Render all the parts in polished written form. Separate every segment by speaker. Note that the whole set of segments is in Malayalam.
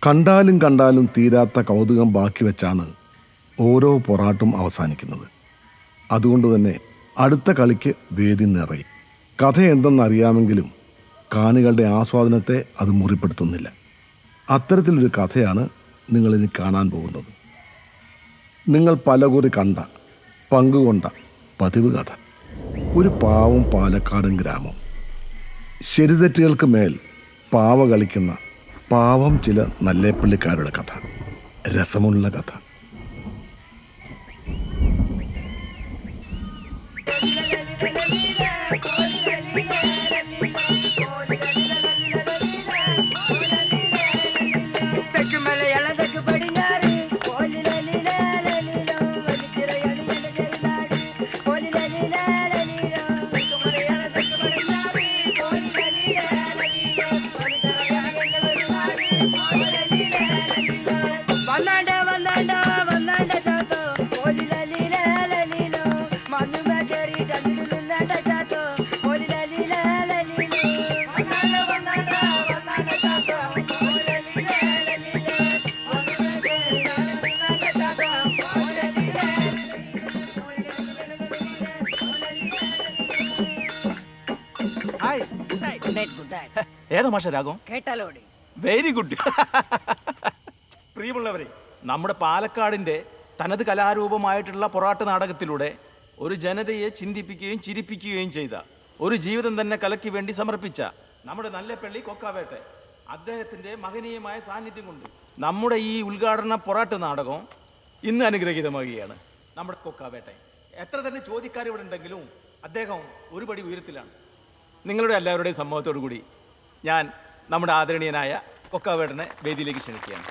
Speaker 1: കണ്ടാലും കണ്ടാലും തീരാത്ത കൗതുകം ബാക്കി വെച്ചാണ് ഓരോ പൊറാട്ടും അവസാനിക്കുന്നത്. അതുകൊണ്ട് തന്നെ അടുത്ത കളിക്ക് വേദി നിറയും. കഥ എന്തെന്നറിയാമെങ്കിലും കാണികളുടെ ആസ്വാദനത്തെ അത് മുറിപ്പെടുത്തുന്നില്ല. അത്തരത്തിലൊരു കഥയാണ് നിങ്ങളിനി കാണാൻ പോകുന്നത്. നിങ്ങൾ പലകുറി കണ്ട, പങ്കുകൊണ്ട പതിവ് കഥ. ഒരു പാവം പാലക്കാടൻ ഗ്രാമം. ശരിതെറ്റുകൾക്ക് മേൽ പാവ കളിക്കുന്ന പാവം ചില നല്ലേപ്പള്ളിക്കാരുടെ കഥ. രസമുള്ള കഥ.
Speaker 2: ഏതാ മാഷ രാഗം?
Speaker 3: കേട്ടാലോടി.
Speaker 2: Very good. പ്രിയമുള്ളവരെ, നമ്മുടെ പാലക്കാടിന്റെ തനത് കലാരൂപമായിട്ടുള്ള പൊറാട്ട് നാടകത്തിലൂടെ ഒരു ജനതയെ ചിന്തിപ്പിക്കുകയും ചിരിപ്പിക്കുകയും ചെയ്ത, ഒരു ജീവിതം തന്നെ കലയ്ക്ക് വേണ്ടി സമർപ്പിച്ച നമ്മുടെ നല്ലേപ്പള്ളി കൊക്കാവേട്ടെ അദ്ദേഹത്തിന്റെ മഹനീയമായ സാന്നിധ്യം കൊണ്ട് നമ്മുടെ ഈ ഉദ്ഘാടന പൊറാട്ട് നാടകം ഇന്ന് അനുഗ്രഹീതമാകുകയാണ്. നമ്മുടെ കൊക്കാവേട്ടെ എത്ര തന്നെ ചോദ്യക്കാർ ഇവിടെ ഉണ്ടെങ്കിലും അദ്ദേഹം ഒരുപടി ഉയരത്തിലാണ്. നിങ്ങളുടെ എല്ലാവരുടെയും സമ്മതത്തോടു കൂടി ഞാൻ നമ്മുടെ ആദരണീയനായ കൊക്കാവേട്ടനെ വേദിയിലേക്ക് ക്ഷണിക്കുകയാണ്.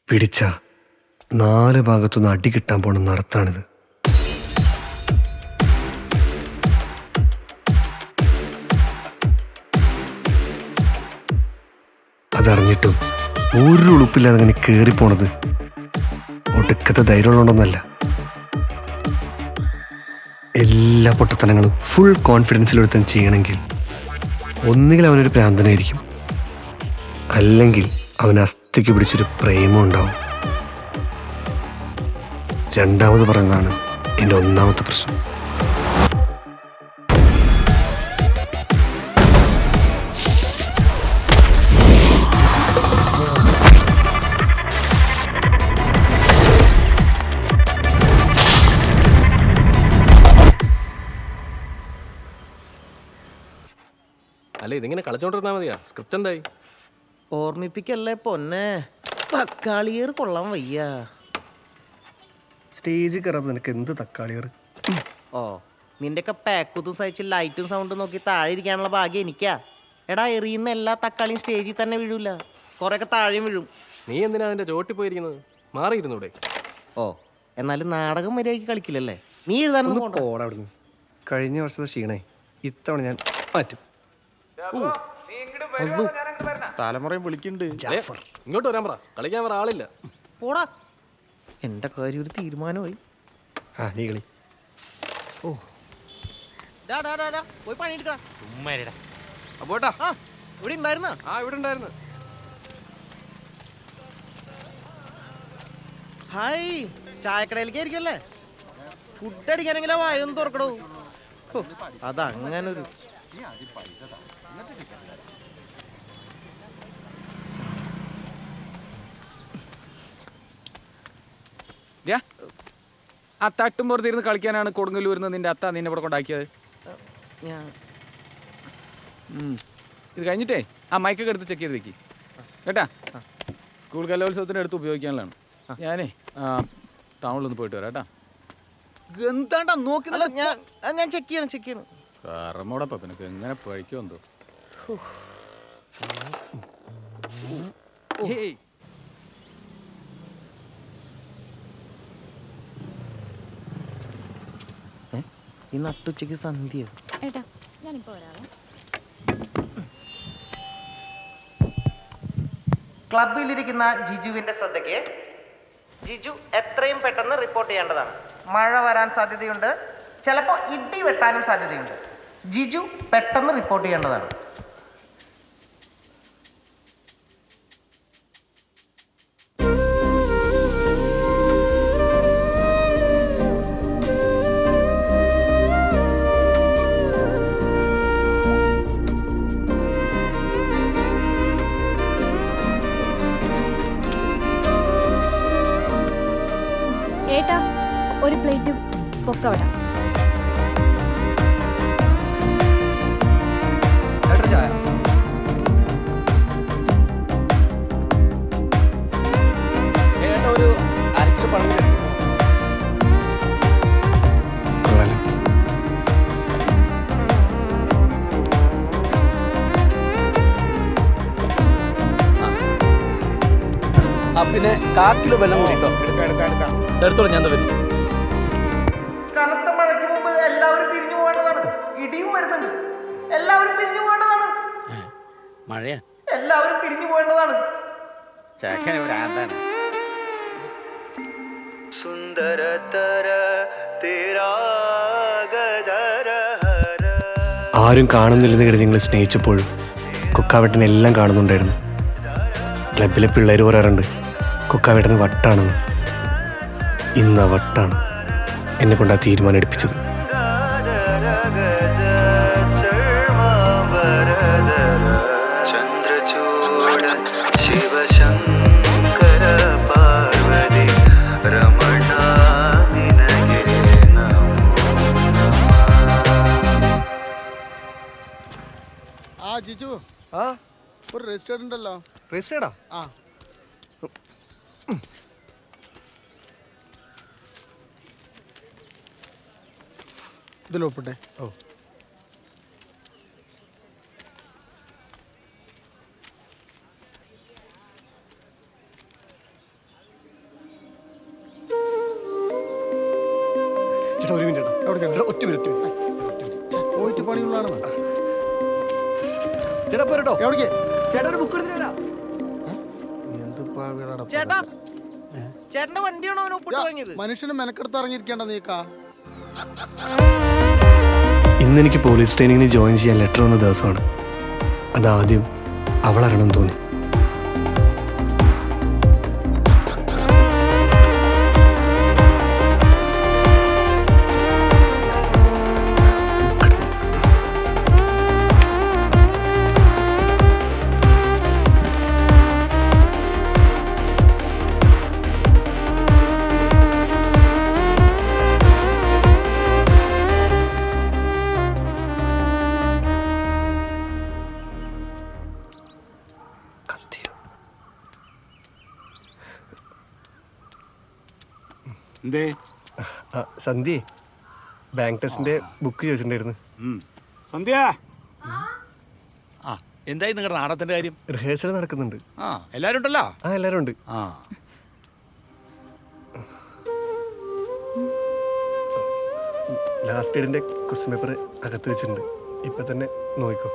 Speaker 4: പിടിച്ച 4 ഭാഗത്തുനിന്ന് അടി കിട്ടാൻ പോണ നടത്താണിത്. അതറിഞ്ഞിട്ടും ഒരു ഉളുപ്പില്ലാതെ അങ്ങനെ കയറിപ്പോണത് ഒടുക്കത്തെ ധൈര്യമുള്ളതുകൊണ്ടൊന്നല്ല. എല്ലാ പൊട്ടത്തനങ്ങളും ഫുൾ കോൺഫിഡൻസിലെടുത്ത് ചെയ്യണമെങ്കിൽ ഒന്നുകിൽ അവനൊരു പ്രാന്തനായിരിക്കും, അല്ലെങ്കിൽ അവൻ അസ്ഥിക്ക് പിടിച്ചൊരു പ്രേമം ഉണ്ടാവും. രണ്ടാമത് പറഞ്ഞതാണ് എൻ്റെ ഒന്നാമത്തെ പ്രശ്നം.
Speaker 5: അല്ല, ഇതിങ്ങനെ കളിച്ചോണ്ടിരുന്നാ മതിയാ? സ്ക്രിപ്റ്റ് എന്തായി?
Speaker 6: ഓർമ്മിപ്പിക്കല്ലേ പൊന്നെ, തക്കാളിയേർ കൊള്ളാൻ വയ്യ.
Speaker 4: സ്റ്റേജിൽ കയറാതെ നിനക്ക് എന്ത് തക്കാളിയർ?
Speaker 6: ഓ, നിന്റെയൊക്കെ പാക്കുത്തും സഹിച്ച് ലൈറ്റും സൗണ്ടും നോക്കി താഴെ ഇരിക്കാനുള്ള ഭാഗ്യം എനിക്കാ. എടാ എറിയുന്ന എല്ലാ തക്കാളിയും സ്റ്റേജിൽ തന്നെ വീഴൂല, കുറെയൊക്കെ താഴെയും വീഴും.
Speaker 5: നീ എന്തിനാ അതിന്റെ ചോട്ടി പോയിരിക്കുന്നത്? മാറിയിരുന്നൂടെ?
Speaker 6: ഓ, എന്നാലും നാടകം മര്യാദയ്ക്ക് കളിക്കില്ലല്ലേ? നീ എഴുതാനൊന്നും പോണ്ട.
Speaker 4: പോടാ അവിടുന്ന്. കഴിഞ്ഞ വർഷത്തെ ക്ഷീണേ ഇത്തവണ ഞാൻ മാറ്റും.
Speaker 6: തലമുറയും വിളിക്കുന്നുണ്ട്.
Speaker 5: ഏ, ഇങ്ങോട്ട് വരാൻ പറ, കളിക്കാൻ വേറെ ആളില്ല.
Speaker 6: പോടാ, എന്റെ കാര്യം ഒരു തീരുമാനമായി.
Speaker 4: ആ നീ കളി.
Speaker 6: ഡാ, ഡാ, ഡാ, ഡാ, പോയി പണിയെടുക്കടാ.
Speaker 5: അപ്പോട്ടാ.
Speaker 6: ആ, ഇവിടെ ഉണ്ടായിരുന്ന.
Speaker 5: ഇവിടെ ഉണ്ടായിരുന്നു.
Speaker 6: ഹായ്, ചായക്കടയിലേക്ക് ആയിരിക്കും അല്ലേ? ഫുഡ് അടിക്കാനെങ്കിലും വായൊന്ന് തുറക്കടോ. അതങ്ങനൊരു
Speaker 3: ആ തട്ടും പുറത്തിരുന്ന് കളിക്കാനാണ് കൊടുങ്ങല്ലൂരിന്ന് നിന്റെ അത്ത നിന്നെ ഇവിടെ കൊണ്ടാക്കിയത്.
Speaker 6: ഞാൻ
Speaker 3: ഇത് കഴിഞ്ഞിട്ടേ ആ മൈക്കൊക്കെ എടുത്ത് ചെക്ക് ചെയ്ത് വെക്കി കേട്ടാ. സ്കൂൾ കലോത്സവത്തിന് എടുത്ത് ഉപയോഗിക്കാനുള്ളതാണ്. ഞാനേ ടൗണിലൊന്ന് പോയിട്ട് വരാം കേട്ടാ. എന്താണ്ടാ നോക്കി
Speaker 6: ഞാൻ ചെക്ക് ചെയ്യണം.
Speaker 3: കറമോടൊപ്പം നിനക്ക് എങ്ങനെ പഴിക്കോ എന്തോ.
Speaker 6: ഈ നട്ടുച്ചയ്ക്ക് സന്ധ്യ.
Speaker 7: ഏട്ടാ ഞാനിപ്പോ വരാവേ.
Speaker 6: ക്ലബിലിരിക്കുന്ന ജിജുവിന്റെ ശ്രദ്ധയ്ക്ക്. ജിജു എത്രയും പെട്ടെന്ന് റിപ്പോർട്ട് ചെയ്യേണ്ടതാണ്. മഴ വരാൻ സാധ്യതയുണ്ട്, ചിലപ്പോൾ ഇടി വെട്ടാനും സാധ്യതയുണ്ട്. ജിജു പെട്ടെന്ന് റിപ്പോർട്ട് ചെയ്യേണ്ടതാണ്.
Speaker 7: ഏട്ടാ ഒരു പ്ലേറ്റ് പൊക്കവട.
Speaker 4: ചായ.
Speaker 3: ഏട്ടാ ഒരു അരക്കിലോ പഴം കൂടി.
Speaker 4: കൊള്ളാലോ.
Speaker 3: പിന്നെ 1/4 കിലോ വെള്ളം കൂടിട്ടോ. എടുത്തോളൂ, ഞാൻ വരുന്നു.
Speaker 6: കനത്ത മഴയ്ക്ക് മുമ്പ് എല്ലാവരും പിരിഞ്ഞു പോകേണ്ടതാണ്. ഇടിയും വരുന്നുണ്ട്. എല്ലാവരും പിരിഞ്ഞു പോകേണ്ടതാണ്.
Speaker 2: മഴയാ.
Speaker 6: എല്ലാവരും പിരിഞ്ഞു പോകേണ്ടതാണ്.
Speaker 4: ആരും കാണുന്നില്ലെന്ന് കരുതി നിങ്ങൾ സ്നേഹിച്ചപ്പോഴും കുക്കാവേട്ടനെ എല്ലാം കാണുന്നുണ്ടായിരുന്നു. ക്ലബിലെ പിള്ളേർ പറയാറുണ്ട് കുക്കാവേട്ടന് വട്ടാണെന്ന്. ഇന്ന് ആ വട്ടാണ് എന്നെ കൊണ്ട് ആ തീരുമാനം എടുപ്പിച്ചത്.
Speaker 8: ജിജു ഒരു രജിസ്റ്റേർഡ് ഉണ്ടല്ലോ.
Speaker 4: രജിസ്റ്റേർഡാ?
Speaker 8: ആ ഇതിലൊപ്പിട്ടെ.
Speaker 4: ഓ ചേട്ടാ ഒരു മിനിറ്റ്. ഒറ്റ മിനിറ്റ്
Speaker 8: പോയിട്ട് പണിയുള്ളതാണ്.
Speaker 4: ചേട്ടാ പോരട്ടോ.
Speaker 8: എവിടേക്ക്?
Speaker 4: ചേട്ടാ ഒരു ബുക്ക് എടുത്തിട്ടാ.
Speaker 6: ചേട്ടാ, ചേട്ടന്റെ വണ്ടിയാണോ അവൻ ഒപ്പിട്ട് വാങ്ങിയത്?
Speaker 8: മനുഷ്യന് മെനക്കെടുത്ത് ഇറങ്ങിയിരിക്കേണ്ട നീക്കാ.
Speaker 4: ഇന്ന് എനിക്ക് പോലീസ് ട്രെയിനിങ്ങിന് ജോയിൻ ചെയ്യാൻ ലെറ്റർ വന്ന ദിവസമാണ്. അതാദ്യം അവളറിയണം തോന്നി.
Speaker 3: എന്തേ
Speaker 4: സന്ധ്യേ, ബാങ്ക് ടെസ്റ്റിന്റെ ബുക്ക് ചോദിച്ചിട്ടുണ്ടായിരുന്നു.
Speaker 9: സന്ധ്യ ആ എന്തായി നിങ്ങളുടെ നാടകത്തിന്റെ കാര്യം?
Speaker 4: റിഹേഴ്സൽ നടക്കുന്നുണ്ട്.
Speaker 9: ആ എല്ലാരും ഉണ്ടല്ലോ?
Speaker 4: ആ എല്ലാരും ഉണ്ട്.
Speaker 9: ആ
Speaker 4: ലാസ്റ്റ് ഇയറിന്റെ ക്വസ്റ്റ്യൻ പേപ്പർ അകത്ത് വെച്ചിട്ടുണ്ട്. ഇപ്പൊ തന്നെ നോക്കിക്കോ.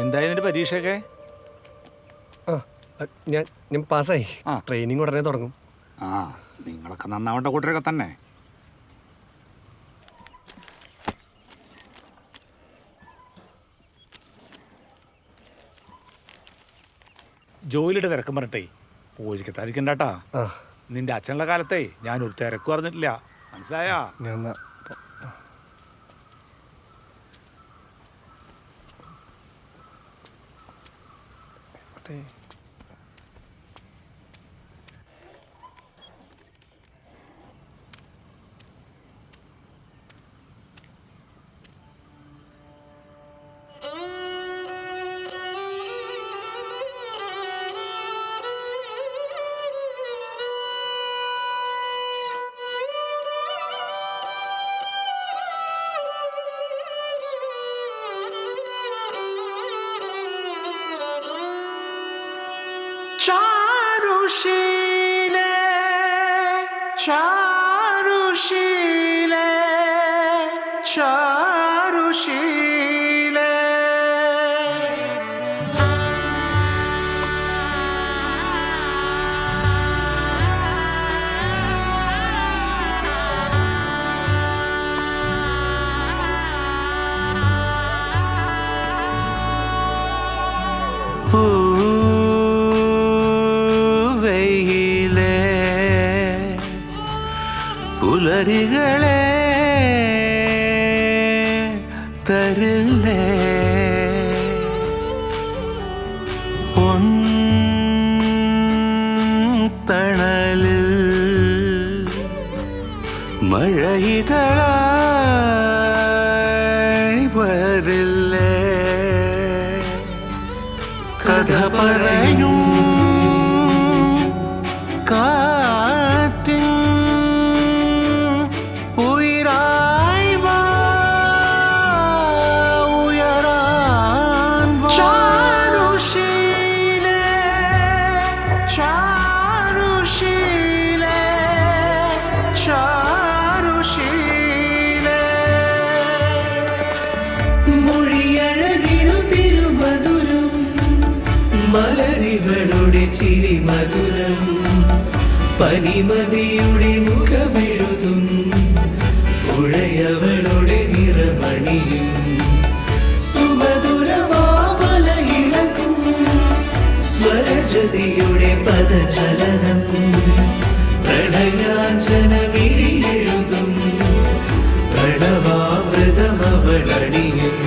Speaker 9: എന്തായി നിന്റെ പരീക്ഷയൊക്കെ?
Speaker 4: ആ ഞാൻ പാസ്സായി. ട്രെയിനിങ് ഉടനെ തുടങ്ങും.
Speaker 9: ആ നിങ്ങളൊക്കെ നന്നാവേണ്ട കൂട്ടരൊക്കെ തന്നെ. ജോലിയുടെ തിരക്കും പറഞ്ഞിട്ടേ പൂജയ്ക്ക് തരിക്കണ്ടാട്ടാ. നിന്റെ അച്ഛനുള്ള കാലത്തെ ഞാൻ ഒരു തിരക്ക് പറഞ്ഞിട്ടില്ല, മനസ്സിലായാ?
Speaker 4: ഞാൻ
Speaker 10: ചാരുശീലേ ചാരുശീലേ ചാരുശീലേ പുലരികളെ തരില്ലേ തണലിൽ മഴയിതളായി വരില്ലേ കഥ പറയും കാറ്റിൻ ഉയരായി വാ ഉയരാൻ ചാരുശീലേ ചാരുശീലേ ചാരുശീലേ
Speaker 11: മൊഴിയഴകിനു തിരുമധുരം മലരിവളുടെ ചിരി മധുരം പനിമതിയുടെ മുഖമെഴുതും പുഴയവളുടെ നിറമണിയും സുമധുരമാമല ഇളകും സ്വരജതിയുടെ പദചലനം പ്രണയാഞ്ജനമിഴിയെഴുതും പ്രണവാമൃതമവളണിയും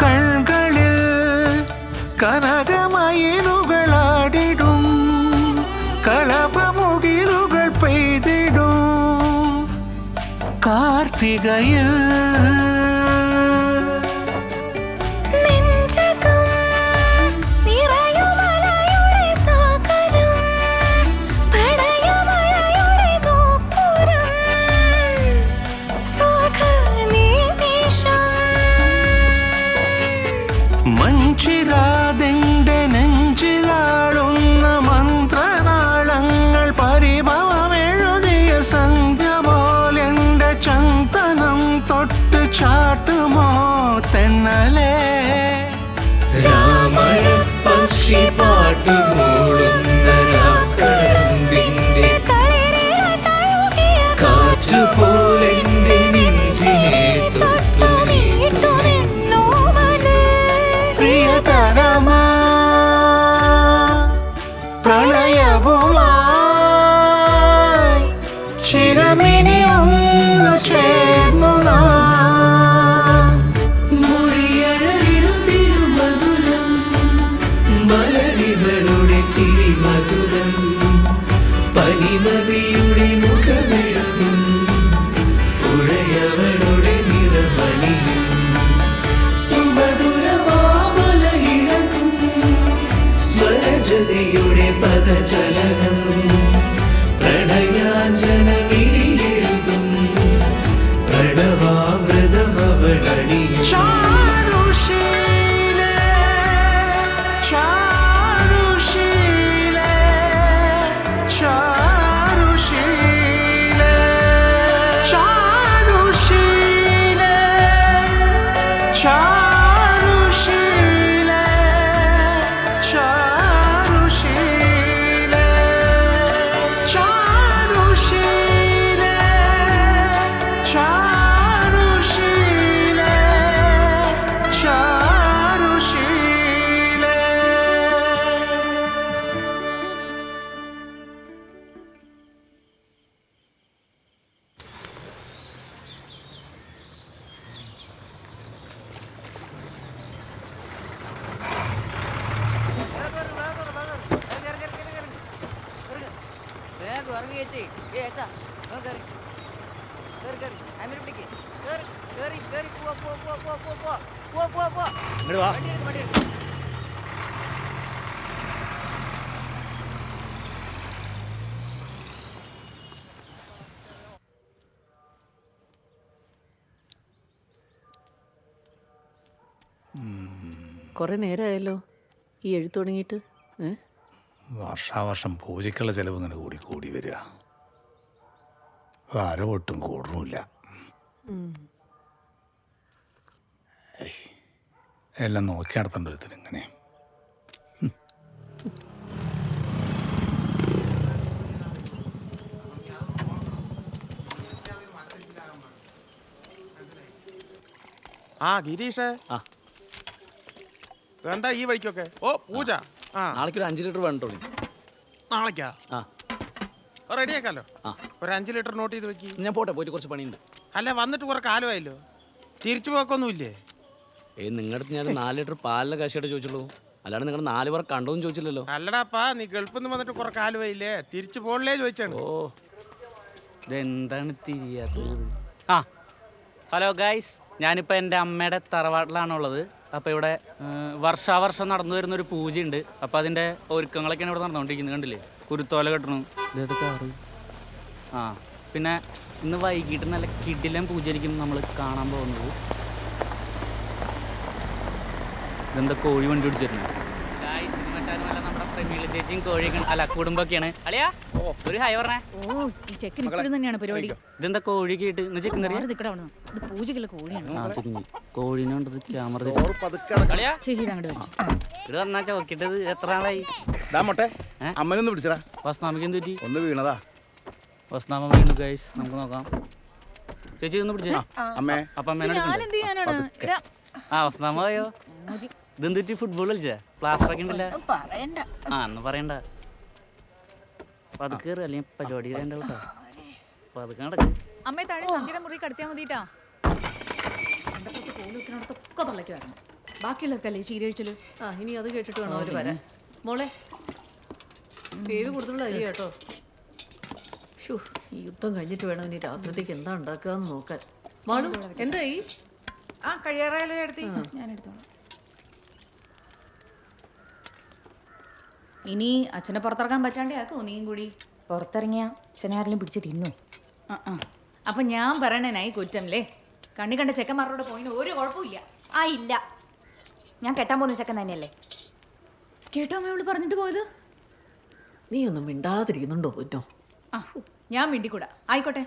Speaker 10: കൺകളിൽ കനകമയിലുകളാടിടും കളപമുകിലുകൾ പെയ്തിടും കാർത്തികയിൽ മഞ്ചിരാതെന്റെ നെഞ്ചിലാടുന്ന മന്ത്രനാളങ്ങൾ പരിഭവമെഴുതിയ സന്ധ്യ പോലെന്റെ ചന്ദനം തൊട്ട് ചാട്ടുമോ തെന്നലേ
Speaker 11: രാമഴ പക്ഷി പാട്ടുമൂളുന്ന രാക്കടമ്പിന്റെ കാറ്റുപോലെന്റെ നെഞ്ചിനെ തൊട്ടു നീട്ടുമെന്നോ
Speaker 10: പ്രിയതരമാ പ്രണയവുമായി ചിരമിനി ഒന്ന് ചേർന്നു
Speaker 11: മൊഴിയഴകിനു തിരുമധുരം മലരിവളുടെ ചിരി
Speaker 6: ഇറങ്ങി ചേച്ചി. ഏച്ചാ കയറി കയറി കയറി അമ്മ പിടിക്ക്. കയറി കയറി കയറി പോവാ പോവാ പോവാ പോവാ പോവാ പോവാ പോവാ.
Speaker 9: ഇങ്ങോട്ട് വാ.
Speaker 6: വണ്ടി എടുക്ക് വണ്ടി എടുക്ക്.
Speaker 12: കുറെ നേരമായല്ലോ ഈ എഴുത്ത് തുടങ്ങിയിട്ട്.
Speaker 9: വർഷാവർഷം പൂജയ്ക്കുള്ള ചിലവ് ഇങ്ങനെ കൂടി കൂടി വരിക. ആരോ ഒട്ടും കൂടണമില്ല. എല്ലാം നോക്കി നടത്തേണ്ട ഒരുത്തിന് ഇങ്ങനെ.
Speaker 8: ആ ഗിരീഷേ, എന്താ ഈ വഴിക്കൊക്കെ? ഓ പൂജ. ആ
Speaker 5: നാളേക്ക് ഒരു 5 ലിറ്റർ വേണ്ടോ?
Speaker 8: നാളേക്കാ?
Speaker 5: ആ
Speaker 8: റെഡിയാക്കാലോ. ഒരു 5 ലിറ്റർ നോട്ട് ചെയ്ത് വെക്കി.
Speaker 5: ഞാൻ പോട്ടെ, പോയിട്ട് കുറച്ച് പണിയുണ്ട്.
Speaker 8: അല്ല വന്നിട്ട് കുറെ കാലമായല്ലോ, തിരിച്ചു പോക്കൊന്നുമില്ലേ?
Speaker 5: നിങ്ങളുടെ അടുത്ത് ഞാൻ 4 ലിറ്റർ പാലിൻ്റെ കാശായിട്ട് ചോദിച്ചുള്ളൂ, അല്ലാണ്ട് നിങ്ങൾ 4 പേർ കണ്ടോന്ന് ചോദിച്ചില്ലല്ലോ.
Speaker 8: അല്ലടാപ്പാ, നീ ഗൾഫിൽ നിന്ന് വന്നിട്ട് കുറെ കാലമായില്ലേ, തിരിച്ചു പോകണല്ലേ ചോദിച്ചാണ്.
Speaker 5: ഓ
Speaker 3: ഇതെന്താണ് തിരിയാത്തത്? ആ ഹലോ ഗൈസ്, ഞാനിപ്പോൾ എൻ്റെ അമ്മയുടെ തറവാട്ടിലാണുള്ളത്. അപ്പോൾ ഇവിടെ വർഷാവർഷം നടന്നു വരുന്നൊരു പൂജയുണ്ട്. അപ്പോൾ അതിൻ്റെ ഒരുക്കങ്ങളൊക്കെയാണ് ഇവിടെ നടന്നുകൊണ്ടിരിക്കുന്നത്. കണ്ടില്ലേ, കുരുത്തോല കെട്ടണം. ഇതൊക്കെ കാറ്. ആ പിന്നെ ഇന്ന് വൈകിട്ട് നല്ല കിടിലൻ പൂജയായിരിക്കും നമ്മൾ കാണാൻ പോകുന്നത്. ഇതെന്താ കോഴി വണ്ടി പിടിച്ചിരുന്നു? നമ്മുടെ പ്രമീള ചേച്ചിയും കോഴിയൊക്കെ അല്ല കുടുംബമൊക്കെയാണ്. അളിയാ ഒരു ഹായ് പറഞ്ഞേ.
Speaker 7: ഓ ഈ ചെക്കൻ ഇപ്പോഴും തന്നെയാണ് പരിപാടി.
Speaker 3: ഇതെന്താ കോഴിക്ക് ഇട്ട് ഇന്ന് ചിക്കൻ കറി?
Speaker 7: ഇത് പൂജക്കുള്ള കോഴിയാണ്.
Speaker 3: ആ തിരിഞ്ഞു കോഴിനോണ്ട് ക്യാമറ
Speaker 7: ചേച്ചി ഇത് അങ്ങോട്ട് വെച്ചു.
Speaker 3: ഇവിടെ വന്നാ ചോക്കിട്ടത് എത്ര നാളായി?
Speaker 9: അമ്മനൊന്ന് പിടിച്ചടാ.
Speaker 3: വസ്നാമയ്ക്ക് എന്ത് പറ്റി?
Speaker 9: ഒന്ന് വീണതാ.
Speaker 3: വസ്നാമ വീണു ഗൈസ്, നമുക്ക് നോക്കാം. ചേച്ചി ഒന്ന് പിടിച്ചേ.
Speaker 9: അമ്മേ
Speaker 3: അപ്പൊ അമ്മേനോട് ആ വസ്നാമ പോയോ? ഇതെന്ത് പറ്റി? ഫുട്ബോൾ കളിച്ചാ? പ്ലാസ്റ്റർ ഒക്കെ ഉണ്ടല്ല. ആ എന്ന് പറയണ്ട. പതുക്കെ കയറി, അല്ലെങ്കിൽ പരിപാടി കേട്ടോ. പതുക്കെ നടക്കും.
Speaker 7: അമ്മയെ താഴെ സന്ധ്യയുടെ മുറി കടത്തിയാൽ മതിട്ടാ. കോലൊക്കെ തൊള്ളയ്ക്ക് വരണം. ബാക്കിയുള്ളൊക്കെ അല്ലേ ചീരഴിച്ചല്.
Speaker 12: ആ ഇനി അത് കേട്ടിട്ട് വേണം അവർ വരാൻ. മോളെ പേര് കൂടുതലുള്ള അരി കേട്ടോ. ഷൂ, ഈ യുദ്ധം കഴിഞ്ഞിട്ട് വേണം ഇനി രാത്രിത്തേക്ക് എന്താ ഉണ്ടാക്കാന്ന് നോക്കാൻ. മാളു എന്തായി?
Speaker 6: ആ കഴിയാറായാലോ എടുത്തി.
Speaker 7: ഞാൻ എടുത്തോളാം. ഇനി അച്ഛനെ പുറത്തിറക്കാൻ പറ്റാണ്ടേ ആക്കോ നീയും കൂടി. പുറത്തിറങ്ങിയ അച്ഛനെ ആരെങ്കിലും പിടിച്ച് തിന്നു. അപ്പൊ ഞാൻ പറയണേനായി കുറ്റംല്ലേ. കണ്ണി കണ്ട ചെക്കന്മാരോട് പോയിന് ഒരു കുഴപ്പമില്ല. ആ ഇല്ല, ഞാൻ കെട്ടാൻ പോകുന്ന ചെക്കൻ തന്നെയല്ലേ. കേട്ടോ അമ്മയോട് പറഞ്ഞിട്ട് പോയത്?
Speaker 12: നീ ഒന്നും മിണ്ടാതിരിക്കുന്നുണ്ടോ പൊന്നോ?
Speaker 7: ആ ഞാൻ മിണ്ടിക്കൂടാ, ആയിക്കോട്ടെ.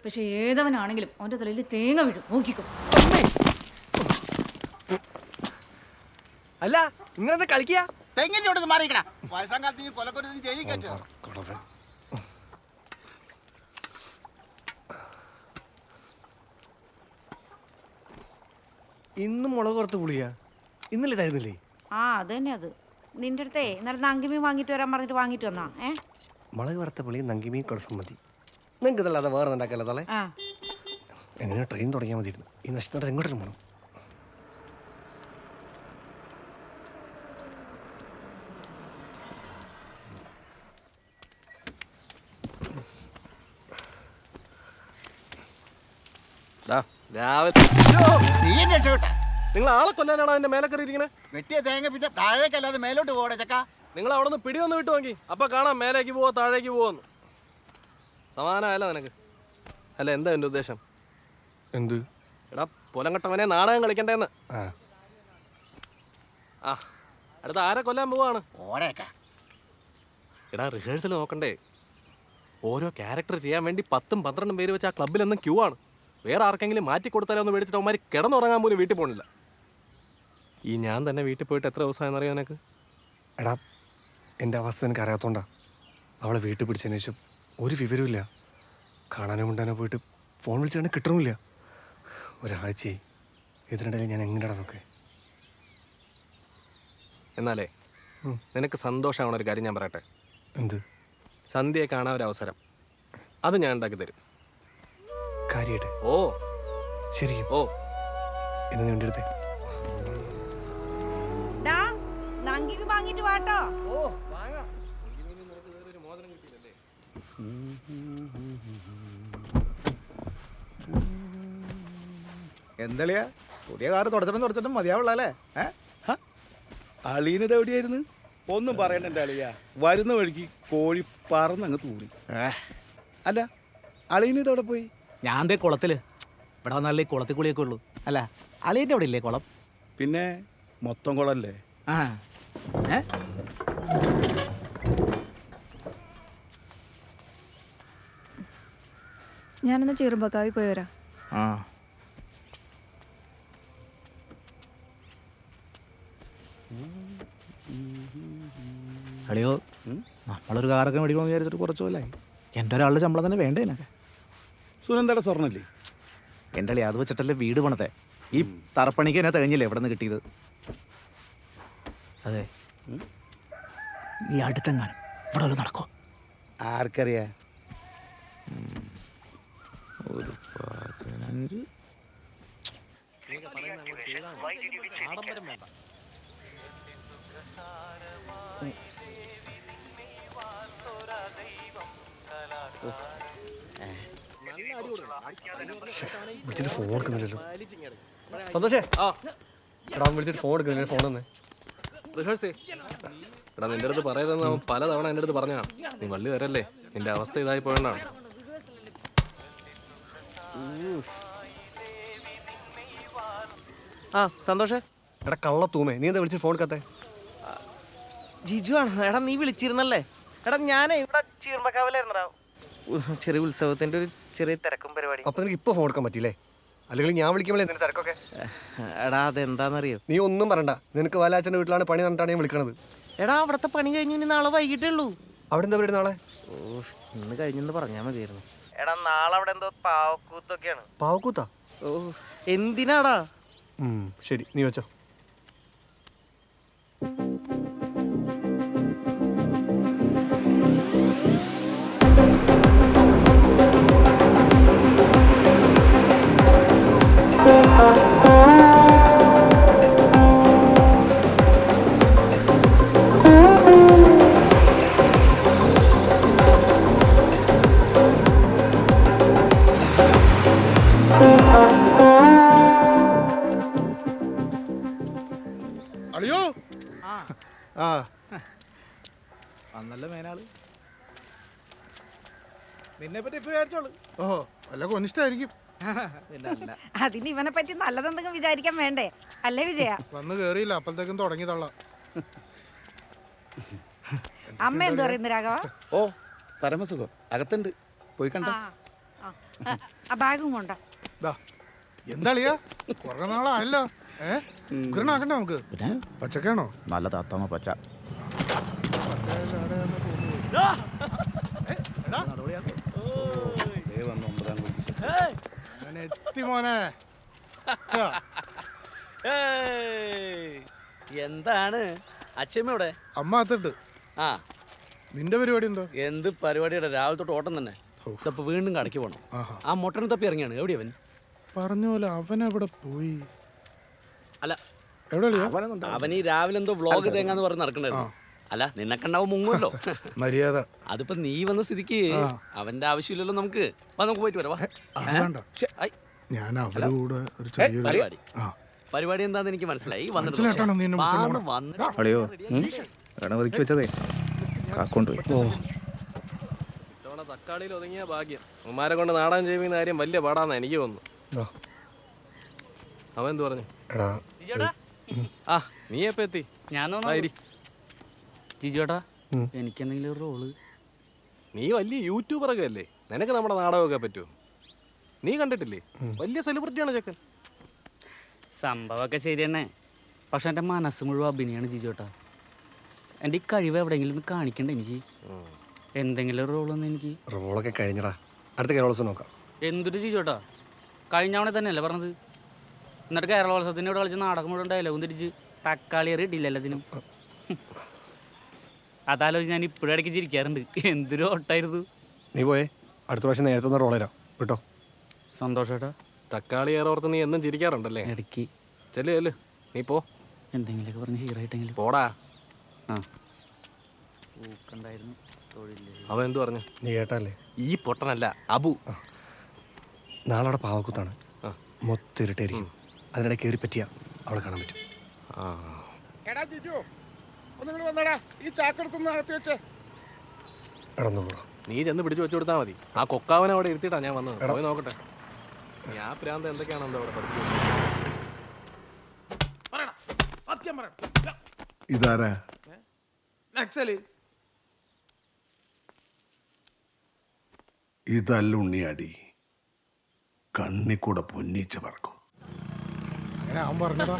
Speaker 7: പക്ഷെ ഏതവനാണെങ്കിലും അവൻ്റെ തലയിൽ തേങ്ങ വീഴും, നോക്കിക്കോ.
Speaker 5: അല്ല നിങ്ങളെന്താ കളിക്കുക?
Speaker 8: തെങ്ങിൻ്റെ മാറിക്കടാ. വയസ്സാം കാലത്ത് നീ കൊലക്കൊരു ജയിലിൽ കയറ്റുക.
Speaker 4: ഇന്നും മുളക് വറുത്ത് പുളിയാ? ഇന്നലെ തരുന്നില്ലേ?
Speaker 6: ആ അത് തന്നെ. അത് നിന്റെ അടുത്തേ ഇന്നലെ നങ്കിമീൻ വാങ്ങിട്ട് വരാൻ പറഞ്ഞിട്ട് വാങ്ങിട്ട് വന്നാ.
Speaker 4: മുളക് വറുത്ത പുളി നങ്കിമീൻ കുഴസം മതി. നിങ്ങൾക്ക് ഇതല്ലാതെ വേറെ ഉണ്ടാക്കല്ലോ തളെ. എങ്ങനെ ട്രെയിൻ തുടങ്ങിയാൽ മതിയിരുന്നു. ഈ നഷ്ടം എങ്ങോട്ടും പോകണം.
Speaker 5: നിങ്ങൾ ആളെ കൊല്ലാനാണോ എന്റെ മേലെ കയറി ഇരിക്കണേ?
Speaker 8: വെട്ടിയ തേങ്ങ പിന്നെ താഴേക്കല്ലാതെ മേലോട്ട് പോകണേ ചക്ക.
Speaker 5: നിങ്ങൾ അവിടെ നിന്ന് പിടിയൊന്ന് വിട്ടു നോക്കി, അപ്പൊ കാണാം മേലേക്ക് പോവോ താഴേക്ക് പോവോന്ന്. സമാനമല്ല നിനക്ക്. അല്ല എന്താ എൻ്റെ ഉദ്ദേശം?
Speaker 4: എന്ത്?
Speaker 5: എടാ പൊലങ്കട്ടവനെ നാടകം കളിക്കണ്ടേന്ന്. ആ അടുത്ത ആരെ കൊല്ലാൻ പോവാണ്? എടാ റിഹേഴ്സൽ നോക്കണ്ടേ? ഓരോ ക്യാരക്ടർ ചെയ്യാൻ വേണ്ടി 10ഉം 12ഉം പേര് വെച്ച് ആ ക്ലബ്ബിലെന്നും ക്യൂ ആണ്. വേറെ ആർക്കെങ്കിലും മാറ്റി കൊടുത്താലോ ഒന്ന് മേടിച്ചിട്ട് അവന്മാർ കിടന്നുറങ്ങാൻ പോലും വീട്ടിൽ പോകണില്ല. ഈ ഞാൻ തന്നെ വീട്ടിൽ പോയിട്ട് എത്ര ദിവസമായെന്ന് അറിയാം നിനക്ക്?
Speaker 4: എടാ എൻ്റെ അവസ്ഥ എനിക്ക് അറിയാത്തോണ്ടാ. അവളെ വീട്ടിൽ പിടിച്ചതിന് ശേഷം ഒരു വിവരമില്ല. കാണാനോ മിണ്ടാനോ പോയിട്ട് ഫോൺ വിളിച്ചാൽ കിട്ടണമില്ല. ഒരാഴ്ചയായി. ഇതിനിടയിൽ ഞാൻ എങ്ങനെയാടാ നോക്കേ?
Speaker 5: എന്നാലേ നിനക്ക് സന്തോഷമാവണ ഒരു കാര്യം ഞാൻ പറയട്ടെ.
Speaker 4: എന്ത്?
Speaker 5: സന്ധ്യയെ കാണാൻ ഒരു അവസരം, അത് ഞാൻ ഉണ്ടാക്കി തരും.
Speaker 4: കാര്യമായിട്ട്?
Speaker 5: ഓ
Speaker 4: ശരിക്കും?
Speaker 5: ഓ
Speaker 4: എന്ന് വേണ്ടി എടുത്തേ.
Speaker 6: നങ്കിമീൻ വാങ്ങിട്ട് വാട്ടോ.
Speaker 9: എന്തളിയാ പുതിയ കാറ് തുടച്ചിട്ടും മതിയാവുള്ള അല്ലേ? അളീനത് എവിടെയായിരുന്നു? ഒന്നും പറയണ്ട എൻ്റെ അളിയ. വരുന്ന വഴിക്ക് കോഴി പറന്നങ്ങ് തൂറി. അല്ല അളീനത് എവിടെ പോയി?
Speaker 13: ഞാൻ ദേ കുളത്തില്. ഇവിടെ വന്നാലേ കുളത്തിൽ കുളിയൊക്കെ ഉള്ളൂ. അല്ല അളിയൻ്റെ അവിടെ ഇല്ലേ കുളം?
Speaker 9: പിന്നെ മൊത്തം കുളല്ലേ?
Speaker 13: ആ ഏ
Speaker 7: ഞാനൊന്ന് ചെറുമ്പക്കാവി പോയി വരാം.
Speaker 9: ആ
Speaker 13: അളിയോ, നമ്മളൊരു കാറൊക്കെ മേടിക്കണമെന്ന് വിചാരിച്ചിട്ട് കുറച്ച് പോലായി. എൻ്റെ ഒരാളുടെ ശമ്പളം തന്നെ വേണ്ടേ എനിക്ക്?
Speaker 9: സുനന്ദയുടെ സ്വർണ്ണല്ലേ?
Speaker 13: എൻ്റെ അളി അത് വെച്ചിട്ടല്ലേ വീട് പണത്തെ. ഈ തറപ്പണിക്ക് എന്നെ തികഞ്ഞില്ലേ എവിടെ നിന്ന് കിട്ടിയത്? അതെ, ഈ അടുത്തെങ്ങാനും ഇവിടെ ഒരു നടക്കോ?
Speaker 9: ആർക്കറിയാ?
Speaker 13: ഒരു 15
Speaker 5: ആഡംബരം വേണ്ട.
Speaker 4: വിളിച്ചിട്ട് ഫോൺ എടുക്കുന്നില്ലല്ലോ. സന്തോഷേ, എടാ വിളിച്ചിട്ട് ഫോൺ എടുക്കുന്നില്ല. ഫോൺ തന്നെ
Speaker 5: റിഹേഴ്സേ. എടാ നിന്റെ അടുത്ത് പറയരുതെന്ന് അവൻ പലതവണ എൻ്റെ അടുത്ത് പറഞ്ഞാ. നീ വള്ളി വരല്ലേ, നിന്റെ അവസ്ഥ ഇതായി പോയെന്നാണ്.
Speaker 6: ആ സന്തോഷേ.
Speaker 4: എടാ കള്ള തൂമേ, നീ എന്താ വിളിച്ചിട്ട് ഫോൺ എടുക്കാത്തെ?
Speaker 6: ജിജു ആണ്. എടാ നീ വിളിച്ചിരുന്നല്ലേ? എടാ ഞാനേ ഇവിടെ ചീർമക്കാവിലായിരുന്നടാ. ചെറിയ ഉത്സവത്തിന്റെ ഒരു ചെറിയ തിരക്കും പരിപാടി.
Speaker 4: അപ്പൊ നിനക്ക് ഇപ്പൊ ഫോൺ എടുക്കാൻ പറ്റില്ലേ? അല്ലെങ്കിൽ ഞാൻ വിളിക്കുമ്പോഴേ നിന്റെ തിരക്കൊക്കെ.
Speaker 6: എടാ അതെന്താണെന്നറിയോ?
Speaker 4: നീ ഒന്നും പറയണ്ട. നിനക്ക് വാലാച്ചന്റെ വീട്ടിലാണ് പണി നടന്നിട്ടാണ് ഞാൻ വിളിക്കണത്.
Speaker 6: എടാ അവിടുത്തെ പണി കഴിഞ്ഞു, ഇനി നാളെ വൈകിട്ടേ ഉള്ളൂ.
Speaker 4: അവിടെ എന്താ പരിപാടി നാളെ?
Speaker 6: ഓ ഇന്ന് കഴിഞ്ഞെന്ന് പറഞ്ഞാൽ മതിയായിരുന്നു. എടാ നാളെ അവിടെ എന്തോ പാവക്കൂത്തൊക്കെയാണ്.
Speaker 4: പാവക്കൂത്താ?
Speaker 6: ഓ എന്തിനാടാ?
Speaker 4: ശരി, നീ വെച്ചോ.
Speaker 8: അളിയോ
Speaker 4: ആ
Speaker 9: അന്നല്ല മേനാള്. നിന്നെ പറ്റി ഇപ്പൊ വിചാരിച്ചോളൂ.
Speaker 8: ഓഹോ വല്ല കൊനിഷ്ടായിരിക്കും.
Speaker 7: അതിന് ഇവനെ പറ്റി നല്ലതെന്തെങ്കിലും വിചാരിക്കാൻ വേണ്ടേ? അല്ലേ വിജയ?
Speaker 8: വന്ന് കേറിയില്ല, അപ്പോഴത്തേക്കും തുടങ്ങി തള്ള.
Speaker 7: അമ്മ എന്ത് പറയുന്നു രാഘവ?
Speaker 9: ഓ പരമസുഖം. അകത്തുണ്ട്, പോയി കണ്ട.
Speaker 7: ആ ബാഗും കൊണ്ടോ?
Speaker 8: എന്താളിയാ കുറെ നാളായല്ലോ. ഉഗ്രനാക്കണ്ട നമുക്ക്. പച്ചക്കാണോ?
Speaker 9: നല്ല താത്താമ പച്ച.
Speaker 8: എത്തി മോനെ.
Speaker 3: എന്താണ് അച്ഛമ്മയുടെ?
Speaker 8: അമ്മ അത്തിട്ട്.
Speaker 3: ആ
Speaker 8: നിന്റെ പരിപാടി എന്തോ?
Speaker 3: എന്ത് പരിപാടിയുടെ? രാവിലെ തൊട്ട് ഓട്ടം തന്നെ. ഇതപ്പോ വീണ്ടും കടയ്ക്ക് പോകണം. ആ മുട്ടനെ തപ്പി ഇറങ്ങിയാണ്. എവിടെയാ അവൻ?
Speaker 8: പറഞ്ഞ പോലെ അവൻ എവിടെ പോയി?
Speaker 3: അല്ല
Speaker 8: എവിടെയാ
Speaker 3: അവൻ ഈ രാവിലെ എന്തോ വ്ളോഗ് തേങ്ങാന്ന് പറഞ്ഞ് നടക്കണ്ടായിരുന്നു. അല്ല നിന്നെ കണ്ടാവും മുങ്ങുമല്ലോ.
Speaker 8: മര്യാദ.
Speaker 3: അതിപ്പോ നീ വന്ന സ്ഥിതിക്ക് അവന്റെ ആവശ്യമില്ലല്ലോ. നമുക്ക് പോയിട്ട് വരാം.
Speaker 8: ഞാൻ അവരുടെ കൂടെ ഒരു ചെറിയൊരു
Speaker 3: പരിപാടി പരിപാടി എന്താന്ന് എനിക്ക് മനസ്സിലായി.
Speaker 9: അളിയോ ഗണപതിക്ക് വെച്ചതേ കാക്കൊണ്ട് പോയി.
Speaker 5: ഇത്തവണ തക്കാളിയിൽ ഒതുങ്ങിയ ഭാഗ്യം. ഉമ്മാരെ കൊണ്ട് നാടൻ ചെയ്യുന്ന കാര്യം വലിയ പാടാന്നാ എനിക്ക് തോന്നുന്നു. അവൻ എന്ത് പറഞ്ഞു? ആ നീ എപ്പോ എത്തി?
Speaker 3: ഞാൻ ജിജോട്ടാ എനിക്ക് എന്തെങ്കിലും ഒരു റോള്.
Speaker 5: നീ വലിയ യൂട്യൂബറൊക്കെ അല്ലേ, നിനക്ക് നമ്മുടെ നാടകമൊക്കെ പറ്റുമോ? നീ കണ്ടിട്ടില്ലേ, വലിയ സെലിബ്രിറ്റിയാണ് ചെക്കൻ.
Speaker 3: സംഭവമൊക്കെ ശരി തന്നെ, പക്ഷെ എൻ്റെ മനസ്സ് മുഴുവൻ അഭിനയാണ് ജിജോട്ടാ. എൻ്റെ ഈ കഴിവ് എവിടെയെങ്കിലും ഒന്ന് കാണിക്കണ്ടേ എനിക്ക്? എന്തെങ്കിലും റോളൊന്നും എനിക്ക്.
Speaker 4: റോളൊക്കെ കഴിഞ്ഞടാ, അടുത്ത കേരളോത്സവം നോക്കാം.
Speaker 3: എന്തൊരു ജിജോട്ടാ, കഴിഞ്ഞ തവണ തന്നെയല്ലേ പറഞ്ഞത്? എന്നിട്ട് കേരളോത്സവത്തിൻ്റെ ഇവിടെ കളിച്ച് നാടകം മുഴുവൻ ഡയലോഗും തിരിച്ച് തക്കാളി എറി ഇട്ടില്ല എല്ലാത്തിനും. അതാലോചിച്ച് ഞാൻ ഇപ്പോഴും ഇടയ്ക്ക് ചിരിക്കാറുണ്ട്. എന്തൊരു ഓട്ടായിരുന്നു.
Speaker 4: നീ പോയേ, അടുത്ത പ്രാവശ്യം നേരത്തെ ഒന്ന് റോൾ തരാം കേട്ടോ.
Speaker 3: സന്തോഷേട്ടാ.
Speaker 5: തക്കാളി ഏറോർത്ത് നീ എന്നും ചിരിക്കാറുണ്ടല്ലേ?
Speaker 3: ഇടയ്ക്ക്
Speaker 5: ചെല്ലു നീ പോ.
Speaker 3: എന്തെങ്കിലുമൊക്കെ പറഞ്ഞ് ഹീറോ ആയിട്ടെങ്കിലും
Speaker 5: പോടാ.
Speaker 3: ആ ഊക്കണ്ടായിരുന്നു.
Speaker 5: അവൻ എന്തു പറഞ്ഞു?
Speaker 4: നീ കേട്ടല്ലേ?
Speaker 5: ഈ പൊട്ടനല്ല, അബു.
Speaker 4: നാളെ അവിടെ പാവക്കുത്താണ്. മൊത്തം ഇരുട്ടായിരിക്കും. അതിനിടെ കയറി പറ്റിയാ അവളെ കാണാൻ പറ്റും.
Speaker 8: എടാ ജിജു, ഒന്നിങ്ങോട്ട് വന്നടാ. ഈ ചാക്കെടുത്തൊന്ന് അകത്ത് വെച്ചേ.
Speaker 5: നീ ചെന്ന് പിടിച്ചു വെച്ചു കൊടുത്താൽ മതി. ആ കൊക്കാവനെ അവിടെ ഇരുത്തിയിട്ടാ ഞാൻ വന്നത്. പോയി നോക്കട്ടെ. ഞാൻ പ്രാന്ത് എന്തൊക്കെയാണോ അവിടെ പഠിച്ചു.
Speaker 8: സത്യം പറയണം.
Speaker 1: ഇതാരാ?
Speaker 8: നക്സല്.
Speaker 1: ഇതല്ല ഉണ്ണിയാടി, കണ്ണിക്കൂടെ പൊന്നീച്ച പറക്കും.
Speaker 8: അങ്ങനെ അവൻ പറഞ്ഞതാ.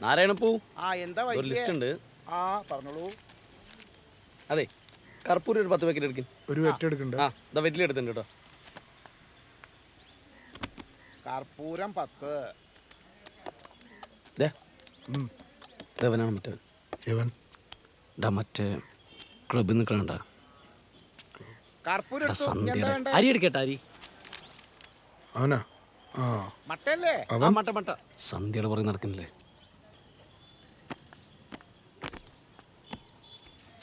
Speaker 3: നാരായണപ്പൂ,
Speaker 8: ആ എന്താ
Speaker 3: ഒരു ലിസ്റ്റ് ഉണ്ട്.
Speaker 8: ആ പറഞ്ഞോളൂ.
Speaker 3: അതെ, കർപ്പൂരം ഒരു 10 പാക്കറ്റ് എടുക്കും.
Speaker 8: ഒരു വെറ്റ് എടുക്കണ്ട.
Speaker 3: ആ, ഇതാ വെറ്റില എടുത്തുണ്ട് കേട്ടോ.
Speaker 8: കർപ്പൂരം 10.
Speaker 3: ദേവനാണ് മറ്റേ മറ്റേ ക്ലബിൽ നിൽക്കണ
Speaker 8: കർപ്പൂരം
Speaker 3: അരി എടുക്കട്ടെ. അരി
Speaker 8: അവനാ? മട്ടല്ലേ?
Speaker 3: മട്ട സന്ധ്യയുടെ പുറകെ നടക്കുന്നില്ലേ?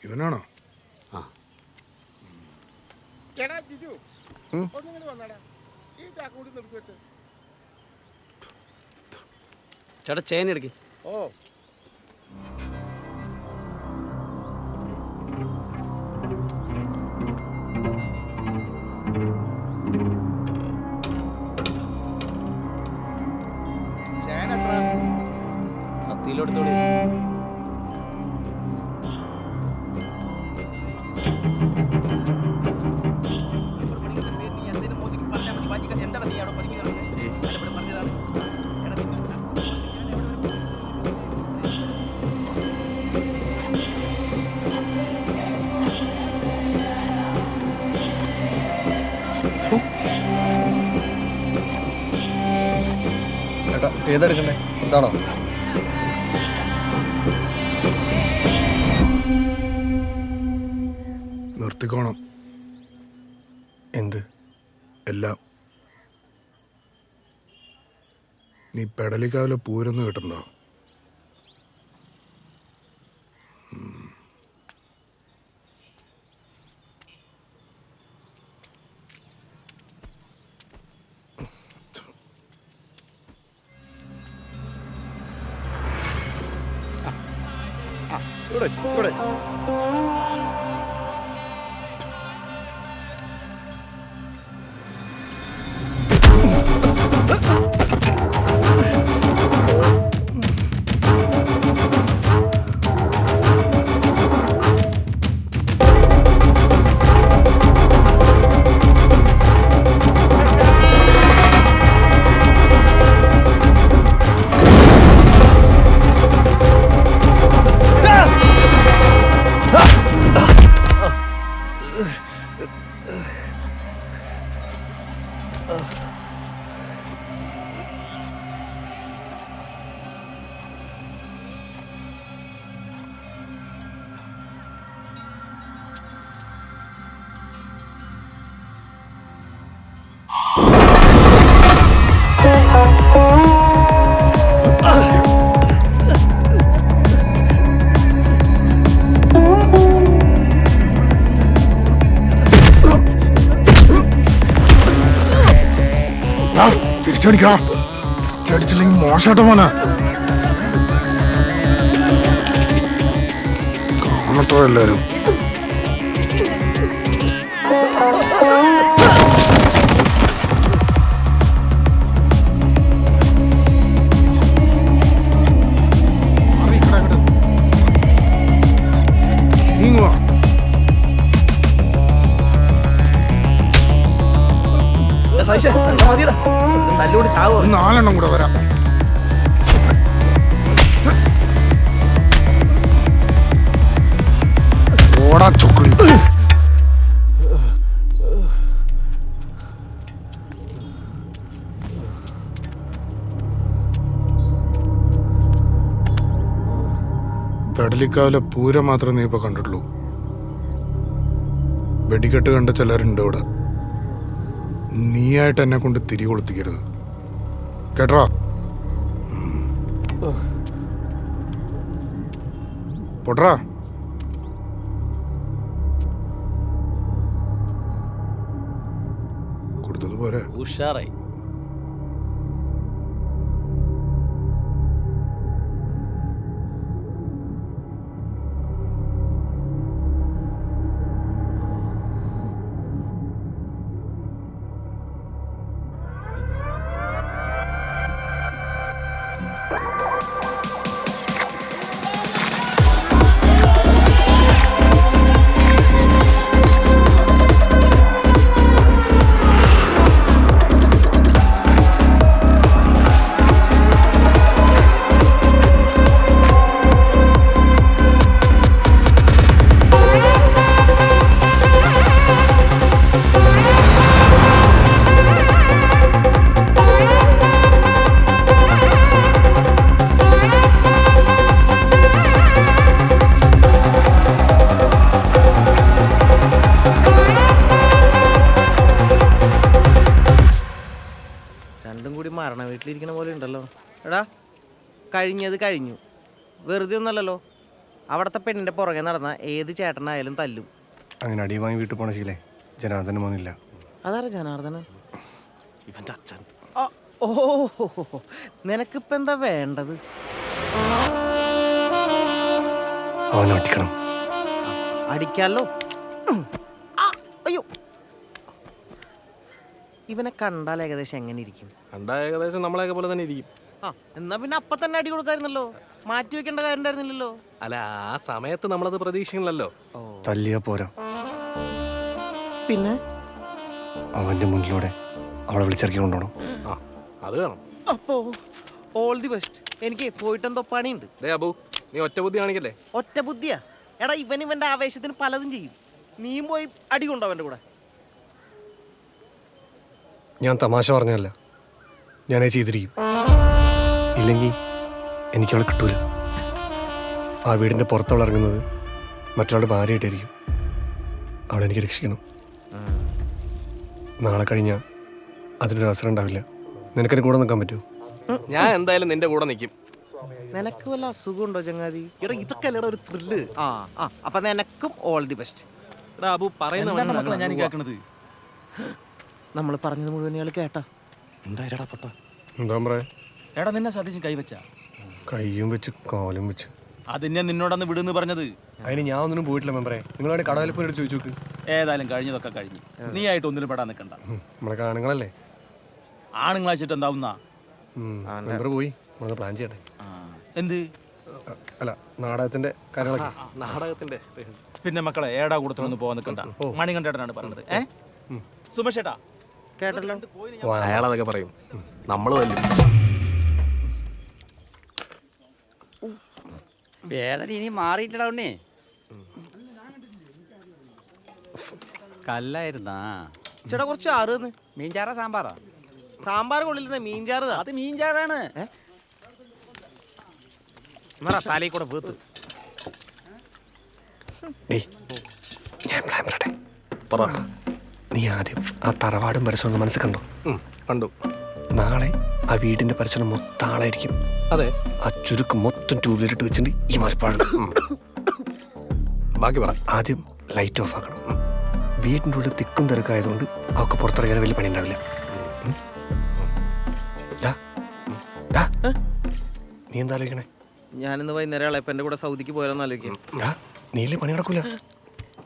Speaker 8: ഇവനാണോ?
Speaker 3: ആ.
Speaker 8: ചേട്ടാ ജിജു, ഒന്നിങ്ങനെ വന്നടാ. ഈ ചാക്ക് കൂടി നിർത്തി വെച്ച്.
Speaker 3: ചേട്ടാ ചേന എടുക്കും.
Speaker 8: ഓ, ചേന എത്ര?
Speaker 3: 10 കിലോ എടുത്തോളി.
Speaker 4: ചേട്ടാ ഏതെടുക്കണ്ടേ? ഇതാണോ?
Speaker 8: നിർത്തിക്കോണം.
Speaker 4: എന്ത്?
Speaker 8: എല്ലാം. നീ പെടലിക്കാവിലെ പൂരൊന്നും കേട്ടിട്ടുണ്ടോ? ഇവിടെ തിരിച്ചടിക്കണം. തിരിച്ചടിച്ചില്ലെങ്കിൽ മോശമായിട്ട് പോനെ കാണട്ടോ എല്ലാരും. നാലെണ്ണം കൂടെ വരാം. ഓടാ ചൊക്കളി. പെടലിക്കാവിലെ പൂരം മാത്രമേ നീ ഇപ്പൊ കണ്ടിട്ടുള്ളൂ. വെടിക്കെട്ട് കണ്ട ചിലരുണ്ട് ഇവിടെ. നീയായിട്ട് എന്നെ കൊണ്ട് തിരി കൊളുത്തിക്കരുത് കേട്ടോ.
Speaker 1: പൊട്ടറാ കൊടുത്തത് പോരെ.
Speaker 5: ഉഷാറായി.
Speaker 6: രണ്ടും കൂടി മരണ വീട്ടിലിരിക്കണ പോലെ ഉണ്ടല്ലോ. എടാ കഴിഞ്ഞത് കഴിഞ്ഞു, വെറുതെ ഒന്നല്ലല്ലോ. അവിടുത്തെ പെണ്ണിന്റെ പുറകെ നടന്ന ഏത് ചേട്ടനായാലും തല്ലും.
Speaker 4: അങ്ങനെ അടി വാങ്ങി വീട്ടിൽ പോണ ശീലേ ജനാർദ്ദന മോനില്ല.
Speaker 6: അതാരാ ജനാർദ്ദനൻ?
Speaker 5: ഇവന്റെ അച്ഛൻ.
Speaker 6: ഓ, നിനക്കിപ്പോ എന്താ വേണ്ടത്?
Speaker 4: അവനെ ഒറ്റിക്കണം.
Speaker 6: അടിക്കാലോ. അയ്യോ, ഇവനെ കണ്ടാൽ ഏകദേശം എങ്ങനെ ഇരിക്കും?
Speaker 5: കണ്ടാ ഏകദേശം നമ്മളെയൊക്കെ പോലെ തന്നെ ഇരിക്കും.
Speaker 6: എന്നാ പിന്നെ അപ്പൊ തന്നെ അടി കൊടുക്കായിരുന്നല്ലോ, മാറ്റി വെക്കേണ്ട കാര്യം ഉണ്ടായിരുന്നില്ലല്ലോ.
Speaker 5: അല്ല, ആ സമയത്ത് നമ്മളത് പ്രതീക്ഷിക്കണല്ലോ.
Speaker 4: തല്ലിയാ പോരാ,
Speaker 6: പിന്നെ
Speaker 4: അവന്റെ മുന്നിലൂടെ അവളെ വിളിച്ചിറക്കി കൊണ്ടുപോകണം.
Speaker 5: ആ, അത് വേണം.
Speaker 6: അപ്പോ ഓൾ ദി ബെസ്റ്റ്. എനിക്ക് പോയിട്ടെന്തോ പണിയുണ്ട്.
Speaker 5: അബു, നീ ഒറ്റ ബുദ്ധി കാണിക്കല്ലേ.
Speaker 6: ഒറ്റ ബുദ്ധിയാ? എടാ, ഇവന്റെ ആവേശത്തിന് പലതും ചെയ്യും. നീയും പോയി അടി കൊണ്ടോ അവന്റെ കൂടെ.
Speaker 4: ഞാൻ തമാശ പറഞ്ഞല്ല, ഞാനത് ചെയ്തിരിക്കും. ഇല്ലെങ്കിൽ എനിക്കവളെ കിട്ടൂല. ആ വീടിൻ്റെ പുറത്തവൾ ഇറങ്ങുന്നത് മറ്റൊരാളുടെ ഭാര്യയായിട്ടായിരിക്കും. അവളെ എനിക്ക് രക്ഷിക്കണം. നാളെ കഴിഞ്ഞാൽ അതിനൊരു അവസരം ഉണ്ടാവില്ല. നിനക്കെന്നെ കൂടെ നിൽക്കാൻ പറ്റുമോ?
Speaker 5: ഞാൻ എന്തായാലും നിന്റെ കൂടെ നിൽക്കും.
Speaker 6: നിനക്ക് വല്ല അസുഖമുണ്ടോ ചങ്ങാതി?
Speaker 5: എടാ, ഇതൊക്കെ അല്ലടാ ഒരു ത്രില്ല്.
Speaker 6: അപ്പൊ നിനക്കും ഓൾ ദി ബെസ്റ്റ്.
Speaker 5: എടാ അബു, പറയുന്ന
Speaker 2: ഞാൻ കേൾക്കണത്.
Speaker 6: നമ്മൾ പറഞ്ഞത് മുഴുവൻ ഇയാൾ കേട്ടാ?
Speaker 5: എന്താ പൊട്ട?
Speaker 4: എന്താ പറയാ?
Speaker 2: എടാ, നിന്നെ സതീശൻ കൈവച്ച
Speaker 4: കയ്യും വെച്ച് കാലും വെച്ച്.
Speaker 2: അതിനെ നിന്നോടന്ന് വിടുന്ന് പറഞ്ഞത്.
Speaker 4: അതിന് ഞാൻ ഒന്നിനും പോയിട്ടില്ല മെമ്പറെ. നിങ്ങളവിടെ കടവിൽ പോയിട്ട് ചോദിച്ചു നോക്ക്.
Speaker 2: ഏതായാലും കഴിഞ്ഞതൊക്കെ കഴിഞ്ഞ് നീ ആയിട്ട് ഒന്നിനും പെടാൻ നിൽക്കണ്ട.
Speaker 4: നമ്മളെ ആണുങ്ങളല്ലേ.
Speaker 2: ആണുങ്ങളാച്ചിട്ട് എന്താവുന്ന
Speaker 4: മെമ്പർ പോയി നമ്മളത് പ്ലാൻ ചെയ്യട്ടെ.
Speaker 2: എന്ത്?
Speaker 4: അല്ല, നാടകത്തിന്റെ കാര്യങ്ങളൊക്കെ.
Speaker 5: നാടകത്തിന്റെ
Speaker 2: പിന്നെ മക്കളെ, ഏടാ കൂടത്തിലൊന്നും പോകാൻ നിൽക്കണ്ട. മണികണ്ഠേട്ടനാണ് പറഞ്ഞത്. സുമേഷേട്ടാ
Speaker 6: കേട്ടല്ലോ.
Speaker 5: അയാളതൊക്കെ പറയും, നമ്മള് തല്ലും.
Speaker 14: വേദന ഇനി മാറിയില്ലടാ ഉണ്ണി. കല്ലായിരുന്നാ
Speaker 6: ചേട്ടാ, കുറച്ച് ആറ്
Speaker 14: മീൻചാറാ സാമ്പാറാ?
Speaker 6: സാമ്പാർ കൊള്ളില്ലെന്ന മീൻചാറ്.
Speaker 14: അത് മീൻചാറാണ്.
Speaker 6: തലയിൽ കൂടെ വീത്ത്.
Speaker 4: ഞാൻ പ്ലാൻ പറയട്ടെ.
Speaker 5: പറ.
Speaker 4: നീ ആദ്യം ആ തറവാടും പരിസരവും മനസ്സിൽ കണ്ടോ?
Speaker 5: കണ്ടു.
Speaker 4: നാളെ ആ വീടിന്റെ പരിസരം മൊത്തം ആളായിരിക്കും.
Speaker 5: അതെ,
Speaker 4: ആ ചുരുക്ക് മൊത്തം ടൂ വീലർ ഇട്ട് വെച്ചിട്ട് ഈ മാസപ്പാട്.
Speaker 5: ബാക്കി പറ.
Speaker 4: ആദ്യം ലൈറ്റ് ഓഫ് ആക്കണം. വീടിൻ്റെ ഉള്ളിൽ തിക്കും തിരക്കായതുകൊണ്ട് അവർക്ക് പുറത്തിറങ്ങാൻ വലിയ പണി ഉണ്ടാവില്ല. നീ എന്താ ആലോചിക്കണേ?
Speaker 6: ഞാനിന്ന് വൈകുന്നേരം ഇളയപ്പൻ്റെ കൂടെ സൗദിക്ക് പോയാലോന്ന് ആലോചിക്കാം.
Speaker 4: നീലേ പണി നടക്കൂല.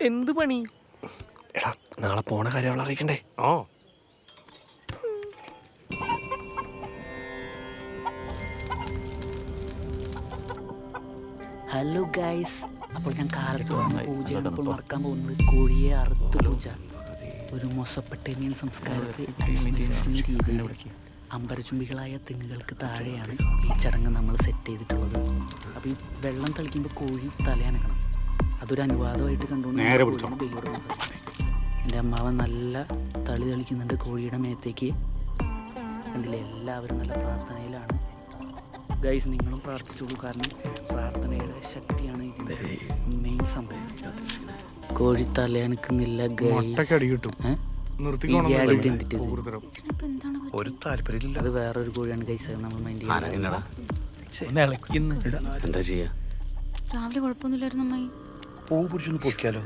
Speaker 6: എന്ത് പണി?
Speaker 4: എടാ, നാളെ പോണ കാര്യം അവളെ അറിയിക്കണ്ടേ?
Speaker 3: ഹലോ ഗൈസ്, അപ്പോൾ ഞാൻ കാലത്ത് വന്ന പൂജയാണ് ഇപ്പോൾ നടക്കാൻ പോകുന്നത്. കോഴിയെ അറുത്ത് പൂജ. ഒരു മൊസപ്പെട്ടേനിയൻ സംസ്കാരത്തിൽ രീതിയിൽ അമ്പരചുംബികളായ തെങ്ങുകൾക്ക് താഴെയാണ് ഈ ചടങ്ങ് നമ്മൾ സെറ്റ് ചെയ്തിട്ടുള്ളത്. അപ്പോൾ ഈ വെള്ളം തളിക്കുമ്പോൾ കോഴി തലയനക്കണം. അതൊരു അനുവാദമായിട്ട് കണ്ടുകൊണ്ട് എൻ്റെ അമ്മാവൻ നല്ല തളി തളിക്കുന്നുണ്ട് കോഴിയുടെ മേത്തേക്ക്. കണ്ടില്ലേ, എല്ലാവരും നല്ല പ്രാർത്ഥനയിലാണ്. ഗൈസ്, നിങ്ങളും പ്രാർത്ഥിച്ചോളൂ, കാരണം പ്രാർത്ഥനയുടെ ശക്തിയാണ് ഇതിൻ്റെ മെയിൻ സംഭവം. കോഴി തലയനക്കുന്നില്ല ഗൈസ്.
Speaker 4: ഒരു താല്പര്യമില്ല.
Speaker 3: അത് വേറൊരു കോഴിയാണ് ഗൈസ്, നമ്മൾ മൈൻഡ് ചെയ്യുന്നത്.
Speaker 4: എന്താ ചെയ്യാ?
Speaker 7: രാവിലെ കുഴപ്പമൊന്നുമില്ലായിരുന്നു അമ്മായി.
Speaker 9: പൂ പിടിച്ചൊന്ന് പൊക്കിയാലോ?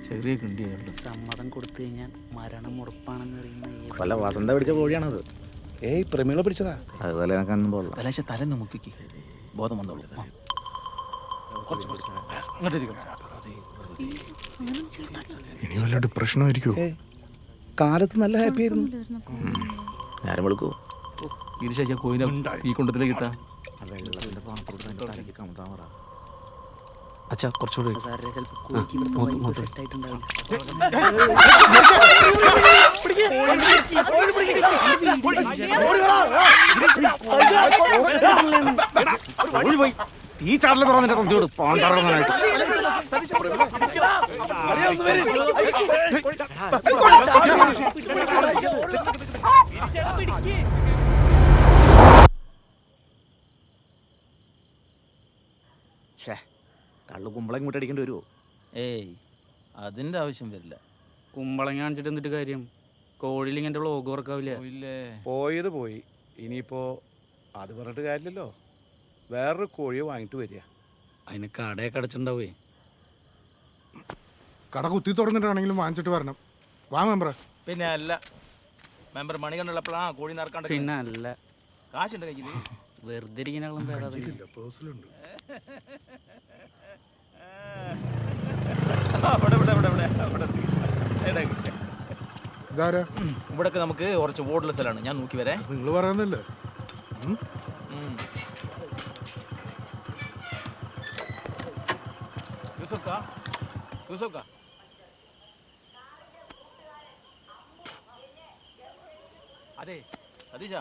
Speaker 2: ചെറിയ കിണ്ടിയാണ്.
Speaker 3: സമ്മതം കൊടുത്തു കഴിഞ്ഞാൽ മരണം ഉറപ്പാണെന്ന് അറിയുന്ന
Speaker 13: വല്ല വസന്ത പിടിച്ച കോഴിയാണത്.
Speaker 9: ഏയ് പ്രമീള പിടിച്ചതാ.
Speaker 13: അതുപോലെ കണ്ണും പോലെ
Speaker 2: തലേശ തലന്ന് മുക്കിക്ക് ബോധം വന്നോളൂ.
Speaker 1: ഇനി വല്ല ഡിപ്രഷനായിരിക്കും.
Speaker 9: കാലത്ത് നല്ല ഹാപ്പി ആയിരുന്നു.
Speaker 13: നേരം വെളുക്കൂ.
Speaker 2: ഇരിശ കോയിനെ ഈ കുണ്ടത്തിലേക്ക് ഇട്ടാ.
Speaker 4: അച്ഛാ കുറച്ചുകൂടി
Speaker 13: ഈ ചാടല് തുറന്നിട്ട് തൊന്നിയോട് പാണ്ടാറായിട്ട് കള്ളു കുമ്പളം ഇങ്ങോട്ട് അടിക്കേണ്ടി വരുമോ?
Speaker 2: ഏയ് അതിന്റെ ആവശ്യം വരില്ല.
Speaker 3: കുമ്പളങ്ങ കാണിച്ചിട്ട് എന്നിട്ട് കാര്യം? കോഴിയിൽ ഇങ്ങനെ വ്ളോഗ് വർക്കാവില്ല.
Speaker 9: പോയത് പോയി. ഇനിയിപ്പോ അത് പറഞ്ഞിട്ട് കാര്യമില്ലല്ലോ. വേറൊരു കോഴിയെ വാങ്ങിട്ട് വരിക.
Speaker 3: അതിന് കടയൊക്കെ അടച്ചിട്ടുണ്ടാവേ.
Speaker 8: കട കുത്തി തുറന്നിട്ടാണെങ്കിലും വാങ്ങിച്ചിട്ട് വരണം. വാ മെമ്പറ.
Speaker 2: പിന്നെ അല്ല മെമ്പർ മണി കണ്ടുള്ളപ്പോഴാ കോഴി നടക്കാണ്ട്.
Speaker 3: പിന്നെ അല്ല
Speaker 2: കാശുണ്ട് കയ്യിൽ.
Speaker 3: വെറുതെ ഇരിക്കുന്ന
Speaker 2: ഇവിടൊക്കെ നമുക്ക് കുറച്ച് വോട്ടുള്ള സ്ഥലമാണ്. ഞാൻ നോക്കി വരാം.
Speaker 8: നിങ്ങൾ പറയുന്നില്ലേ?
Speaker 2: അതെ സതീശ,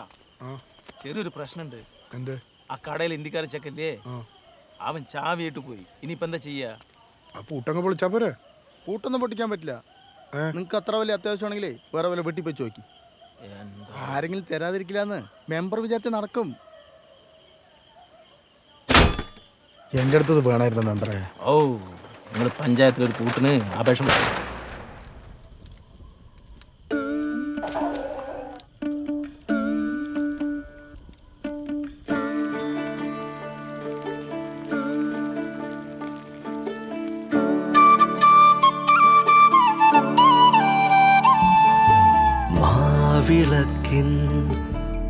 Speaker 2: ചെറിയൊരു പ്രശ്നമുണ്ട്.
Speaker 8: എന്റെ
Speaker 2: ആ കടയിൽ ഇന്ത്യക്കാര ചെക്കല്ലേ, അവൻ ചാവിയിട്ട് പോയി. ഇനിയിപ്പോ എന്താ ചെയ്യാ?
Speaker 8: ആ പൂട്ടങ്ങ് പൊളിച്ചാ പോരെ?
Speaker 14: പൂട്ടൊന്നും പൊട്ടിക്കാൻ പറ്റില്ല. നിങ്ങൾക്ക് അത്ര വലിയ അത്യാവശ്യമാണെങ്കിലേ വേറെ വല്ല വെട്ടിപ്പോയി നോക്കി. ആരെങ്കിലും തരാതിരിക്കില്ലാന്ന് മെമ്പർ വിചാരിച്ച നടക്കും.
Speaker 8: എന്റെ അടുത്തത് വേണമായിരുന്നു മെമ്പറെ.
Speaker 2: ഓ, നിങ്ങൾ പഞ്ചായത്തിലൊരു കൂട്ടിന് അപേക്ഷ
Speaker 11: വിളക്കിൻ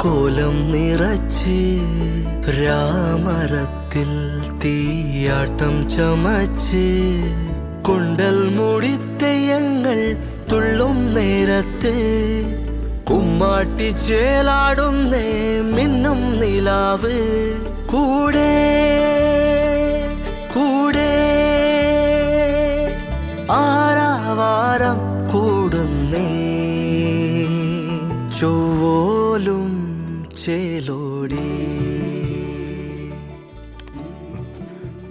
Speaker 11: കോലം നിറച്ച് രാമരത്തിൽ തീയാട്ടം ചമച്ച് കൊണ്ടൽ മുടിത്തെയ്യങ്ങൾ തുള്ളും നേരത്ത് കുമ്മാട്ടി ചേലാടുന്നേ മിന്നും നിലാവ് കൂടെ കൂടെ ആരാവാരം കൂടുന്നേ ചൊവ്വോലും ചേലോടി.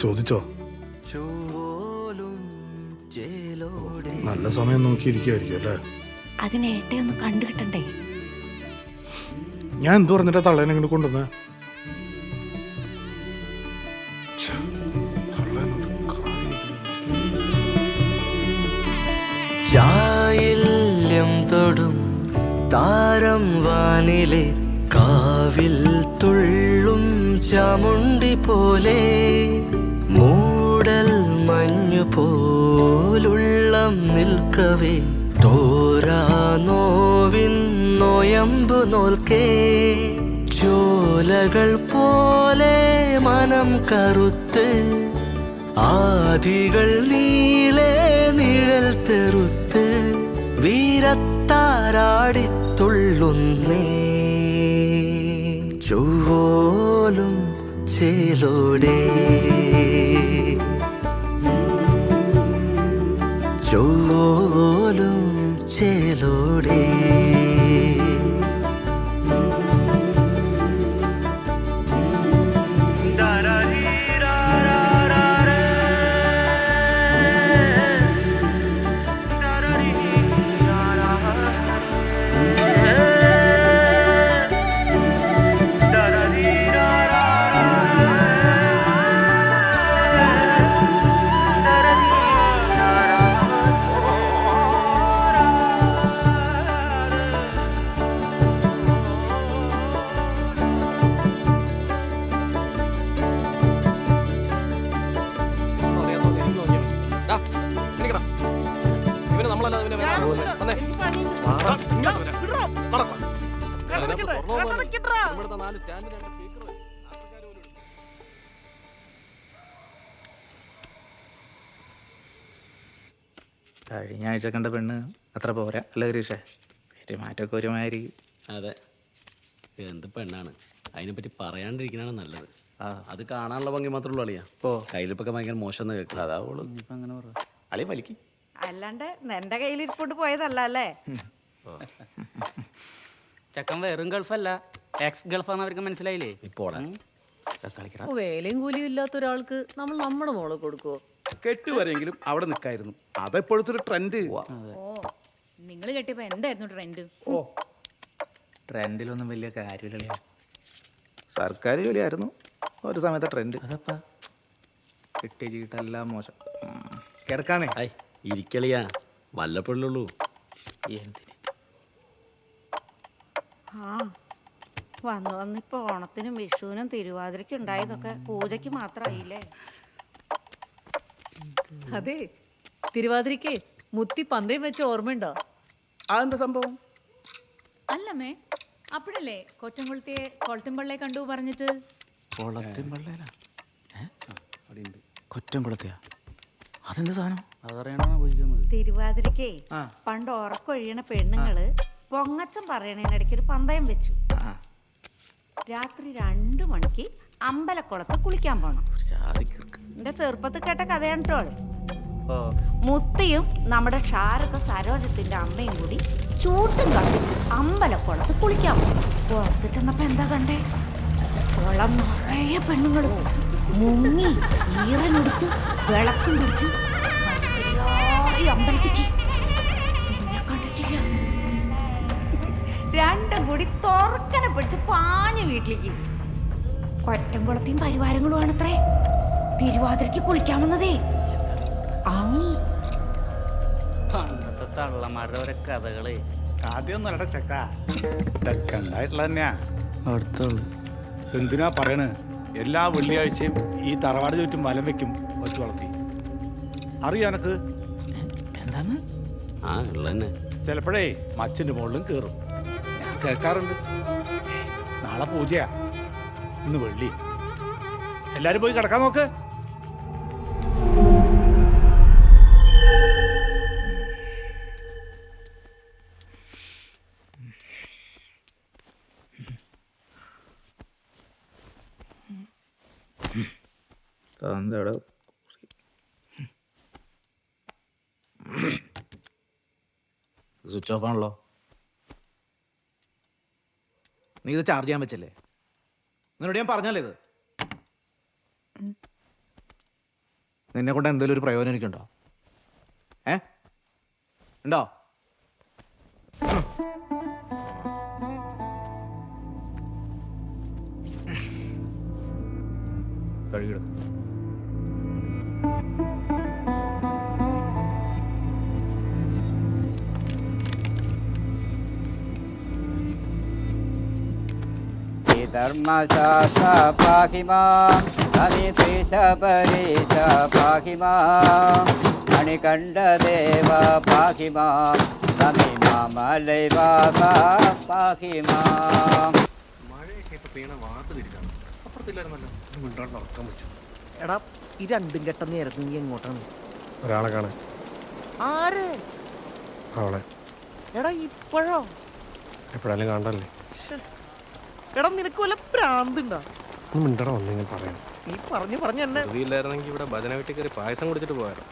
Speaker 1: ചോദിച്ചോ?
Speaker 11: ചൊവ്വോലും ചേലോടി.
Speaker 1: നല്ല സമയം നോക്കിയിരിക്കുമായിരിക്കും അല്ലേ?
Speaker 7: അതിനെ ഏട്ടയൊന്ന് കണ്ടു കിട്ടണ്ടേ?
Speaker 8: ഞാൻ എന്ത് പറഞ്ഞിട്ടാ തള്ളേനെ ഇങ്ങോട്ട് കൊണ്ടുവന്നേ?
Speaker 11: ചായില്യം തൊടും താരം വാനിലെ കാവിൽ തുള്ളും ചാമുണ്ടി പോലെ മൂടൽ മഞ്ഞു പോലുള്ളം നിൽക്കവേ തോരാ നോവിൻ നോയമ്പു നോൽക്കേ ചോലകൾ പോലെ മനം കറുത്ത് ആദികൾ നീളെ നിഴൽ തെറുത്ത് വീരത്താരാടി തുള്ളുന്നേ ചൊവ്വോലും ചേലോടെ ചൊവ്വോലും ചേലോടെ.
Speaker 13: കഴിഞ്ഞ ആഴ്ച കണ്ട പെണ്ണ് അത്ര പോരാ അല്ല ഗരീഷേ പെരുമാറ്റമൊക്കെ ഒരുമാതിരി.
Speaker 15: അതെ, എന്ത് പെണ്ണാണ്, അതിനെപ്പറ്റി പറയാണ്ടിരിക്കണാണ് നല്ലത്. അത് കാണാനുള്ള ഭംഗി മാത്രമേ ഉള്ളൂ അളിയാ. കയ്യിലിപ്പൊക്കെ ഭയങ്കര മോശം എന്ന് കേൾക്കും.
Speaker 13: അതാവുള്ളൂ. ഇപ്പം അങ്ങനെ പറ അളിയ വലിക്ക്.
Speaker 12: അല്ലാണ്ട് എന്റെ കയ്യിൽ ഇരിപ്പോണ്ട് പോയതല്ല അല്ലേ?
Speaker 3: ചെക്കൻ വെറും ഗൾഫല്ല, എക്സ് ഗൾഫാന്ന് അവർക്ക് മനസ്സിലായില്ലേ?
Speaker 15: ഇപ്പോൾ
Speaker 12: വേലയും കൂലിയും ഇല്ലാത്ത ഒരാൾക്ക് നമ്മൾ നമ്മുടെ മോളെ കൊടുക്കുവോ?
Speaker 9: കെട്ടുവരെങ്കിലും അവിടെ നിൽക്കായിരുന്നു. അതെപ്പോഴത്തെ ഒരു ട്രെൻഡ്.
Speaker 7: ഓ നിങ്ങൾ കെട്ടിയപ്പോ എന്തായിരുന്നു ട്രെൻഡ്?
Speaker 13: ഓ ട്രെൻഡിലൊന്നും വലിയ കാര്യമില്ല. സർക്കാർ ജോലിയായിരുന്നു ഒരു സമയത്തെ ട്രെൻഡ്. അതപ്പാ കിട്ടിയ ചീട്ടെല്ലാം മോശം. കിടക്കാന്നേ
Speaker 15: ഇരിക്കളിയാ, വല്ലപ്പോഴുള്ളൂ.
Speaker 13: എന്തിന്
Speaker 12: വന്നിപ്പോ ഓണത്തിനും വിഷുവിനും തിരുവാതിരയ്ക്കും ഉണ്ടായതൊക്കെ പൂജയ്ക്ക് മാത്രമായില്ലേ? അതെ, തിരുവാതിരയ്ക്ക് മുത്തി പന്തയം വെച്ച ഓർമ്മയുണ്ടോ?
Speaker 9: അതെന്താ സംഭവം?
Speaker 7: അല്ലമ്മേ, അപ്പോഴല്ലേ കൊറ്റംകുളത്തിയെ കൊളത്തിമ്പള്ളയെ കണ്ടു പറഞ്ഞിട്ട്?
Speaker 13: കൊറ്റംകുളത്തിയാ? അതെന്താ സാധനം?
Speaker 3: അതറിയണോ പൂജിക്കുന്നത്?
Speaker 12: തിരുവാതിരയ്ക്കേ പണ്ട് ഉറക്കൊഴിയണ പെണ്ണുങ്ങള് പൊങ്ങച്ചം പറയണതിനിടയ്ക്ക് ഒരു പന്തയം വെച്ചു. രാത്രി 2 മണിക്ക് അമ്പലക്കുളത്ത് കുളിക്കാൻ പോണം. എന്റെ ചെറുപ്പത്തിൽ കേട്ട കഥയാണ് കേട്ടോ. മുത്തിയും നമ്മുടെ ക്ഷാരത സരോജത്തിന്റെ അമ്മയും കൂടി ചൂട്ടും കത്തിച്ച് അമ്പലക്കുളത്ത് കുളിക്കാൻ പോണം. പുറത്ത് ചെന്നപ്പോ എന്താ കണ്ടേ? കുളം നിറയെ പെണ്ണുങ്ങളും മുങ്ങി ഈറനെടുത്ത് വിളക്കും പിടിച്ച് അമ്പലത്തേക്ക്. പിന്നെ കണ്ടിട്ടില്ല. 2 കൂടി തുറക്കനെ പിടിച്ച് പാഞ്ഞ വീട്ടിലേക്ക്. കൊറ്റംകുളത്തെയും പരിവാരങ്ങളുമാണത്രേ തിരുവാതിരയ്ക്ക് കുളിക്കാമെന്നതേ.
Speaker 3: പണ്ടത്തെ തള്ളമാരുടെ ഓരോ കഥകള്.
Speaker 9: ആദ്യം നല്ല ചെക്ക ഇതൊക്കെ ഉണ്ടായിട്ടുള്ള തന്നെയാ.
Speaker 13: അടുത്തുള്ളു.
Speaker 9: എന്തിനാ പറയണ്? എല്ലാ വെള്ളിയാഴ്ചയും ഈ തറവാട് ചുറ്റും വലം വെക്കും ഒറ്റ വളർത്തി. അറിയാനക്ക്
Speaker 13: എന്താണ്?
Speaker 15: ആ ഉള്ളന്നെ.
Speaker 9: ചിലപ്പോഴേ മച്ചിന്റെ മുകളിലും കയറും. ഞാൻ കേൾക്കാറുണ്ട്. നാളെ പൂജയാ, ഇന്ന് വെള്ളി. എല്ലാരും പോയി കിടക്കാൻ നോക്ക്.
Speaker 13: എന്താടോ സ്വിച്ച് ഓഫ് ആണല്ലോ. നീ ഇത് ചാർജ് ചെയ്യാൻ വെച്ചല്ലേ? നിന്നോട് ഞാൻ പറഞ്ഞല്ലേ ഇത്? നിന്നെ കൊണ്ട് എന്തെങ്കിലും ഒരു പ്രയോജനം എനിക്കുണ്ടോ? ഉണ്ടോ? കഴുകിടും.
Speaker 16: ധർമ്മശാസ്ത്ര പാഹിമാം അമിതേശപരേശ പാഹിമാം മണികണ്ഠദേവ പാഹിമാം തമിമാമലൈവാസ പാഹിമാം.
Speaker 5: മഴയൊക്കെ ഇപ്പൊ പെയ്യണ വാർത്തിരിക്കാണ്. അപ്പുറത്തില്ലായിരുന്നല്ലോ. മിണ്ടാണ്ട് നടക്കാൻ പറ്റും.
Speaker 6: എടാ ഈ 2 ഘട്ടം നേരത്തെ നീ എങ്ങോട്ടാണ്?
Speaker 4: ഒരാളെ കാണാൻ.
Speaker 6: ആര്?
Speaker 4: അവളെ.
Speaker 6: എടാ ഇപ്പോഴോ?
Speaker 4: എപ്പോഴാലും കാണണ്ടല്ലേ.
Speaker 6: എടാ നിനക്ക് വല്ല പ്രാന്തുണ്ടോ?
Speaker 4: മിണ്ടട വന്നെങ്കിൽ പറയാം.
Speaker 6: നീ പറഞ്ഞു എന്നെ
Speaker 5: ഇല്ലായിരുന്നെങ്കിൽ ഇവിടെ ഭജന വീട്ടിൽ കയറി പായസം കുടിച്ചിട്ട് പോയായിരുന്നു.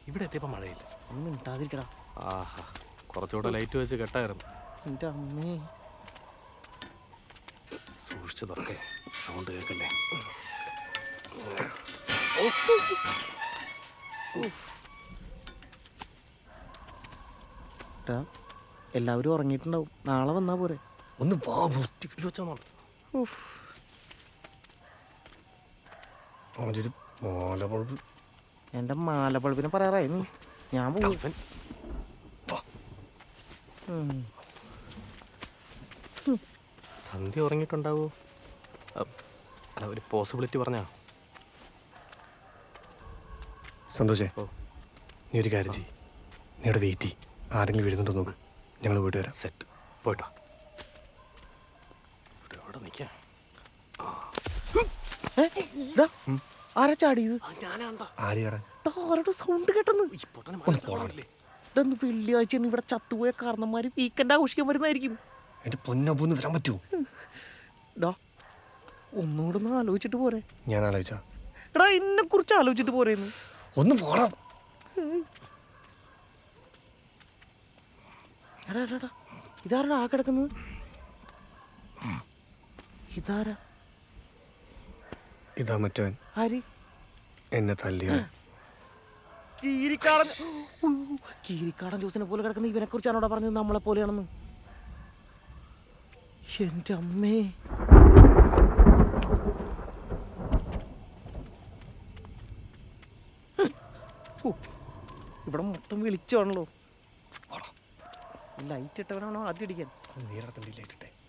Speaker 5: ഇവിടെ എത്തിയപ്പോ മഴയില്ല.
Speaker 6: ഒന്നും ഉണ്ടാതിരിക്കടാ.
Speaker 5: ആഹാ, കുറച്ചുകൂടെ ലൈറ്റ് വെച്ച് കെട്ടായിരുന്നു.
Speaker 6: എന്റെ അമ്മേ,
Speaker 5: സൂക്ഷിച്ചു തുറക്കേ, സൗണ്ട് കേൾക്കല്ലേ.
Speaker 6: എല്ലാവരും ഉറങ്ങിയിട്ടുണ്ടാവും. നാളെ വന്നാ പോരെ?
Speaker 5: ഒന്ന് വാ, വൃത്തിക്കിട്ട് വെച്ചാൽ മാലപ്പഴുപ്പ്.
Speaker 6: എന്റെ മാലപ്പഴുപ്പിനെ പറയാറായിരുന്നു. ഞാൻ പോകും.
Speaker 5: സന്ധ്യ ഉറങ്ങിയിട്ടുണ്ടാവോ? അല്ല, ഒരു പോസിബിലിറ്റി പറഞ്ഞാ.
Speaker 4: സന്തോഷേ, നീ ഒരു കാര്യം ചെയ്യ്. നീ അവിടെ വെയിറ്റ് ചെയ്യ്. ആരെങ്കിലും വീഴുന്നുണ്ടോ നോക്ക്. ഞങ്ങൾ വീട്ടിൽ വരാം.
Speaker 5: സെറ്റ്.
Speaker 4: പോയിട്ടോ.
Speaker 5: അവിടെ നിൽക്കാം.
Speaker 6: ആരാ ചാടിയത്?
Speaker 4: ആരെയാണ്?
Speaker 6: ആരുടെ സൗണ്ട് കേട്ടെന്ന്? വെള്ളിയാഴ്ച ഇവിടെ ചത്തുപോയ കാരണന്മാര് വീക്കെൻഡ് ആഘോഷിക്കാൻ വരുന്നതായിരിക്കും.
Speaker 4: എന്റെ പൊന്നൊന്ന് വരാൻ പറ്റൂ?
Speaker 6: ഒന്നുകൂടെ ഒന്ന് ആലോചിച്ചിട്ട് പോരെ.
Speaker 4: ഞാൻ ആലോചിച്ച
Speaker 6: എടാ എന്നെ കുറിച്ച് ആലോചിച്ചിട്ട് പോരേന്ന്.
Speaker 4: ഒന്ന് പോടാം.
Speaker 6: എടാ ഇതാരാ ആ കിടക്കുന്നത്? ഇതാരാ?
Speaker 4: ഇതാ മറ്റവൻ.
Speaker 6: ആര്?
Speaker 4: എന്നെ തല്ലിയ
Speaker 6: കീരിക്കാടൻ ജ്യൂസിനെ പോലെ കിടക്കുന്ന ഇവനെ കുറിച്ചാണ് അവിടെ പറഞ്ഞത് നമ്മളെ പോലെയാണെന്ന്. എന്റെ അമ്മേ. ഇവിടെ മൊത്തം വിളിച്ചാണല്ലോ. ലൈറ്റ് ഇട്ടവനാണോ ആദ്യം അടിക്കാൻ?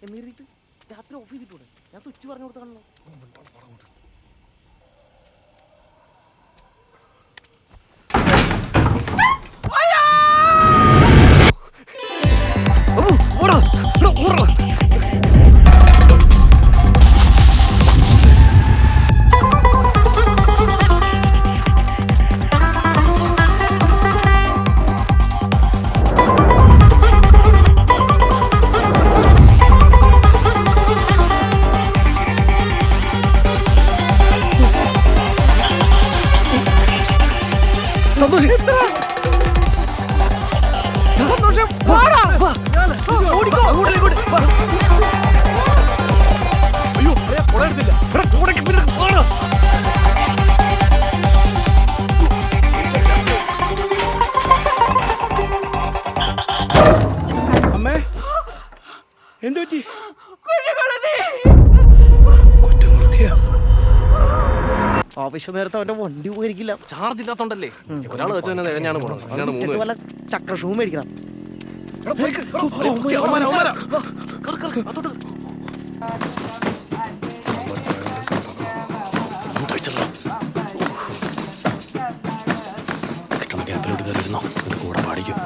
Speaker 6: എന്നിട്ട് രാത്രി ഓഫ് ചെയ്തിട്ടൂടെ? ഞാൻ സ്വിച്ച് പറഞ്ഞു കൊടുത്താണല്ലോ.
Speaker 14: അമ്മേ എന്തു പറ്റി? ആവശ്യ നേരത്തെ അവന്റെ വണ്ടി പോയിരിക്കില്ല.
Speaker 5: ചാർജ് ഇല്ലാത്തോണ്ടല്ലേ. ഒരാൾ വെച്ച് തന്നെ തികഞ്ഞാണ് പോണത്. അതിനാണ് 3 പേര്.
Speaker 6: വല്ല ചക്ര ഷൂ മേടിക്കണം.
Speaker 4: കൂടെ പാടിക്കും.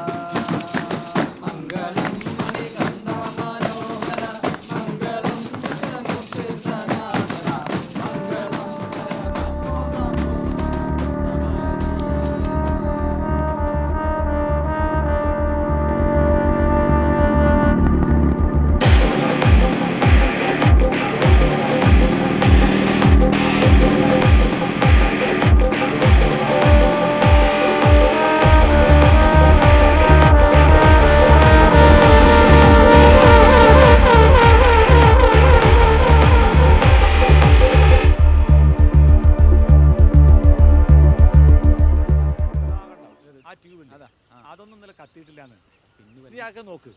Speaker 9: അതൊന്നും ഇന്നലെ കത്തിയിട്ടില്ലാന്ന്. നീ ആകെ നോക്ക്.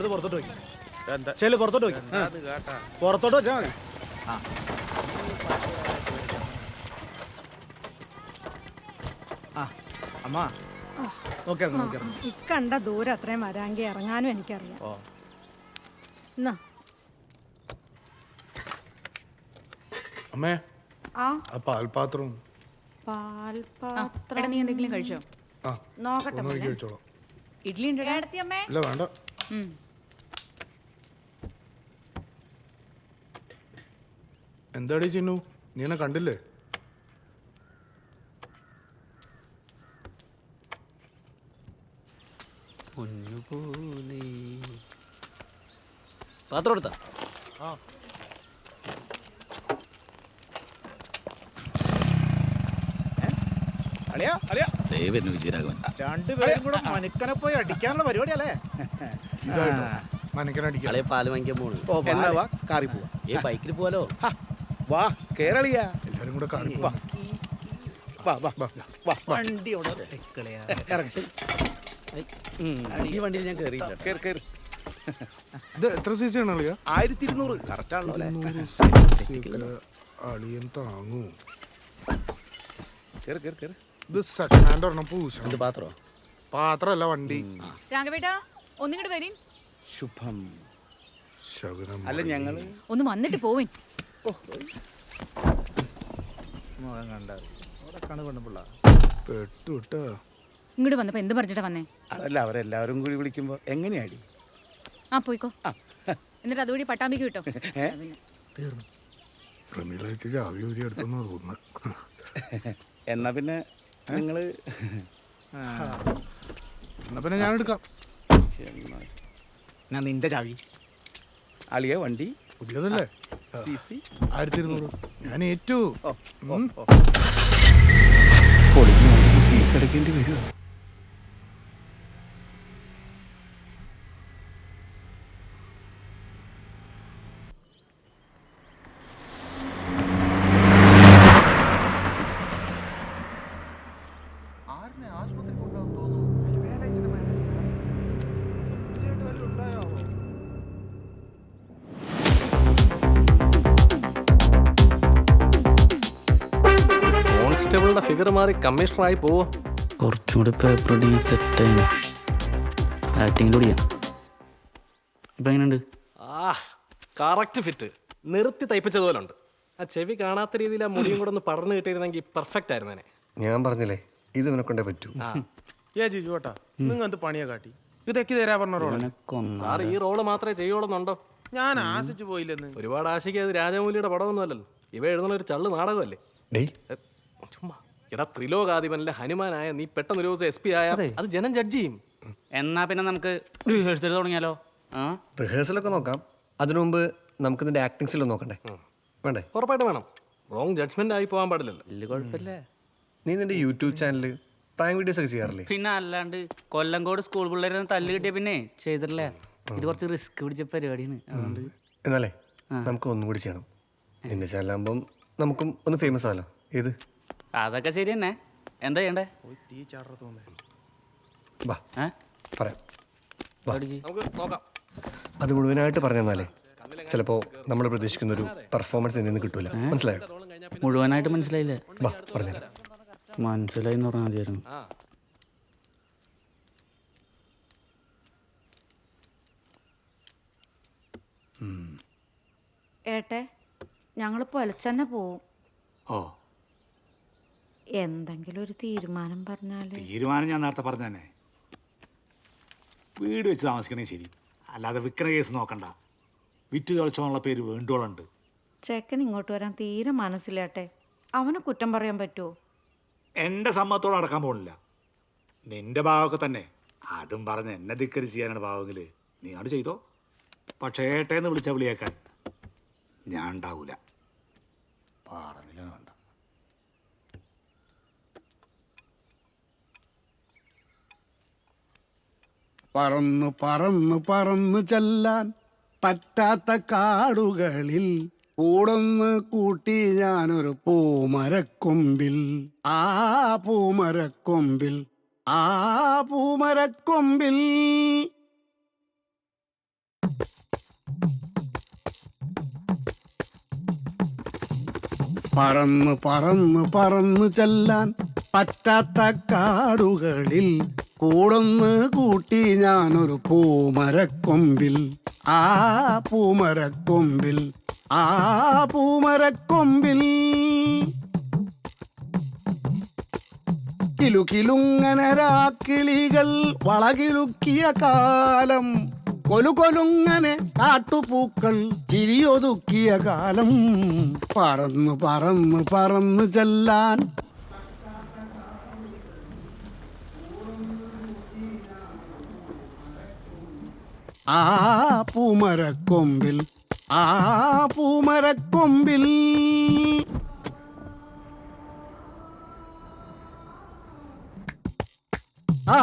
Speaker 9: പുറത്തോട്ട് വയ്ക്കും. ചെല്ലു പുറത്തോട്ട് വയ്ക്കും. പുറത്തോട്ട് വെച്ചാൽ മതി. അമ്മ
Speaker 12: ഇക്കണ്ട ദൂരം അത്രയും വരാങ്കി ഇറങ്ങാനും എനിക്കറിയാം. എന്നാ
Speaker 1: അമ്മേ
Speaker 12: ആ
Speaker 1: പാൽപാത്രവും
Speaker 12: പാൽപാത്രം
Speaker 7: നീ എന്തെങ്കിലും കഴിച്ചോ?
Speaker 12: നോക്കട്ടെ.
Speaker 1: കഴിച്ചോളാം.
Speaker 7: ഇഡ്ഡലി ഉണ്ടോ?
Speaker 1: ഇല്ല വേണ്ട. എന്താടി ചിന്നു, നീ എന്നെ കണ്ടില്ലേ?
Speaker 5: പാത്രം എടുത്താ?
Speaker 9: രണ്ടുപേരും കൂടെ മനക്കനെ പോയി അടിക്കാനുള്ള പരിപാടിയല്ലേ?
Speaker 15: പാല് വാങ്ങിക്കാൻ പോണ്.
Speaker 9: കാറി പോവാ.
Speaker 15: ബൈക്കിൽ പോവാലോ?
Speaker 9: വാ കേരളിയാ.
Speaker 1: എല്ലാരും കൂടെ കാറി
Speaker 9: വണ്ടി
Speaker 15: ഈ വണ്ടിയിൽ ഞാൻ കയറിയില്ല.
Speaker 1: ഇത് എത്ര സി സി ആണ് അളിയ?
Speaker 9: 1200 കറക്റ്റ് ആണല്ലോ.
Speaker 1: അളിയൻ താങ്ങൂ.
Speaker 9: കേറ്
Speaker 1: ഇത് സെക്കൻഡ് ഹാൻഡ് ഒരെണ്ണം പൂശ.
Speaker 15: പാത്രോ?
Speaker 1: പാത്രമല്ല വണ്ടി.
Speaker 7: രാഘവേട്ടാ ഒന്നിങ്ങോട്ട് വരീൻ.
Speaker 9: ശുഭം.
Speaker 1: ശകുനം.
Speaker 9: അല്ല ഞങ്ങള്
Speaker 7: ഒന്ന് വന്നിട്ട് പോവിൻ.
Speaker 9: മുഖം കണ്ട അവിടെ കാണു പെണ്ണുപിള്ള
Speaker 1: പെട്ടു വിട്ടോ.
Speaker 7: ഇങ്ങോട്ട് വന്നപ്പോ എന്ത് പറഞ്ഞിട്ടാ വന്നേ?
Speaker 9: അതല്ല അവരെല്ലാവരും കൂടി വിളിക്കുമ്പോ എങ്ങനെയാടി?
Speaker 7: ആ പോയിക്കോ. എന്നിട്ട് അതുകൂടി പട്ടാമ്പിക്ക് കിട്ടോ.
Speaker 9: തീർന്നു.
Speaker 1: പ്രമീള ചേച്ചി ചാവി ഊരി എടുത്തെന്ന് തോന്നുന്നു.
Speaker 9: എന്നാ പിന്നെ നിങ്ങള്
Speaker 1: എന്നാ പിന്നെ ഞാൻ എടുക്കാം.
Speaker 9: ഞാൻ നിന്റെ ചാവി. അളിയ വണ്ടി
Speaker 1: പുതിയതല്ലേ?
Speaker 9: CC
Speaker 1: 1200. ഞാൻ ഏറ്റു.
Speaker 4: ഫീസ് അടയ്ക്കേണ്ടി വരുമോ?
Speaker 5: കോൺസ്റ്റബിളിന്റെ ഫിഗർ മാറി കമ്മീഷണറായി പോവോ?
Speaker 3: കുറച്ചുകൂടി പേപ്പർ ഡി സെറ്റ് ആക്ടിങ്ങിലൂടെ ഇപ്പം എങ്ങനെയുണ്ട്?
Speaker 5: Correct fit. നിർത്തി തയ്പ്പിച്ചതുപോലെ ഉണ്ട്. ആ ചെവി കാണാത്ത രീതിയിൽ ആ മുടിയും കൂടെ ഒന്ന് പടർന്നു കിട്ടിയിരുന്നെങ്കിൽ പെർഫെക്റ്റ് ആയിരുന്നേനെ.
Speaker 4: ഞാൻ പറഞ്ഞില്ലേ ഇത് ഇവനെ കൊണ്ടേ പറ്റൂ.
Speaker 14: ജിജു ഏട്ടാ നിങ്ങൾ എന്ത് പണിയാ കാട്ടി? ഇതൊക്കെ തരാ പറഞ്ഞ റോള്.
Speaker 5: സാർ ഈ റോള് മാത്രമേ ചെയ്യുള്ളൂന്നുണ്ടോ?
Speaker 14: ഞാൻ ആശിച്ചു പോയില്ലെന്ന്.
Speaker 5: ഒരുപാട് ആശിക്കാത് രാജമൗലിയുടെ പടമൊന്നും അല്ലല്ലോ. ഇവ എഴുതുന്ന ഒരു ചള്ളു നാടകമല്ലേ? ചുമ്മാ എടാ, ത്രിലോകാധിപനിലെ ഹനുമാനായ നീ പെട്ടെന്ന് ഒരു ദിവസം SP ആയ അത് ജനം ജഡ്ജ് ചെയ്യും.
Speaker 3: എന്നാ പിന്നെ നമുക്ക് റിഹേഴ്സൽ തുടങ്ങിയാലോ?
Speaker 4: റിഹേഴ്സലൊക്കെ നോക്കാം. അതിനു മുമ്പ് നമുക്ക് നിന്റെ ആക്ടിങ്സിലോ നോക്കണ്ടേ? വേണ്ടേ?
Speaker 5: ഉറപ്പായിട്ട് വേണം. റോങ് ജഡ്ജ്മെന്റ് ആയി പോകാൻ പാടില്ലല്ലോ.
Speaker 3: വലിയ കുഴപ്പമില്ല.
Speaker 4: നീ നിന്റെ യൂട്യൂബ് ചാനലിൽ പ്രായം വീഡിയോസ് ഒക്കെ ചെയ്യാറില്ലേ?
Speaker 3: പിന്നെ അല്ലാണ്ട് കൊല്ലങ്കോട് സ്കൂൾ പിള്ളേരെ തല്ല് കിട്ടിയ പിന്നെ ചെയ്തിട്ടില്ല. ഇത് കുറച്ച് റിസ്ക് പിടിച്ച പരിപാടിയാണ്. അതുകൊണ്ട്
Speaker 4: എന്നാലേ നമുക്ക് ഒന്നും കൂടി ചെയ്യണം. നിന്റെ ചാനലാകുമ്പം നമുക്കും ഒന്ന് ഫേമസ് ആണല്ലോ. ഏത്?
Speaker 3: അതൊക്കെ ശരി തന്നെ. എന്താ ചെയ്യണ്ടേ?
Speaker 4: വാ പറയാം.
Speaker 5: നമുക്ക് നോക്കാം.
Speaker 4: അത് മുഴുവനായിട്ട് പറഞ്ഞു തന്നാലേ ചിലപ്പോൾ നമ്മൾ പ്രതീക്ഷിക്കുന്നൊരു പെർഫോമൻസ് ഇതിൽ നിന്ന് കിട്ടൂല. മനസ്സിലായോ?
Speaker 3: മുഴുവനായിട്ട് മനസ്സിലായില്ലേ?
Speaker 4: വാ പറഞ്ഞുതരാം.
Speaker 3: മനസ്സിലായി എന്ന് പറഞ്ഞാൽ മതിയായിരുന്നു.
Speaker 17: ഏട്ടെ ഞങ്ങൾ പൊലച്ചന്നെ പോവും.
Speaker 9: ഓ
Speaker 17: എന്തെങ്കിലും ഒരു തീരുമാനം പറഞ്ഞാല്.
Speaker 9: തീരുമാനം ഞാൻ നേരത്തെ പറഞ്ഞു തന്നെ. വീട് വെച്ച് താമസിക്കണേ ശരി, അല്ലാതെ വിൽക്കണ കേസ് നോക്കണ്ട. വിറ്റ് തൊളിച്ചോന്നുള്ള പേര് വേണ്ടുകളുണ്ട്.
Speaker 17: ചെക്കൻ ഇങ്ങോട്ട് വരാൻ തീരെ മനസ്സിലേട്ടെ. അവനെ കുറ്റം പറയാൻ പറ്റുമോ?
Speaker 9: എൻ്റെ സമ്മതത്തോടെ അടക്കാൻ പോകണില്ല. നിന്റെ ഭാഗമൊക്കെ തന്നെ. അതും പറഞ്ഞ് എന്നെ ധിക്കരി ചെയ്യാനാണ് ഭാവമെങ്കിൽ നീ അത് ചെയ്തോ. പക്ഷേ ഏട്ടേന്ന് വിളിച്ച വിളിയേക്കാൻ ഞാൻ ഉണ്ടാവൂല. പറഞ്ഞില്ല വേണ്ട.
Speaker 8: പറന്നു പറന്നു പറന്നു ചെല്ലാൻ പറ്റാത്ത കാടുകളിൽ കൂടൊന്ന് കൂട്ടി ഞാനൊരു പൂമരക്കൊമ്പിൽ. ആ പൂമരക്കൊമ്പിൽ, ആ പൂമരക്കൊമ്പിൽ. പറന്നു പറന്നു പറന്നു ചെല്ലാൻ പറ്റാത്ത കാടുകളിൽ കൂടൊന്ന് കൂട്ടി ഞാനൊരു പൂമരക്കൊമ്പിൽ. ആ പൂമരക്കൊമ്പിൽ, ആ പൂമരക്കൊമ്പിൽ. കിലുകിലുങ്ങനെ രാക്കിളികൾ വളകിലുക്കിയ കാലം, കൊലുകൊലുങ്ങനെ കാട്ടുപൂക്കൾ ചിരിയൊതുക്കിയ കാലം. പറന്നു പറന്നു പറന്നു ചെല്ലാൻ ആ പൂമരക്കൊമ്പിൽ, ആ പൂമരക്കൊമ്പിൽ. ആ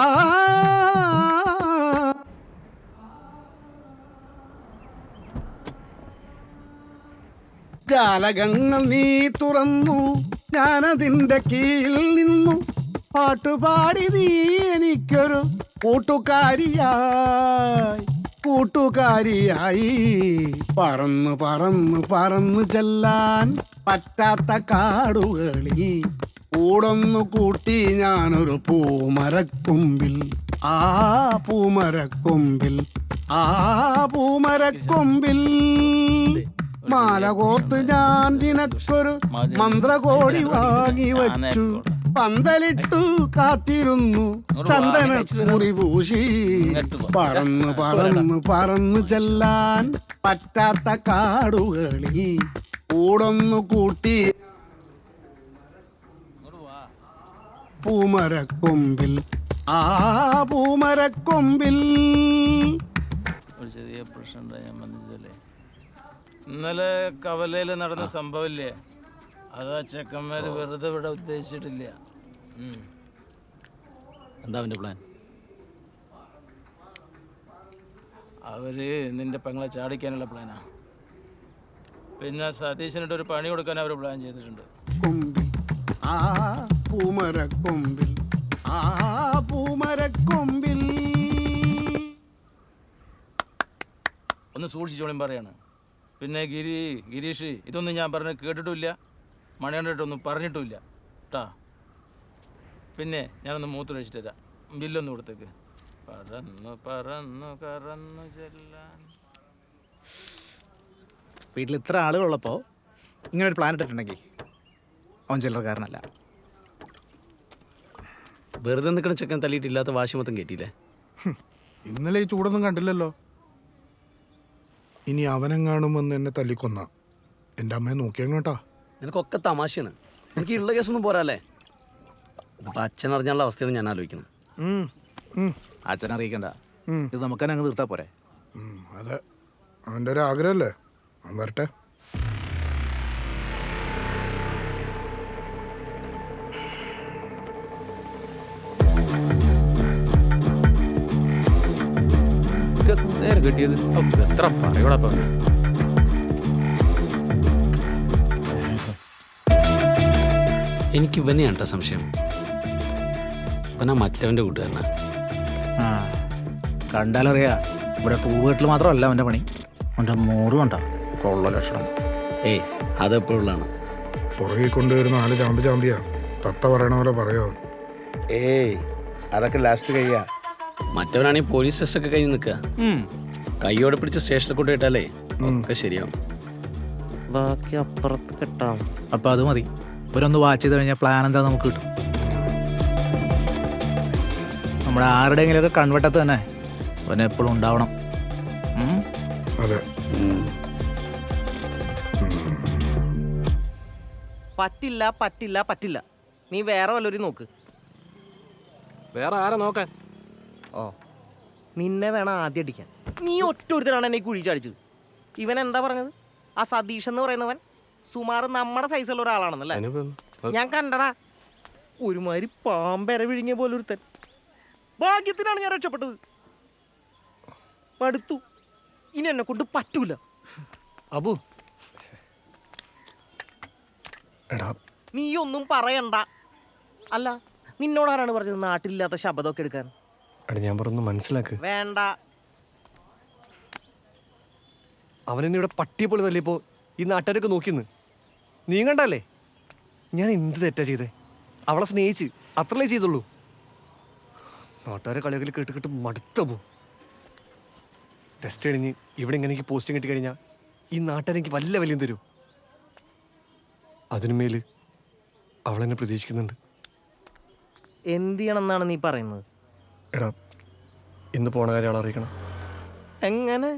Speaker 8: ജാലകങ്ങൾ നീ തുറന്നു, ഞാനതിൻ്റെ കീഴിൽ നിന്നു. പാട്ടുപാടി നീ എനിക്കൊരു കൂട്ടുകാരിയായി, കൂട്ടുകാരിയായി. പറന്നു പറന്നു പറന്നു ചെല്ലാൻ പറ്റാത്ത കാടുകളിൽ
Speaker 10: കൂടൊന്നു കൂട്ടി ഞാനൊരു പൂമരക്കൊമ്പിൽ, ആ പൂമരക്കൊമ്പിൽ, ആ പൂമരക്കൊമ്പിൽ മാല കോർത്ത് ഞാൻ നിനക്കൊരു മന്ത്രകോടി വാങ്ങി വച്ചു, പന്തലിട്ടു കാത്തിരുന്നു ചന്ദനക്കുറി പൂശി, പറന്നു പറന്നു പറന്നു ചെല്ലാൻ പറ്റാത്ത കാടുകളിൽ കൂടൊന്നു കൂട്ടി പൂമരക്കൊമ്പിൽ, ആ പൂമരക്കൊമ്പിൽ.
Speaker 2: ഒരു ചെറിയ പ്രശ്നം എന്താ ഞാൻ മനസ്സിലല്ലേ, ഇന്നലെ കവലയിൽ നടന്ന സംഭവമില്ലേ, അതാ ചെക്കന്മാര് വെറുതെ ഇവിടെ ഉദ്ദേശിച്ചിട്ടില്ല.
Speaker 15: എന്താ അവൻ്റെ പ്ലാൻ?
Speaker 2: അവര് നിന്റെ പെങ്ങളെ ചാടിക്കാനുള്ള പ്ലാനാ. പിന്നെ സതീശനിട്ട് ഒരു പണി കൊടുക്കാൻ അവർ പ്ലാൻ ചെയ്തിട്ടുണ്ട്.
Speaker 10: കൊമ്പിൽ, ആ പൂമരക്കൊമ്പിൽ, ആ പൂമരക്കൊമ്പിൽ.
Speaker 2: ഒന്ന് സൂക്ഷിച്ചോളിയും പറയാണ്. പിന്നെ ഗിരീഷ് ഇതൊന്നും ഞാൻ പറഞ്ഞ് കേട്ടിട്ടുമില്ല, മണികണ്ഠിട്ടൊന്നും പറഞ്ഞിട്ടുമില്ല കേട്ടാ. പിന്നെ ഞാനൊന്ന് മൂത്രമൊഴിച്ചിട്ട് തരാം, ബില്ലൊന്ന് കൊടുത്തേക്ക്. പറന്നു പറന്നു കറന്നു ചെല്ലാൻ.
Speaker 13: വീട്ടിൽ ഇത്ര ആളുകളുള്ളപ്പോൾ ഇങ്ങനെ ഒരു പ്ലാൻ ഇട്ടിട്ടുണ്ടെങ്കിൽ അവൻ ചില്ലറക്കാരനല്ല.
Speaker 15: വെറുതെ നിൽക്കണ ചെക്കൻ തല്ലിയിട്ടില്ലാത്ത വാശി മൊത്തം കയറ്റിയില്ലേ?
Speaker 1: ഇന്നലെ ഈ ചൂടൊന്നും കണ്ടില്ലല്ലോ. ഇനി അവനെങ്ങാണുമെന്ന് എന്നെ തല്ലിക്കൊന്ന എൻ്റെ അമ്മയെ നോക്കിയാണ് കേട്ടാ.
Speaker 15: നിനക്കൊക്കെ തമാശയാണ്. എനിക്ക് ഉള്ള കേസൊന്നും പോരാല്ലേ. അപ്പം അച്ഛൻ അറിഞ്ഞാലുള്ള അവസ്ഥയാണ് ഞാൻ ആലോചിക്കുന്നത്.
Speaker 13: അച്ഛനെ അറിയിക്കണ്ട, ഇത് നമുക്ക് തന്നെ അങ്ങ് തീർത്താ പോരെ.
Speaker 1: അതെ, അവൻ്റെ ഒരു ആഗ്രഹമല്ലേ, അവൻ വരട്ടെ.
Speaker 3: നേരെ കിട്ടിയത് എത്ര പറയൂടപ്പം.
Speaker 15: എനിക്ക് ഇവനെയാണ് കേട്ടോ സംശയം. ഇവനാ മറ്റവൻ്റെ കൂട്ടുകാരനാ.
Speaker 13: ആ കണ്ടാലറിയാ, ഇവിടെ പൂവീട്ടിൽ മാത്രമല്ല അവൻ്റെ പണി, അവൻ്റെ മോറും ഉണ്ടോ കൊള്ള ലക്ഷണം.
Speaker 15: ഏയ് അതെപ്പോഴുള്ളതാണ്.
Speaker 1: പുറകെ കൊണ്ടുവരുന്ന 4 ചാമ്പിയാ തത്ത പറയണ പോലെ പറയോ.
Speaker 14: ഏയ് അതൊക്കെ ലാസ്റ്റ് കഴിയാ.
Speaker 15: മറ്റവനാണെങ്കിൽ പോലീസ് സ്റ്റേഷനൊക്കെ കഴിഞ്ഞ് നിൽക്കുക. കൈയോടെ പിടിച്ച് സ്റ്റേഷനിൽ കൊണ്ടുപോയിട്ടാലേ ഒക്കെ ശരിയാവും.
Speaker 6: ബാക്കി അപ്പുറത്ത് കെട്ടാം.
Speaker 13: അപ്പം അത് മതി. ഇവരൊന്ന് വാച്ച് ചെയ്ത് കഴിഞ്ഞാൽ പ്ലാൻ എന്താ നമുക്ക് കിട്ടും. നമ്മുടെ ആരുടെയെങ്കിലുമൊക്കെ കൺവെട്ടത്ത് തന്നെ അവൻ എപ്പോഴും ഉണ്ടാവണം.
Speaker 1: അതെ,
Speaker 6: പറ്റില്ല പറ്റില്ല പറ്റില്ല, നീ വേറെ വല്ലവരും നോക്ക്.
Speaker 5: വേറെ ആരെ നോക്കാൻ?
Speaker 6: ഓ നിന്നെ വേണം ആദ്യം അടിക്കാൻ. നീ ഒറ്റൊരുത്തരാണ് എന്നെ കുഴി ചാടിച്ചത്. ഇവൻ എന്താ പറഞ്ഞത്? ആ സതീഷ് എന്ന് പറയുന്നവൻ സുമാർ നമ്മുടെ സൈസുള്ള ഒരാളാണെന്നല്ലേ? ഞാൻ കണ്ടടാ, ഒരുമാതിരി പാമ്പര വിഴുങ്ങിയ പോലെ ഒരുത്തൻ. ഭാഗ്യത്തിനാണ് ഞാൻ രക്ഷപ്പെട്ടത്. മടുത്തു, ഇനി എന്നെ കൊണ്ട് പറ്റൂല.
Speaker 5: അബു
Speaker 1: എടാ
Speaker 6: നീ ഒന്നും പറയണ്ട. അല്ല നിന്നോടാരാണ് പറഞ്ഞത് നാട്ടിലില്ലാത്ത ശബ്ദമൊക്കെ എടുക്കാൻ?
Speaker 5: എടാ ഞാൻ പറഞ്ഞു മനസ്സിലാക്ക്.
Speaker 6: വേണ്ട.
Speaker 5: അവനെന്നെ ഇവിടെ പട്ടിയെ പോലെ തല്ലിയപ്പോ ഈ നാട്ടുകാരൊക്കെ നോക്കിന്ന് നീ കണ്ടല്ലേ? ഞാൻ എന്ത് തെറ്റാ ചെയ്തേ? അവളെ സ്നേഹിച്ച് അത്രല്ലേ ചെയ്തുള്ളൂ. നാട്ടുകാരെ കളികളിൽ കേട്ട് കേട്ട് മടുത്തപ്പോ ടെസ്റ്റ് കഴിഞ്ഞ് ഇവിടെ ഇങ്ങനെ എനിക്ക് പോസ്റ്റിംഗ് കിട്ടി കഴിഞ്ഞാൽ ഈ നാട്ടുകാരെനിക്ക് വല്ല വലിയും തരൂ. അതിനുമേല് അവളെന്നെ പ്രതീക്ഷിക്കുന്നുണ്ട്.
Speaker 6: എന്ത് ചെയ്യണമെന്നാണ് നീ പറയുന്നത്?
Speaker 5: എടാ ഇന്ന് പോണ കാര്യം അവളെ അറിയിക്കണം.
Speaker 6: എങ്ങനെ?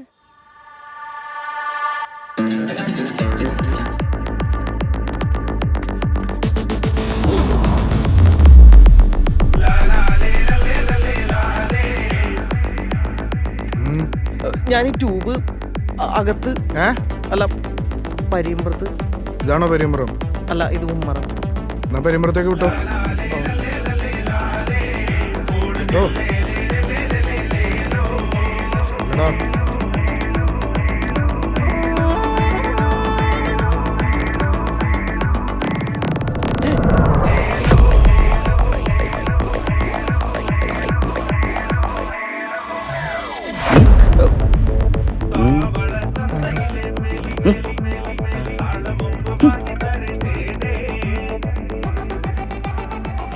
Speaker 6: ഞാൻ ഈ ട്യൂബ് അകത്ത് അല്ല പരിയമ്പുറത്ത്.
Speaker 1: ഇതാണോ പരിയമ്പുറം?
Speaker 6: അല്ല ഇത് ഉമ്മറം.
Speaker 1: എന്നാ പരിയമ്പുറത്തേക്ക് വിട്ടോ.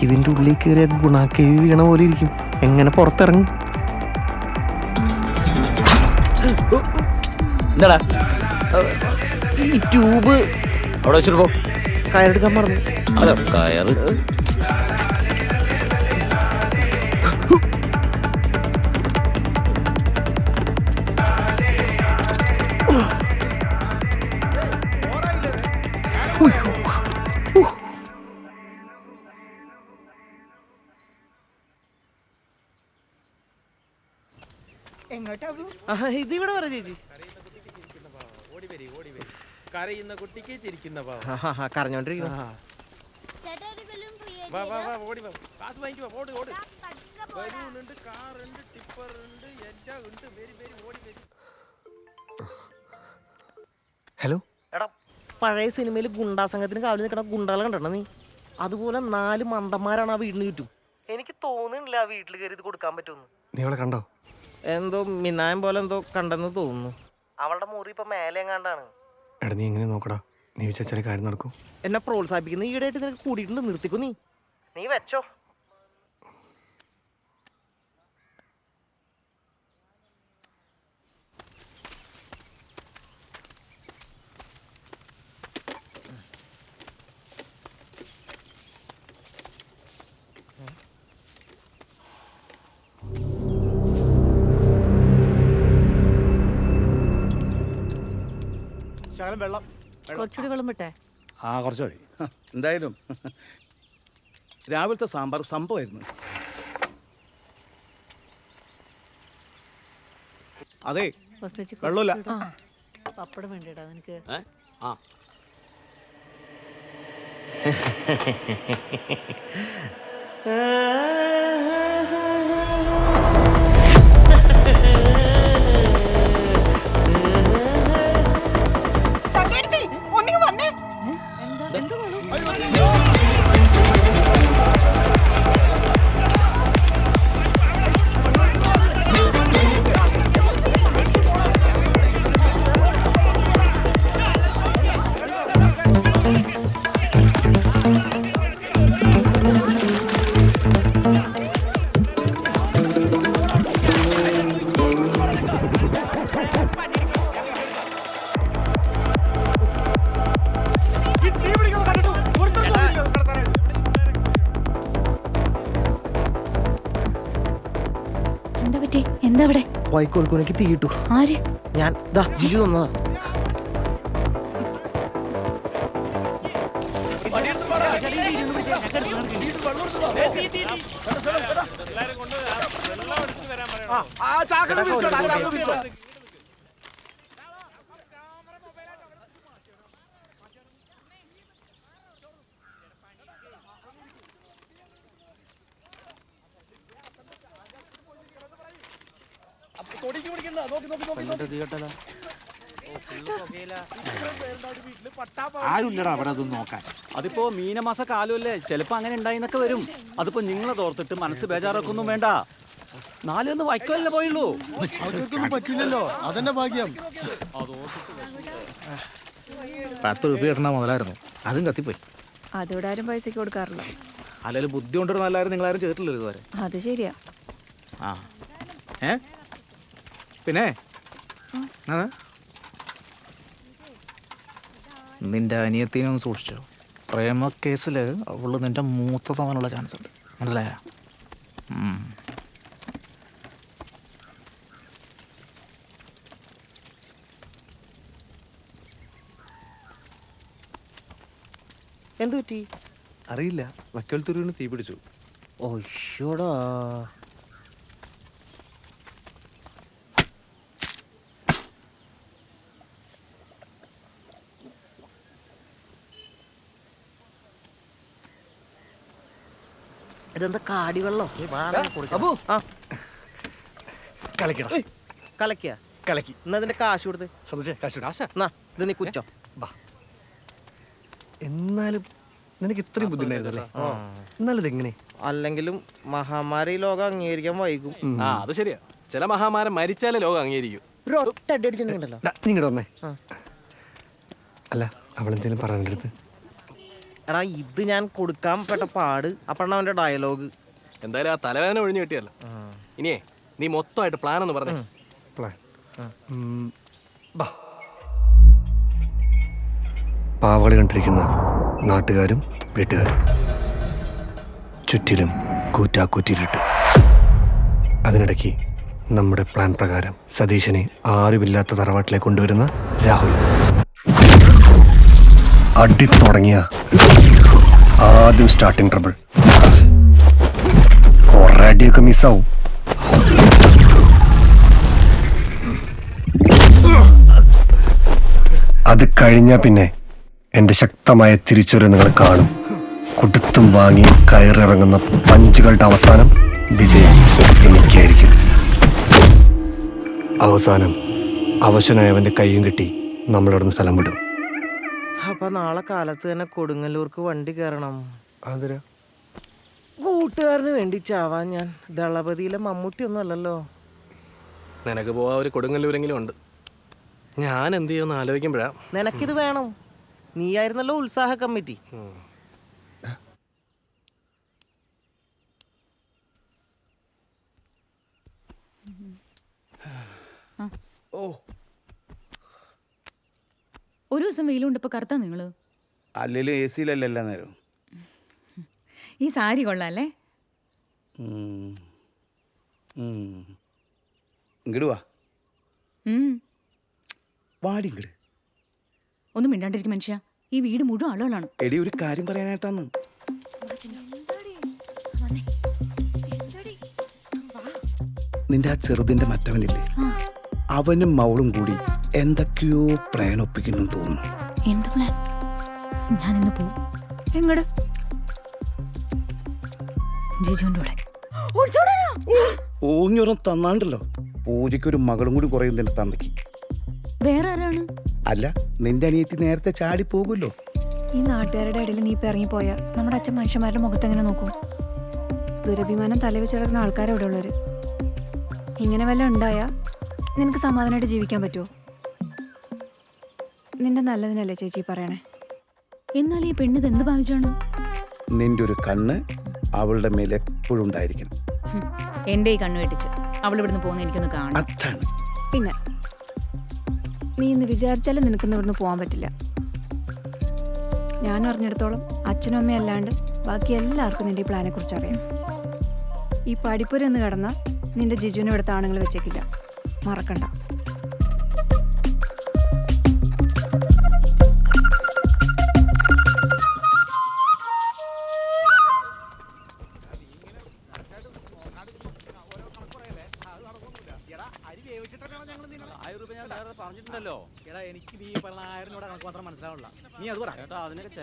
Speaker 4: ഇതിൻ്റെ ഉള്ളിൽ കയറിയ ഗുണാക്കേവി വീണ പോലെ ഇരിക്കും. എങ്ങനെ പുറത്തിറങ്ങും?
Speaker 13: എന്താടാ
Speaker 4: ഈ ട്യൂബ്
Speaker 13: അവിടെ വെച്ചിട്ട് പോ.
Speaker 4: കയറെടുക്കാൻ പറഞ്ഞു.
Speaker 13: അതെ കയറ്.
Speaker 6: ഇതിവിടെ പറ ചേച്ചി.
Speaker 14: കരയുന്ന കുട്ടിക്ക് ചിരിക്കുന്ന
Speaker 6: കരഞ്ഞോണ്ടിരിക്കുന്നു.
Speaker 4: ഹലോ
Speaker 6: എടാ, പഴയ സിനിമയിൽ ഗുണ്ടാ സംഘത്തിന് കാവലി നിൽക്കണ ഗുണ്ടാളെ കണ്ടോ നീ? അതുപോലെ 4 മന്ദന്മാരാണ് ആ വീടിന് ചുറ്റും. എനിക്ക് തോന്നുന്നില്ല ആ വീട്ടിൽ കയറി ഇത് കൊടുക്കാൻ പറ്റുമെന്ന്.
Speaker 4: നീ അവളെ കണ്ടോ?
Speaker 6: എന്തോ മിന്നായം പോലെ എന്തോ കണ്ടെന്ന് തോന്നുന്നു. അവളുടെ മുറി ഇപ്പൊ മേലെ എങ്ങാണ്ടാണ്.
Speaker 4: എടാ നീ എങ്ങനെ നോക്കടാ? നീ വിചാരിച്ചാലേ കാര്യം നടക്കും.
Speaker 6: എന്നെ പ്രോത്സാഹിപ്പിക്കുന്ന ഈടായിട്ട് നിനക്ക് കൂടിയിട്ടുണ്ട്. നിർത്തിക്കോ നീ വെച്ചോ.
Speaker 9: ശകലം വെള്ളം.
Speaker 12: കുറച്ചുകൂടി വെള്ളം വിട്ടേ.
Speaker 9: ആ കുറച്ച് മതി. എന്തായാലും രാവിലത്തെ സാമ്പാർ സംഭവമായിരുന്നു. അതെ വെള്ളമില്ല.
Speaker 12: പപ്പടം വേണ്ടിടാ നിനക്ക്.
Speaker 15: ആ
Speaker 7: എന്താ അവിടെ?
Speaker 6: വൈക്കോൽക്കുനക്ക് തീ കിട്ടു.
Speaker 7: ആര്?
Speaker 6: ഞാൻ ജിജു തന്നതാ.
Speaker 9: ആരുമില്ലടാ അവിടെ അതൊന്നും നോക്കാൻ.
Speaker 2: അതിപ്പോ മീനമാസ കാലമല്ലേ, ചിലപ്പോ അങ്ങനെ ഉണ്ടായിന്നൊക്കെ വരും. അതിപ്പോ നിങ്ങളെ തോർത്തിട്ട് മനസ്സ് ബേജാറാക്കൊന്നും വേണ്ട. 4 വൈക്കോലല്ലേ പോയുള്ളൂ.
Speaker 14: അവർക്കൊന്നും പറ്റില്ലല്ലോ, അതെന്നെ ഭാഗ്യം.
Speaker 13: 10 രൂപ കിട്ടണ മുതലായിരുന്നു, അതും കത്തിപ്പോയി.
Speaker 7: അതിവിടെ ആരും പൈസക്ക് കൊടുക്കാറില്ല.
Speaker 13: അല്ലെങ്കിൽ ബുദ്ധി കൊണ്ടിരുന്ന എല്ലാവരും നിങ്ങളാരും ചെയ്തിട്ടില്ലല്ലോ ഇതുവരെ.
Speaker 7: അത് ശരിയാ.
Speaker 13: ആ പിന്നെ നിന്റെ അനിയത്തിനെ ഒന്ന് സൂക്ഷിച്ചോ. പ്രേമ കേസിൽ അവള് നിന്റെ മൂത്ത തവനുള്ള ചാൻസ് ഉണ്ട്, മനസ്സിലായ?
Speaker 6: എന്തു പറ്റി
Speaker 5: അറിയില്ല, വക്കൽ തുരുവിന് തീ പിടിച്ചു.
Speaker 6: ഓശോടാ. ഇതെന്താ കാടി വെള്ളം? കലക്കിയ
Speaker 5: കലക്കി.
Speaker 6: എന്നാ ഇതിന്റെ കാശ് കൊടുത്ത്.
Speaker 5: ശ്രദ്ധിച്ചേ,
Speaker 6: ഇത് നീ കുച്ചോ.
Speaker 4: എന്നാലും നിനക്ക് ഇത്രയും ബുദ്ധിമുട്ടായിരുന്നല്ലേ? എന്നാലും ഇതെങ്ങനെ?
Speaker 6: അല്ലെങ്കിലും മഹാമാരി ലോകം അംഗീകരിക്കാൻ വൈകും.
Speaker 5: അത് ശരിയാ, ചില മഹാമാരൻ മരിച്ചാലേ ലോകം അംഗീകരിക്കും.
Speaker 6: ഒരു ഒറ്റ അടി അടിച്ചിട്ടുണ്ടല്ലോ.
Speaker 4: നിങ്ങടെ വന്നേ. അല്ല, അവളെന്തേലും പറഞ്ഞെടുത്ത്
Speaker 6: എടാ ഇത് ഞാൻ കൊടുക്കാൻ പെട്ട പാട് അപ്പഴാണ് അവന്റെ ഡയലോഗ്.
Speaker 5: എന്തായാലും ആ തലവേദന ഒഴിഞ്ഞു കിട്ടിയല്ലോ. ഇനിയേ നീ മൊത്തമായിട്ട് പ്ലാൻ ഒന്ന് പറഞ്ഞേ.
Speaker 1: പ്ലാൻ
Speaker 4: പാവകളി കണ്ടിരിക്കുന്ന നാട്ടുകാരും വീട്ടുകാരും ചുറ്റിലും കൂറ്റാക്കൂറ്റിലിട്ട്. അതിനിടയ്ക്ക് നമ്മുടെ പ്ലാൻ പ്രകാരം സതീശനെ ആരുമില്ലാത്ത തറവാട്ടിലേക്ക് കൊണ്ടുവരുന്ന രാഹുൽ. അടി തുടങ്ങിയ ആദ്യം സ്റ്റാർട്ടിങ് ട്രബിൾ. കുറെ അടിയൊക്കെ മിസ്സാവും. അത് കഴിഞ്ഞാൽ പിന്നെ എന്റെ ശക്തമായ തിരിച്ചുവരവ് നിങ്ങൾ കാണും. കൊടുത്തും വാങ്ങിയും കയറിറങ്ങുന്ന പഞ്ചുകളുടെ അവസാനം വിജയം എനിക്കായിരിക്കും. അവസാനം അവശനായവന്റെ കൈയും കെട്ടി നമ്മളിവിടുന്ന് സ്ഥലം വിടും.
Speaker 6: അപ്പൊ നാളെ കാലത്ത് തന്നെ കൊടുങ്ങല്ലൂർക്ക് വണ്ടി കയറണം.
Speaker 4: അതിരാ
Speaker 6: കൂട്ടുകാരന് വേണ്ടി ചാവാൻ ഞാൻ ദളപതിയിലെ മമ്മൂട്ടി ഒന്നും അല്ലല്ലോ.
Speaker 5: നിനക്ക് പോവാ ഒരു കൊടുങ്ങല്ലൂരെങ്കിലും ഉണ്ട്. ഞാൻ എന്ത് ചെയ്യുമെന്ന് ആലോചിക്കുമ്പോഴാ.
Speaker 6: നിനക്കിത് വേണം. നീയായിരുന്നല്ലോ ഉത്സാഹ കമ്മിറ്റി.
Speaker 7: ഒരു ദിവസം വെയിലുണ്ട് ഇപ്പൊ കറുത്താ നിങ്ങള്.
Speaker 13: അല്ലെങ്കിലും എ സിയിലല്ല എല്ലാ നേരം.
Speaker 7: ഈ സാരി കൊള്ളാല്ലേ.
Speaker 13: ഇങ്ങട് വാ. വാടി ഇങ്ങട്.
Speaker 7: ഒന്നും മിണ്ടാണ്ടിരിക്കും മനുഷ്യ. ഈ വീട് മുഴുവൻ ആളുകളാണ്.
Speaker 13: എടി ഒരു കാര്യം പറയാനായിട്ടാണ്. നിന്റെ ആ ചെറുതിന്റെ മറ്റവനില്ലേ, അവനും മൗളും കൂടി എന്തൊക്കെയോ പ്ലാൻ ഒപ്പിക്കുന്നു തോന്നുന്നു.
Speaker 7: എന്ത് പ്ലാൻ? ഞാൻ ഇന്ന് പോവും. എങ്ങട്? ജിജുവിന്റെ കൂടെ.
Speaker 13: ഓഞ്ഞൊരം തന്നാണ്ടല്ലോ. പൂജയ്ക്ക് ഒരു മകളും കൂടി കുറയും നിന്റെ തന്തയ്ക്ക്.
Speaker 7: വേറെ ആരാണ്?
Speaker 13: അല്ല, നിന്റെ അനിയത്തി നേരത്തെ ചാടി പോകുമല്ലോ.
Speaker 7: ഈ നാട്ടുകാരുടെ ഇടയിൽ നീ ഇപ്പൊ ഇറങ്ങിപ്പോയാ നമ്മുടെ അച്ഛൻ മനുഷ്യന്മാരുടെ മുഖത്ത് എങ്ങനെ നോക്കും? ദുരഭിമാനം തലവെച്ച് കിടക്കുന്ന ആൾക്കാരെ ഇവിടെ ഉള്ളവര്. ഇങ്ങനെ വല്ല ഉണ്ടായാ നിനക്ക് സമാധാനമായിട്ട് ജീവിക്കാൻ പറ്റുമോ? നിന്റെ നല്ലതിനല്ലേ ചേച്ചി പറയണേ. എന്നാൽ ഈ പെണ്ണിത് എന്ത് ഭാവിച്ചാണ്?
Speaker 13: നിന്റെ ഒരു കണ്ണ് അവളുടെ മേലെ എപ്പോഴും ഉണ്ടായിരിക്കണം.
Speaker 7: എന്റെ ഈ കണ്ണ് വെട്ടിച്ച് അവൾ ഇവിടുന്ന് പോകുന്ന എനിക്കൊന്ന് കാണാം.
Speaker 13: അതാണ്.
Speaker 7: പിന്നെ നീ ഇന്ന് വിചാരിച്ചാലും നിനക്കിന്ന് ഇവിടുന്ന് പോകാൻ പറ്റില്ല. ഞാൻ അറിഞ്ഞിടത്തോളം അച്ഛനും അമ്മയും അല്ലാണ്ട് ബാക്കി എല്ലാവർക്കും നിന്റെ ഈ പ്ലാനെ കുറിച്ച് അറിയാം. ഈ പഠിപ്പുര എന്ന് കിടന്ന നിന്റെ ജിജുവിനെ ഇവിടുത്തെ ആണുങ്ങൾ വെച്ചേക്കില്ല, മറക്കണ്ട.
Speaker 15: പറഞ്ഞിട്ടുണ്ടല്ലോ. എടാ എനിക്ക് നീ 1000 രൂപ കണക്ക് മാത്രം മനസ്സിലാവില്ല. നീ അത് പറ. ചേട്ടാ അതിനൊക്കെ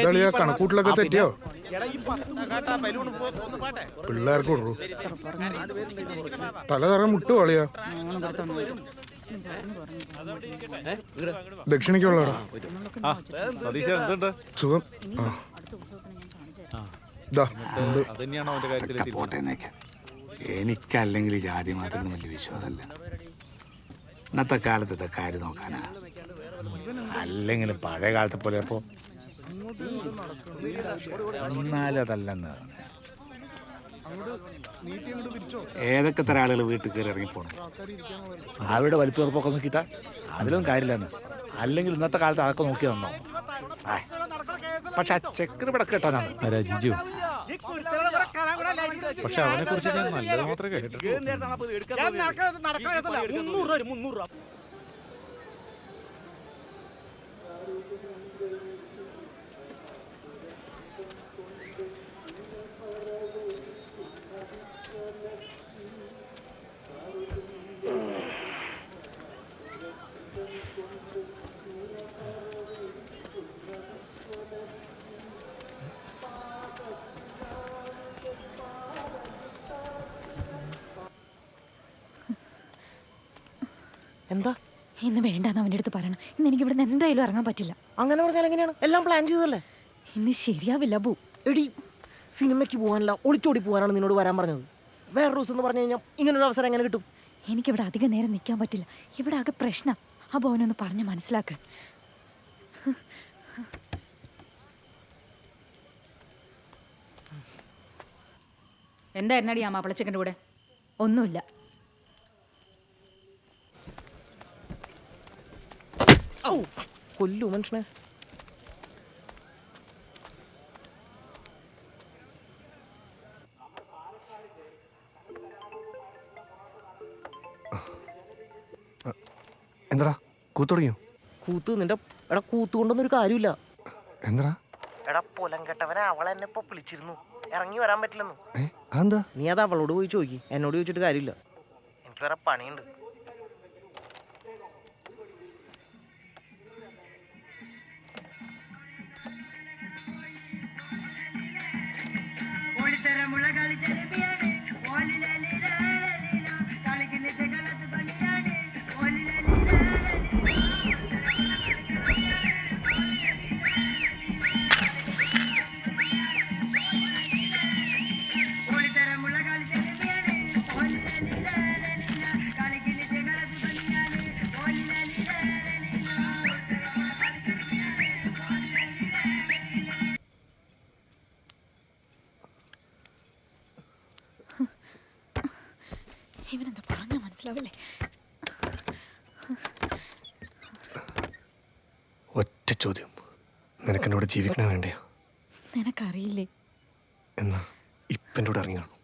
Speaker 1: എന്താ കണക്കൂട്ടിലൊക്കെ തെറ്റിയോ? പിള്ളേർക്ക് കൊടുക്കൂ. തല തറ മുട്ടു കളിയാ. ദക്ഷിണിക്കുള്ളടാ സുഖം.
Speaker 9: എനിക്കല്ലെങ്കിൽ ഈ ജാതി മാത്രം വലിയ വിശ്വാസമല്ല. ഇന്നത്തെ കാലത്ത് ഇതൊക്കെ ആര് നോക്കാനാ? അല്ലെങ്കിലും പഴയ കാലത്തെ പോലെ അപ്പോ എന്നാലും അതല്ലെന്ന്. ഏതൊക്കെ തരം ആളുകൾ വീട്ടിൽ കയറി ഇറങ്ങിപ്പോണം. അവിടെ വലിപ്പം ഉറപ്പൊക്കെ നോക്കിയിട്ടാ അതിലൊന്നും കാര്യമില്ലെന്ന്. അല്ലെങ്കിൽ ഇന്നത്തെ കാലത്ത് അതൊക്കെ നോക്കി തന്നോ. പക്ഷെ ആ ചെക്കന് ഇവിടെ കേട്ടാനാണ് ജിജു. പക്ഷെ അവനെ കുറിച്ച് ഞാൻ നല്ലത് മാത്രമേ കേട്ടിട്ടുള്ളൂ.
Speaker 6: എന്താ
Speaker 7: ഇന്ന് വേണ്ടെന്ന് അവൻ്റെ അടുത്ത് പറയണം. ഇന്ന് എനിക്ക് ഇവിടെ എന്തായാലും ഇറങ്ങാൻ പറ്റില്ല.
Speaker 6: അങ്ങനെ പറഞ്ഞാൽ എങ്ങനെയാണ്? എല്ലാം പ്ലാൻ ചെയ്തല്ലേ.
Speaker 7: ഇന്ന് ശരിയാവില്ല ബു.
Speaker 6: എടി സിനിമയ്ക്ക് പോകാനല്ല ഒളിച്ചോടി പോകാനാണ് നിന്നോട് വരാൻ പറഞ്ഞത്. വേറെ ദിവസം എന്ന് പറഞ്ഞു കഴിഞ്ഞാൽ ഇങ്ങനൊരു അവസരം എങ്ങനെ കിട്ടും?
Speaker 7: എനിക്കിവിടെ അധികം നേരം നിൽക്കാൻ പറ്റില്ല. ഇവിടെ ആകെ പ്രശ്നം. അപ്പോൾ അവനൊന്ന് പറഞ്ഞ് മനസ്സിലാക്ക്. എന്തായിരുന്നടി ആ മാപ്പിളച്ചക്കൻ്റെ കൂടെ? ഒന്നുമില്ല.
Speaker 6: കൊല്ലു മനുഷ്യനെ.
Speaker 4: എന്താടാ കൂത്ത് തുടങ്ങിയോ?
Speaker 6: കൂത്ത് നിന്റെ എടാ കൂത്ത് കൊണ്ടൊന്നും ഒരു കാര്യമില്ല.
Speaker 4: എന്താടാ?
Speaker 6: എടാ പൊലം കെട്ടവനെ അവളെന്നെ ഇപ്പൊ വിളിച്ചിരുന്നു, ഇറങ്ങി വരാൻ പറ്റില്ലെന്നു.
Speaker 4: അതെന്താ?
Speaker 6: നീ അത് അവളോട് പോയി ചോദിക്കി, എന്നോട് ചോദിച്ചിട്ട് കാര്യമില്ല. എനിക്ക് വേറെ പണിയുണ്ട്.
Speaker 7: ഇവനെന്താ പറഞ്ഞാ മനസ്സിലാവില്ലേ?
Speaker 4: ഒറ്റ ചോദ്യം, നിനക്കെന്നോട് ജീവിക്കണ വേണ്ടയോ?
Speaker 7: നിനക്കറിയില്ലേ?
Speaker 4: എന്നാ ഇപ്പം എൻ്റെ കൂടെ ഇറങ്ങി കാണും.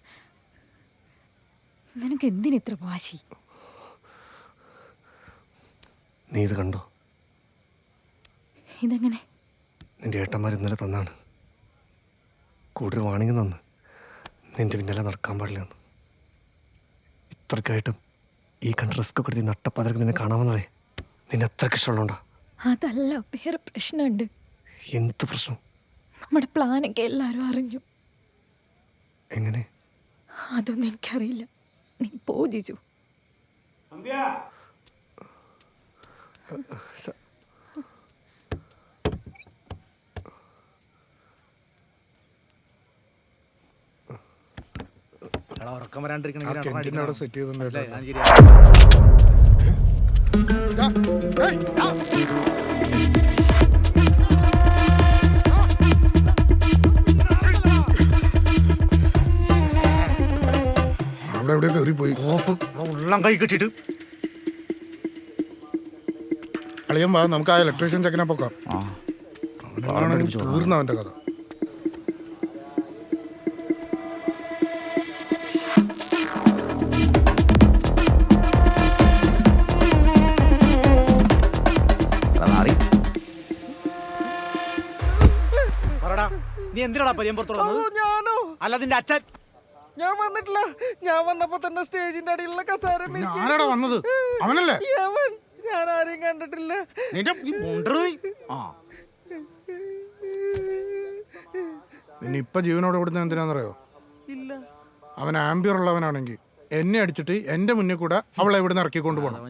Speaker 7: നിനക്ക് എന്തിനിത്ര വാശി?
Speaker 4: നീ ഇത് കണ്ടോ?
Speaker 7: ഇതെങ്ങനെ?
Speaker 4: നിന്റെ ഏട്ടന്മാർ ഇന്നലെ തന്നാണ്. കൂടുതൽ വാണിംഗ് തന്ന് നിന്റെ പിന്നാലെ നടക്കാൻ പാടില്ലെന്ന്. ഇത്രയ്ക്കായിട്ടും ഈ കണ്ട റിസ്ക് കൊടുത്തി നട്ടപ്പാതിരക്ക് നിന്നെ കാണാമെന്നതേ നിന്നെ അത്രയ്ക്ക് ഇഷ്ടമുള്ളതുകൊണ്ടാ.
Speaker 7: അതല്ല, വേറെ പ്രശ്നമുണ്ട്.
Speaker 4: എന്ത് പ്രശ്നം?
Speaker 7: നമ്മുടെ പ്ലാനൊക്കെ എല്ലാവരും അറിഞ്ഞു.
Speaker 4: എങ്ങനെ?
Speaker 7: അതൊന്നും എനിക്കറിയില്ല. നീ പോ ജിജു.
Speaker 13: ഉറക്കം വരാണ്ടിരിക്കണമെങ്കിൽ
Speaker 1: അവിടെ സെറ്റ് ചെയ്തിട്ടുണ്ട്. അവിടെ എവിടെ കയറി പോയി
Speaker 13: ഉള്ളം കൈ കെട്ടിട്ട്
Speaker 1: അളിയൻ വാ, നമുക്ക് ആ ഇലക്ട്രീഷ്യൻ ചെക്കനെ പൊക്കാം. അവനാണെങ്കിൽ തീർന്ന അവന്റെ കഥ.
Speaker 13: നീ എന്തിനാടാ പരിയമ്പുറത്തോട് വന്നത്?
Speaker 6: ഞാനോ?
Speaker 13: അല്ല നിന്റെ അച്ഛൻ.
Speaker 6: ഞാൻ വന്നിട്ടില്ല. ഞാൻ വന്നപ്പോ തന്നെ സ്റ്റേജിന്റെ അടിയിലുള്ള കസേര
Speaker 1: ആരാടാ വന്നത്? അവനല്ലേ?
Speaker 6: ഞാൻ ആരെയും കണ്ടിട്ടില്ല.
Speaker 1: പിന്നെ ഇപ്പൊ ജീവനോടെ കൊടുത്ത എന്തിനാന്നറിയോ?
Speaker 6: ഇല്ല.
Speaker 1: അവൻ ആംബിയർ ഉള്ളവനാണെങ്കിൽ എന്നെ അടിച്ചിട്ട് എന്റെ മുന്നിൽ കൂടെ അവളെ ഇവിടെ നിന്ന് ഇറക്കിക്കൊണ്ട് പോകണം.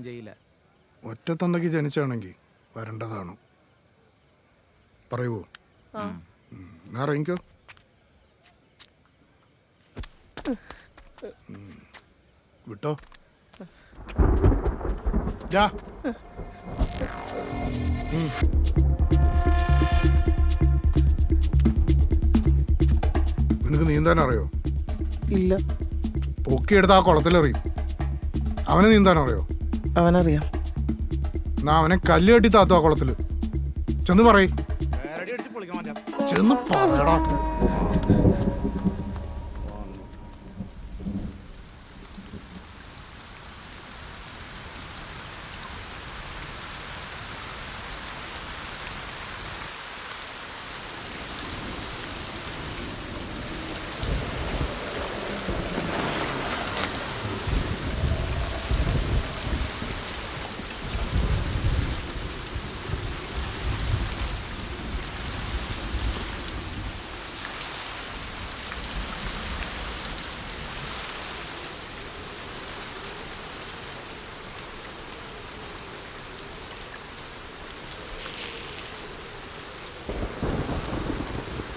Speaker 1: ഒറ്റത്തന്തയ്ക്ക് ജനിച്ചാണെങ്കിൽ വരേണ്ടതാണ്. പറയുവോ? ഇറങ്ങിക്കോ. വിട്ടോ. നിനക്ക് നീന്താൻ അറിയോ?
Speaker 6: ഇല്ല.
Speaker 1: പൊക്കിയെടുത്ത് ആ കുളത്തിലെറിയും. അവന് നീന്താൻ അറിയോ?
Speaker 6: അവനറിയാം.
Speaker 1: എന്നാ അവനെ കല്ല് കെട്ടി താത്തു ആ കുളത്തില്. ചെന്ന് പറയ്. ചെന്ന് പറയടാ.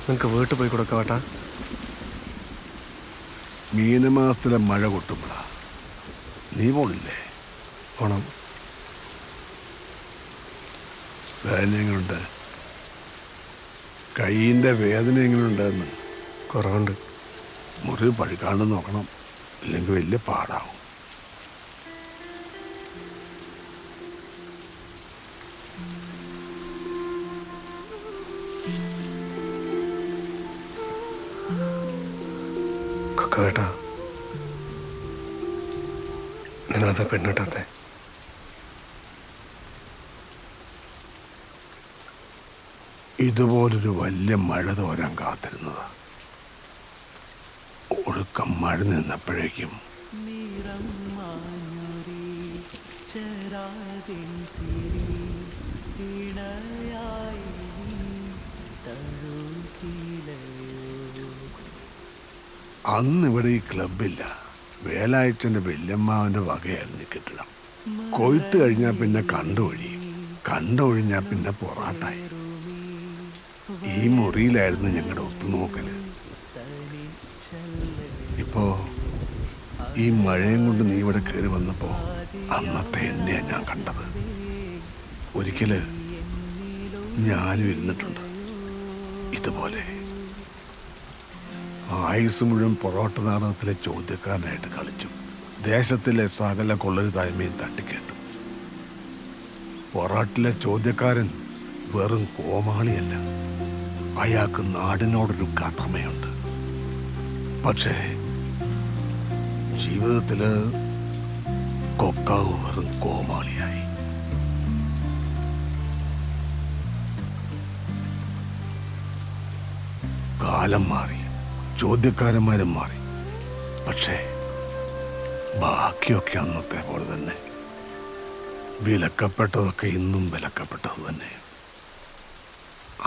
Speaker 4: നിനക്ക് വീട്ടിൽ പോയി കൊടുക്കാവട്ടാ?
Speaker 10: മീനമാസത്തിലെ മഴ കൊട്ടുമ്പോഴാ. നീ പോണില്ലേ?
Speaker 4: പോണം.
Speaker 10: വേദന എങ്ങനെയുണ്ട്? കൈയിൻ്റെ വേദന എങ്ങനെയുണ്ടെന്ന്?
Speaker 4: കുറവുണ്ട്.
Speaker 10: മുറിവ് പഴുക്കാണ്ട് നോക്കണം, ഇല്ലെങ്കിൽ വലിയ പാടാവും.
Speaker 4: കൊക്കവേട്ടാ, നിങ്ങളത് പെണ്ണിട്ടാത്തെ?
Speaker 10: ഇതുപോലൊരു വലിയ മഴ തോരാൻ കാത്തിരുന്നതാ. ഒടുക്കം മഴ നിന്നപ്പോഴേക്കും അന്നിവിടെ ഈ ക്ലബില്ല. വേലായച്ചൻ്റെ വല്യമ്മാവൻ്റെ വകയായിരുന്നു കെട്ടിടം. കൊയ്ത്ത് കഴിഞ്ഞാൽ പിന്നെ കണ്ടൊഴിയും, കണ്ടൊഴിഞ്ഞാൽ പിന്നെ പൊറാട്ടായി. ഈ മുറിയിലായിരുന്നു ഞങ്ങളുടെ ഒത്തുനോക്കല്. ഇപ്പോ ഈ മഴയും കൊണ്ട് നീ ഇവിടെ കയറി വന്നപ്പോ അന്നത്തെ എന്നെയാ ഞാൻ കണ്ടത്. ഒരിക്കല് ഞാനും ഇരുന്നിട്ടുണ്ട് ഇതുപോലെ. ആയുസ് മുഴുവൻ പൊറോട്ട നാടകത്തിലെ ചോദ്യക്കാരനായിട്ട് കളിച്ചു. ദേശത്തിലെ സകല കൊള്ളരുതായ്മയും തട്ടിക്കേട്ടു. പൊറോട്ടിലെ ചോദ്യക്കാരൻ വെറും കോമാളിയല്ല, അയാൾക്ക് നാടിനോടൊരു കടമയുണ്ട്. പക്ഷേ ജീവിതത്തില് കൊക്കാവ് വെറും കോമാളിയായി. കാലം മാറി, ചോദ്യക്കാരന്മാരും മാറി, പക്ഷേ ബാക്കിയൊക്കെ അന്നത്തെ പോലെ തന്നെ. വിലക്കപ്പെട്ടതൊക്കെ ഇന്നും വിലക്കപ്പെട്ടത് തന്നെ.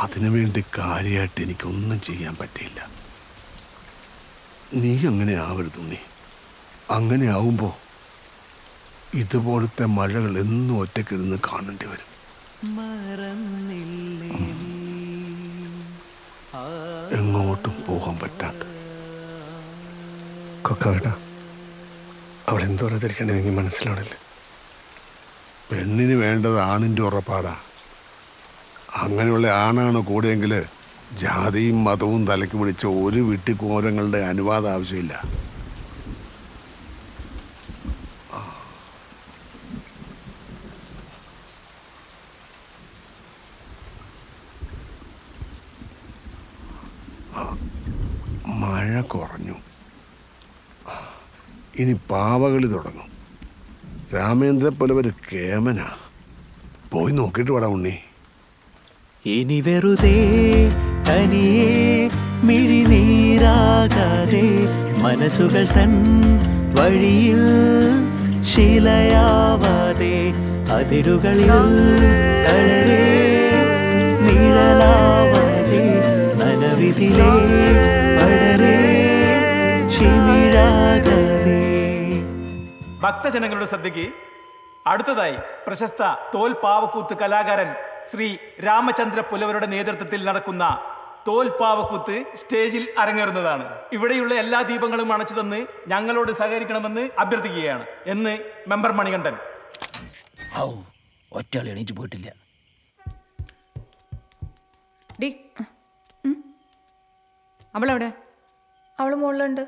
Speaker 10: അതിനുവേണ്ടി കാര്യമായിട്ട് എനിക്കൊന്നും ചെയ്യാൻ പറ്റിയില്ല. നീ അങ്ങനെ ആവരുത് ഉണ്ണി. അങ്ങനെ ആവുമ്പോ ഇതുപോലത്തെ മഴകൾ എന്നും ഒറ്റക്കിരുന്ന് കാണേണ്ടി വരും. എങ്ങോട്ടും പോകാൻ പറ്റാണ്ട്.
Speaker 4: കൊക്കവേട്ടാ, അവൾ എന്തോ തിരിക്കണമെങ്കിൽ മനസ്സിലാണില്ല.
Speaker 10: പെണ്ണിന് വേണ്ടത് ആണിൻ്റെ ഉറപ്പാടാ. അങ്ങനെയുള്ള ആണാണ് കൂടെയെങ്കിൽ ജാതിയും മതവും തലയ്ക്ക് പിടിച്ച ഒരു വിട്ടിക്കോരങ്ങളുടെ അനുവാദം ആവശ്യമില്ല. മഴ കുറഞ്ഞു, ഇനി പാവകളി തുടങ്ങും. രാമേന്ദ്ര പുലവര് കേമനാ. പോയി നോക്കിയിട്ട് വേടാ ഉണ്ണി.
Speaker 11: ഇനി വെറുതെ തനിയെ മിഴിനീരാകാതെ മനസ്സുകൾ തൻ വഴിയിൽ ശിലയാവാതെ അതിരുകളിൽ തളരെ നിഴലാവാതെ നനവിധിലേ പടരെ ചിമിഴാകാതെ.
Speaker 2: ഭക്തജനങ്ങളുടെ ശ്രദ്ധയ്ക്ക് അടുത്തതായി പ്രശസ്ത തോൽപ്പാവക്കൂത്ത് കലാകാരൻ ശ്രീ രാമചന്ദ്ര പുലവരുടെ നേതൃത്വത്തിൽ നടക്കുന്ന തോൽപ്പാവക്കൂത്ത് സ്റ്റേജിൽ അരങ്ങേറുന്നതാണ്. ഇവിടെയുള്ള എല്ലാ ദീപങ്ങളും അണച്ചു തന്ന് ഞങ്ങളോട് സഹകരിക്കണമെന്ന് അഭ്യർത്ഥിക്കുകയാണ് എന്ന് മെമ്പർ മണികണ്ഠൻ.
Speaker 13: ഒറ്റയാൾ എണീറ്റ് പോയിട്ടില്ല.
Speaker 7: അവളെവിടെ?
Speaker 17: അവള് മുകളിലുണ്ട്.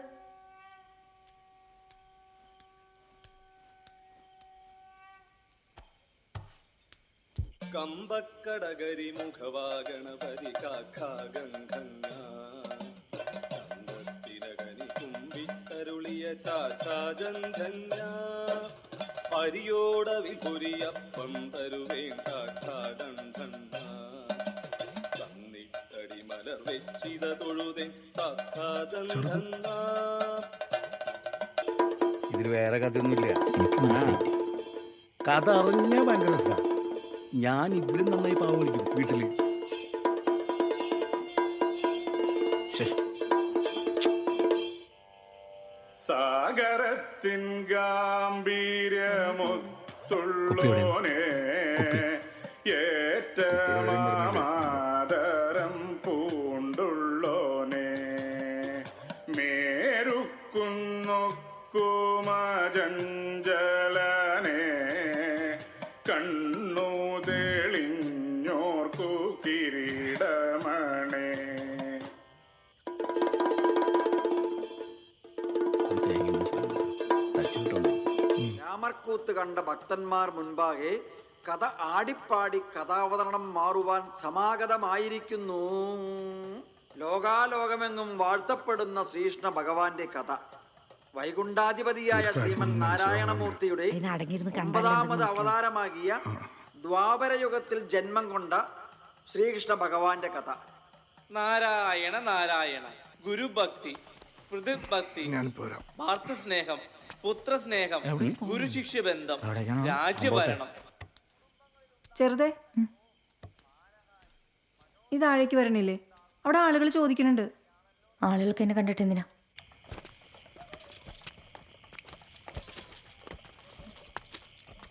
Speaker 5: കമ്പക്കടകരി മുഖവാഗണപതി കാഖാഗന്ധന്യത്തിനകനി കുമ്പിത്തരുളിയ ചാചാജന്ധന്യ അരിയോട വിപുരിയപ്പം തരുവേൻ കാഖാഗന്ധന്യ തന്നിട്ടടി മലർ വെച്ചിത തൊഴുതേ കാഖാഗന്ധന്യ.
Speaker 13: ഇതിൽ വേറെ കഥയൊന്നുമില്ല. എനിക്ക് മനസ്സിലായി. കഥ അറിഞ്ഞാൽ ഭയങ്കര രസമാണ്. ഞാൻ ഇതിലും നന്നായി പാവ വിളിക്കും വീട്ടില്.
Speaker 8: സാഗരത്തിൻ ഗാംഭീര്യമൊത്തുള്ളോനെ ഏറ്റമാദരം പൂണ്ടുള്ളോനെ മേരുക്കുന്നൊക്കുമജഞ്ചലനെ കണ്ണു തെളിഞ്ഞോർക്കു കിരീടമണേ.
Speaker 18: രാമർകൂത്ത് കണ്ട ഭക്തന്മാർ മുൻപാകെ കഥ ആടിപ്പാടി കഥാവതരണം മാറുവാൻ സമാഗതമായിരിക്കുന്നു. ലോകാലോകമെങ്ങും വാഴ്ത്തപ്പെടുന്ന ശ്രീകൃഷ്ണ ഭഗവാന്റെ കഥ. വൈകുണ്ഠാധിപതിയായ ശ്രീമൻ നാരായണമൂർത്തിയുടെ 9ാമത് അവതാരമാകിയ ദ്വാപരയുഗത്തിൽ ജന്മം കൊണ്ട ശ്രീകൃഷ്ണ ഭഗവാന്റെ കഥ.
Speaker 3: നാരായണ നാരായണ. ഗുരുഭക്തി, പൃഥുഭക്തി, ഭർത്തൃസ്നേഹം, പുത്രസ്നേഹം, ഗുരുശിഷ്യ ബന്ധം, രാജ്യഭരണം.
Speaker 7: ചെറുതേ, ഇത് താഴേക്ക് വരണില്ലേ? അവിടെ ആളുകൾ ചോദിക്കുന്നുണ്ട്. ആളുകൾക്ക് എന്നെ കണ്ടിട്ട് എന്തിനാ?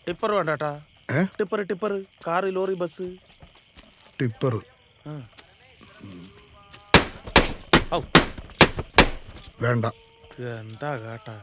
Speaker 14: ടിപ്പർ വേണ്ടാ. Tipper car, lorry, bus.
Speaker 1: Tipper വേണ്ട.
Speaker 14: എന്താ കേട്ടാ?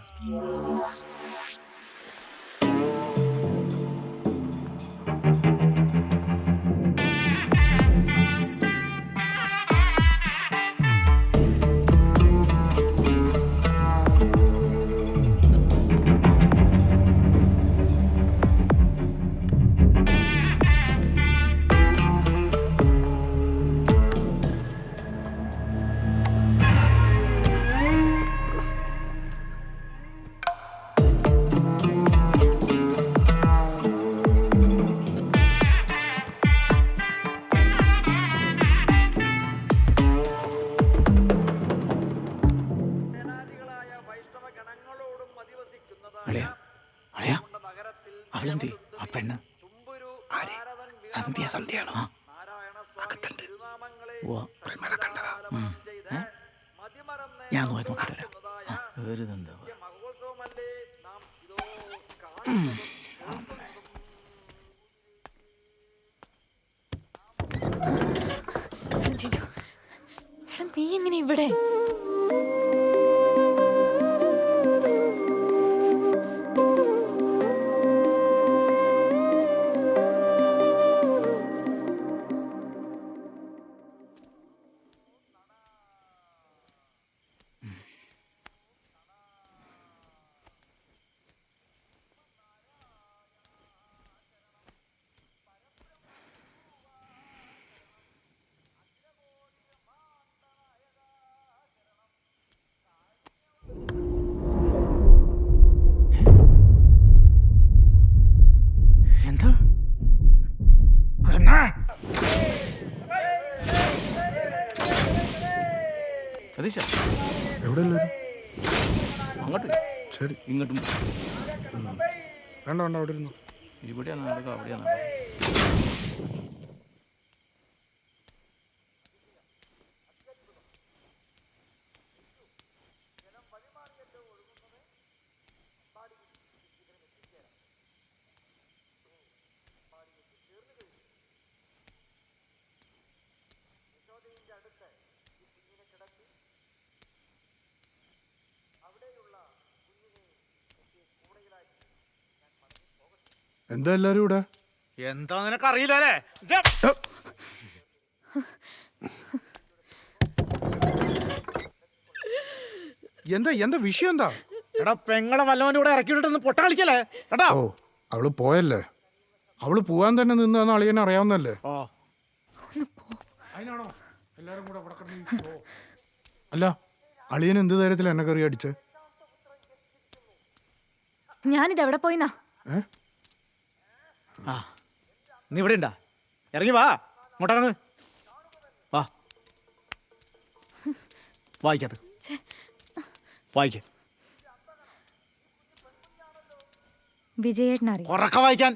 Speaker 13: അവളെന്തി ആ പെണ്ണ് സന്ധ്യ സന്ധ്യയാണോ? അകത്തുണ്ട്. ഞാൻ നോക്കിട്ട് വരാം. വെറുതെന്താ
Speaker 7: നീ എങ്ങനെ ഇവിടെ?
Speaker 1: എവിടെ
Speaker 2: അങ്ങോട്ട്
Speaker 1: ശരി,
Speaker 2: ഇങ്ങോട്ടും
Speaker 1: വേണ്ട വേണ്ട, അവിടെ ഇരുന്നു.
Speaker 2: ഇവിടെയാണ് നടക്കുക, അവിടെയാണ്.
Speaker 1: എന്താ എല്ലാരും ഇവിടെ?
Speaker 13: എന്താ നിനക്ക് അറിയില്ലേ?
Speaker 1: എന്താ എന്താ വിഷയം എന്താ?
Speaker 13: എടാ പെങ്ങളെ വല്ലവൻ്റെ കൂടെ ഇറക്കി വിട്ടിട്ടൊന്ന് പൊട്ട കളിക്കല്ലേ കേട്ടാ.
Speaker 1: ഓ, അവള് പോയല്ലേ? അവള് പോവാൻ തന്നെ നിന്നാന്ന് അളിയനെ അറിയാവുന്നല്ലേ? അല്ല, അളിയൻ എന്ത് ധൈര്യത്തിൽ എന്നെ കറി അടിച്ചേ?
Speaker 7: ഞാനിത് എവിടെ പോയിന്നാ?
Speaker 13: ആ, നീ ഇവിടെ ഉണ്ടാ? ഇറങ്ങി വാ, ഇങ്ങോട്ടിറങ്ങ് വാ. വായിക്കത് വായിക്ക.
Speaker 7: വിജയേട്ടനറിയാം
Speaker 13: വായിക്കാൻ.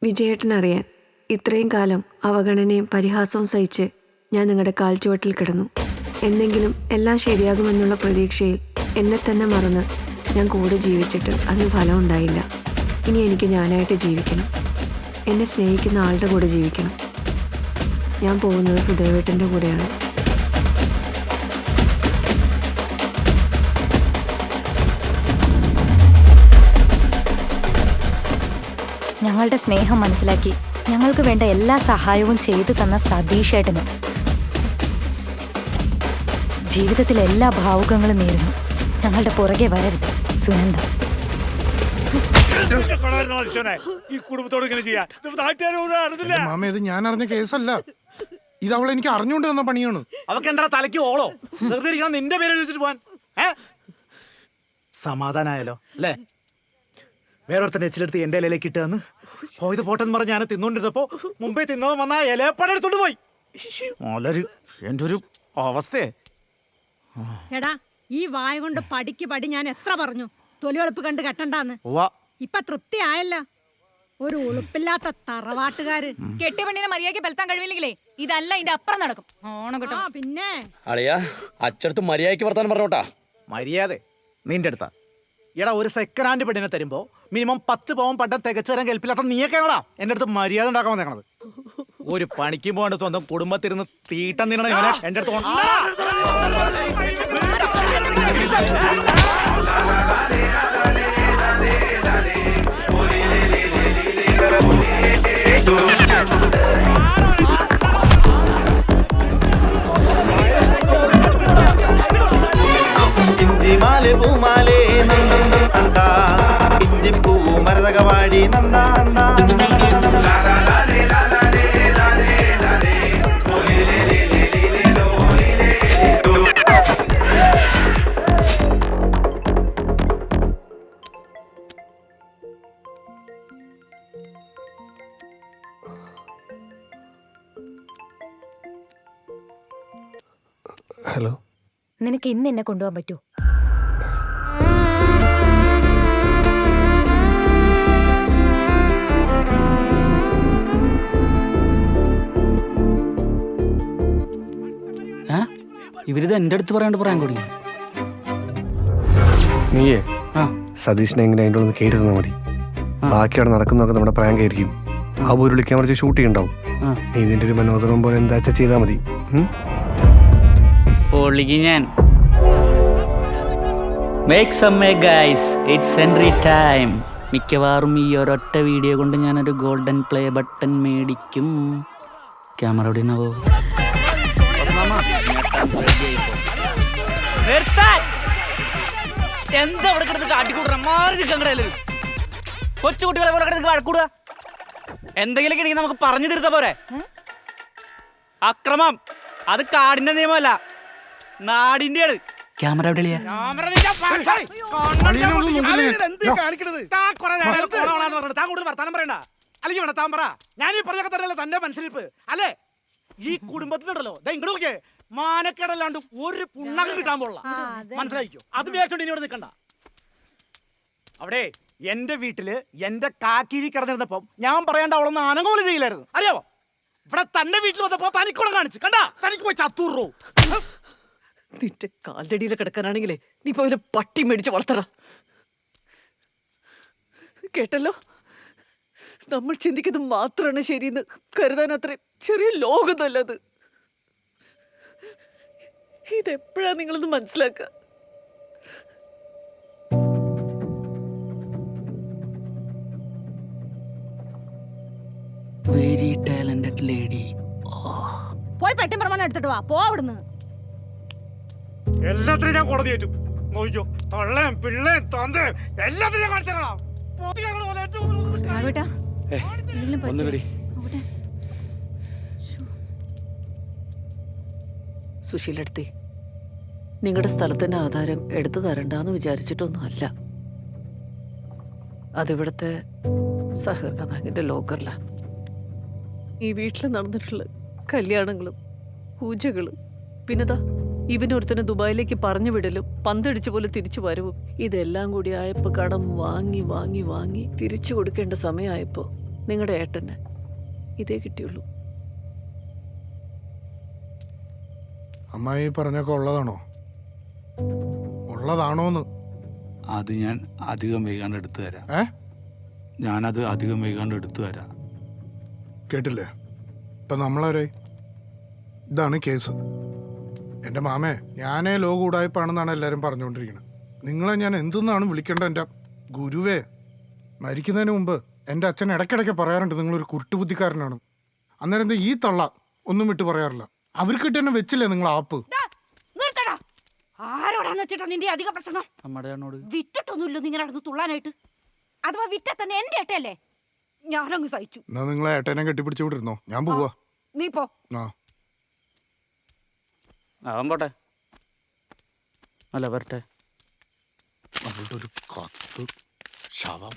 Speaker 19: വിജയേട്ടനറിയാൻ ഇത്രയും കാലം അവഗണനയും പരിഹാസവും സഹിച്ച് ഞാൻ നിങ്ങളുടെ കാൽച്ചുവട്ടിൽ കിടന്നു. എന്നെങ്കിലും എല്ലാം ശരിയാകുമെന്നുള്ള പ്രതീക്ഷയിൽ എന്നെ തന്നെ മറന്ന് ഞാൻ കൂടെ ജീവിച്ചിട്ട് അതിന് ഫലം ഉണ്ടായില്ല. ഇനി എനിക്ക് ഞാനായിട്ട് ജീവിക്കണം. എന്നെ സ്നേഹിക്കുന്ന ആളുടെ കൂടെ ജീവിക്കണം. ഞാൻ പോകുന്നത് സുദേവേട്ടൻ്റെ കൂടെയാണ്.
Speaker 7: ഞങ്ങളുടെ സ്നേഹം മനസ്സിലാക്കി ഞങ്ങൾക്ക് വേണ്ട എല്ലാ സഹായവും ചെയ്തു തന്ന സതീഷേട്ടനും ജീവിതത്തിലെ എല്ലാ ഭാവുകങ്ങളും നേരുന്നു. ഞങ്ങളുടെ പുറകെ വരരുത് സുനന്ദ.
Speaker 9: ഈ കുടുംബത്തോട് ഇങ്ങനെ ചെയ്യാൻ
Speaker 1: മാമ, ഇത് ഞാൻ അറിഞ്ഞ കേസല്ല. ഇത് അവൾ എനിക്ക് അറിഞ്ഞുകൊണ്ട് തന്ന പണിയാണ്.
Speaker 13: അവക്ക് എന്താ തലയ്ക്ക് ഓളോ? വെറുതെ ഇരിക്കണം നിന്റെ പേര് എഴുതിച്ചിട്ട് പോവാൻ. സമാധാനായാലോ അല്ലേ? വേറൊരുത്തന്നെ എച്ചിലെടുത്ത് എന്റെ ഇലയിലേക്ക് ഇട്ടുവന്ന് പോയത് പോട്ടെന്ന് പറഞ്ഞ് ഞാൻ തിന്നോണ്ടിരുന്നപ്പോ മുമ്പേ തിന്നവൻ വന്ന ഇലയപ്പടം എടുത്തോണ്ട് പോയി. എന്റെ ഒരു അവസ്ഥയെ.
Speaker 20: എടാ, ഈ വായ കൊണ്ട് പടിക്ക് പടി ഞാൻ എത്ര പറഞ്ഞു തൊലിവെളുപ്പ് കണ്ട് കെട്ടണ്ടാന്ന്. ഇപ്പൊ തൃപ്തിയായല്ല. ഒരു ഉളുപ്പില്ലാത്ത തറവാട്ടുകാര്.
Speaker 7: കെട്ടിയ പെണ്ണിനെ മര്യാദയ്ക്ക് പെലത്താൻ കഴിവില്ലെങ്കിലേ ഇതല്ല ഇതിന്റെ അപ്പുറം നടക്കും. ഓണം കിട്ടും.
Speaker 20: പിന്നെ
Speaker 15: അളിയാ അച്ചടത്ത് മര്യാദയ്ക്ക് വർത്താനം പറഞ്ഞോട്ടാ.
Speaker 13: മര്യാദ നിന്റെ അടുത്താ. എടാ, ഒരു സെക്കൻഡ് ഹാൻഡ് പെണ്ണിനെ തരുമ്പോ മിനിമം 10 പവൻ പട്ടം തികച്ചു തരാൻ കേൾപ്പില്ലാത്ത നീയൊക്കെയാണോടാ എന്റെ അടുത്ത് മര്യാദ ഉണ്ടാക്കാൻ വന്നേക്കണത്. ഒരു പണിക്കും പോകണ്ട സ്വന്തം കുടുംബത്തിരുന്ന് തീട്ടം തിന്നണ ഇവനെ എന്റെ അടുത്ത്
Speaker 21: മാലെ പൂമാലേ നന്ദം നന്ദ ഇഞ്ചിപ്പൂ മരതകവാടി നന്ദ
Speaker 4: ഹലോ,
Speaker 7: നിനക്ക് ഇന്ന് എന്നെ കൊണ്ടുപോകാൻ പറ്റുമോ?
Speaker 3: ഇവരിത് എൻ്റെ അടുത്ത് പറയാണ്ട് പറയാൻ തുടങ്ങി.
Speaker 4: നീയേ സതീഷിനെ എങ്ങനെ അതിൻ്റെ ഒന്ന് കേട്ട് തന്നാൽ മതി. ബാക്കി അവിടെ നടക്കുന്നതൊക്കെ നമ്മുടെ പ്രാങ്ക് ആയിരിക്കും. ആ ഒരു വിളിക്കാൻ കുറച്ച് ഷൂട്ട് ചെയ്യുന്നുണ്ടാവും. നീ ഇതിൻ്റെ ഒരു മനോദരം പോലെ എന്താ വെച്ചാൽ ചെയ്താൽ മതി.
Speaker 3: പൊളിക്ക് ഞാൻ. Make some way guys, it's entry time. മിക്കവാറും ഈ ഒരൊറ്റ വീഡിയോ കൊണ്ട് ഞാനൊരു ഗോൾഡൻ പ്ലേ ബട്ടൺ മേടിക്കും. ക്യാമറ എവിടെ നിന്നാവോ? എന്താ അവിടെ കിടന്ന് കാട്ടിക്കൂട്ടണം? മാറി നിൽക്കാൻ കടയില് കൊച്ചുകുട്ടികളെ പോലെ കിടന്ന് വഴക്കൂടുക. എന്തെങ്കിലുമൊക്കെ ഉണ്ടെങ്കിൽ നമുക്ക് പറഞ്ഞു തരുത്ത പോരെ. അക്രമം അത് കാടിന്റെ നിയമമല്ല, നാടിന്റെ ആണ്. ക്യാമറ എവിടെ?
Speaker 13: അല്ലേ ഈ കുടുംബത്തിലുണ്ടല്ലോ ഇങ്ങോട്ട് മാനക്കേടല്ലാണ്ട് ഒരു പുണ്ണകം കിട്ടാൻ പോള. മനസ്സിലായിക്കോ? അത് വിചാരിച്ചോണ്ട് ഇനി ഇവിടെ നിൽക്കണ്ട. അവിടെ എന്റെ വീട്ടില് എന്റെ കാക്കിഴി കിടന്നിരുന്നപ്പം ഞാൻ പറയേണ്ട അവളൊന്ന് അനങ്ങോല് ചെയ്യില്ലായിരുന്നു. അറിയാവോ? ഇവിടെ തന്നെ വീട്ടിൽ വന്നപ്പോ തനിക്കുളം കാണിച്ചു കണ്ടാ. തനിക്ക് പോയി ചത്തൂറോ.
Speaker 12: നിന്റെ കാലടിയിൽ കിടക്കാനാണെങ്കിലേ നീ പോയി പട്ടി മേടിച്ച് വളർത്തറ. കേട്ടല്ലോ, നമ്മൾ ചിന്തിക്കുന്നത് മാത്രമാണ് ശരിയെന്ന് കരുതാൻ അത്രയും ചെറിയ ലോകം നല്ലത്. ഇതെപ്പോഴാ നിങ്ങളൊന്ന് മനസ്സിലാക്കുക?
Speaker 3: Very talented lady.
Speaker 20: പോയി പെട്ടി പ്രമാണം എടുത്തിട്ട് വാ. പോ അവിടുന്ന്.
Speaker 9: എല്ലാത്തിനും ഞാൻ കോടതി ഏറ്റു. നോക്കിക്കോ, തള്ളേം പിള്ളേം തന്തേം എല്ലാത്തിനും ഞാൻ കാണിച്ചിടാം.
Speaker 12: സുശീലെടുത്തി, നിങ്ങളുടെ സ്ഥലത്തിന്റെ ആധാരം എടുത്തു തരണ്ടെന്ന് വിചാരിച്ചിട്ടൊന്നും അല്ല. അതിവിടുത്തെ സഹകരണ ബാങ്കിന്റെ ലോക്കറില. ഈ വീട്ടിൽ നടന്നിട്ടുള്ള കല്യാണങ്ങളും പൂജകളും പിന്നെതാ ഇവനൊരുത്തനെ ദുബായിലേക്ക് പറഞ്ഞു വിടലും പന്തടിച്ച പോലെ തിരിച്ചു വരവും ഇതെല്ലാം കൂടി ആയപ്പോ കടം വാങ്ങി വാങ്ങി വാങ്ങി തിരിച്ചു കൊടുക്കേണ്ട സമയമായപ്പോ നിങ്ങളുടെ ഏട്ടന് ഇതേ കിട്ടിയുള്ളൂ.
Speaker 1: അമ്മായി പറഞ്ഞൊക്കെ ഉള്ളതാണോ? ഉള്ളതാണോന്ന്?
Speaker 9: അത് ഞാൻ അധികം വൈകാണ്ട് എടുത്തു തരാം. ഞാനത് അധികം വൈകാണ്ട് എടുത്തു തരാം.
Speaker 1: കേട്ടില്ലേ? ഇപ്പൊ നമ്മളാരെ? ഇതാണ് കേസ്. എൻ്റെ മാമേ, ഞാനേ ലോക ഉടായ്പാണെന്നാണ് എല്ലാവരും പറഞ്ഞുകൊണ്ടിരിക്കുന്നത്. നിങ്ങളെ ഞാൻ എന്തെന്നാണ് വിളിക്കേണ്ട? എൻ്റെ ഗുരുവേ, മരിക്കുന്നതിന് മുമ്പ് എൻ്റെ അച്ഛൻ ഇടയ്ക്കിടയ്ക്ക് പറയാറുണ്ട് നിങ്ങളൊരു കുരുട്ടുബുദ്ധിക്കാരനാണ്. അന്നേരം എന്താ ഈ തള്ള ഒന്നും വിട്ട് പറയാറില്ല. അവർക്ക് തന്നെ വെച്ചില്ലേ നിങ്ങൾ ആപ്പ്?
Speaker 20: ആരോടാ
Speaker 17: എന്താന്ന് വെച്ചിട്ടാ നിന്റെ അധിക പ്രസംഗം? വിറ്റിട്ടൊന്നുമില്ല നിങ്ങൾ നടന്ന് തുള്ളാനായിട്ട്. അഥവാ വിറ്റാ തന്നെ എന്റെ ഏട്ടയല്ലേ? ഞാനങ്ങ് സഹിച്ചു.
Speaker 1: എന്നാ നിങ്ങളെ ഏട്ടനെ കെട്ടിപ്പിടിച്ചു വിട്ടിരുന്നോ? ഞാൻ പോവാ.
Speaker 17: നീ പോ.
Speaker 3: അവൻ പോട്ടെ. അല്ല വരട്ടെ.
Speaker 1: അവളുടെ ഒരു കത്ത് ശവം.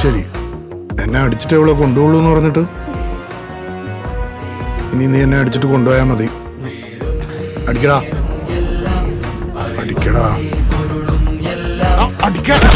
Speaker 1: ശരി, എന്നെ അടിച്ചിട്ട് അവളെ കൊണ്ടുപോകുള്ളൂ എന്ന് പറഞ്ഞിട്ട് ഇനി നീ എന്നെ അടിച്ചിട്ട് കൊണ്ടുപോയാൽ മതി. അടിക്കടാ അടിക്കടാ അടിക്കടാ.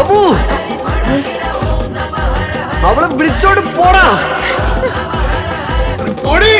Speaker 4: അബു, അവളെ വിളിച്ചോണ്ട് പോടാ. പൊടി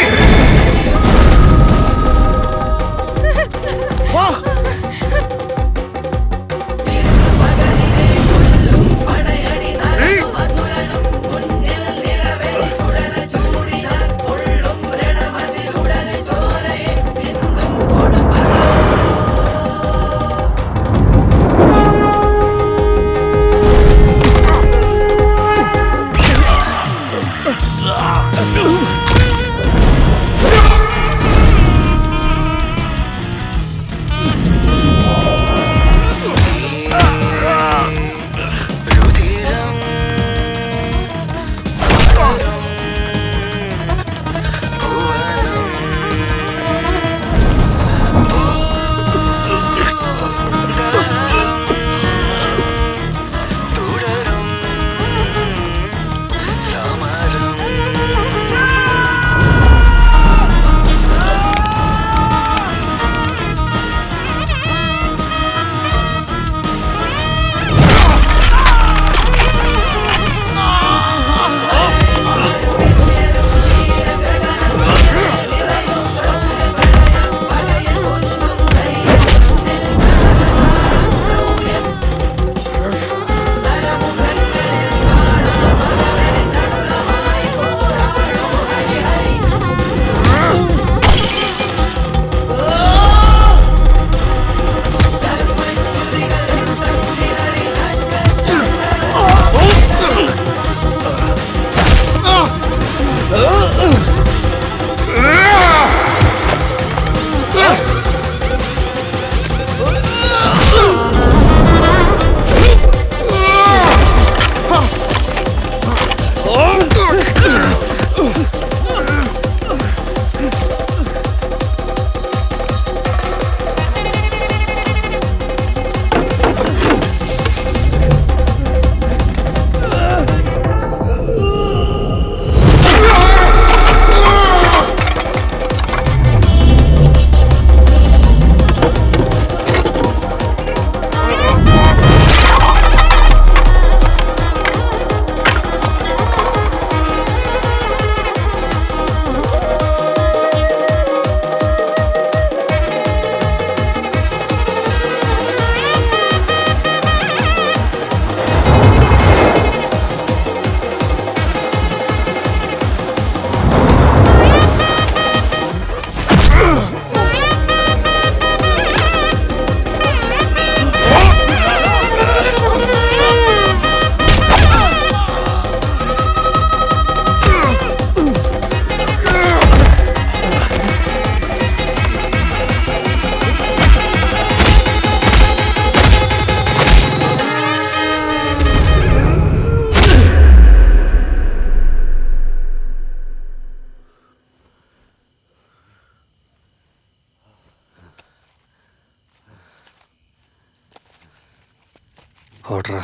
Speaker 4: പോട്രാ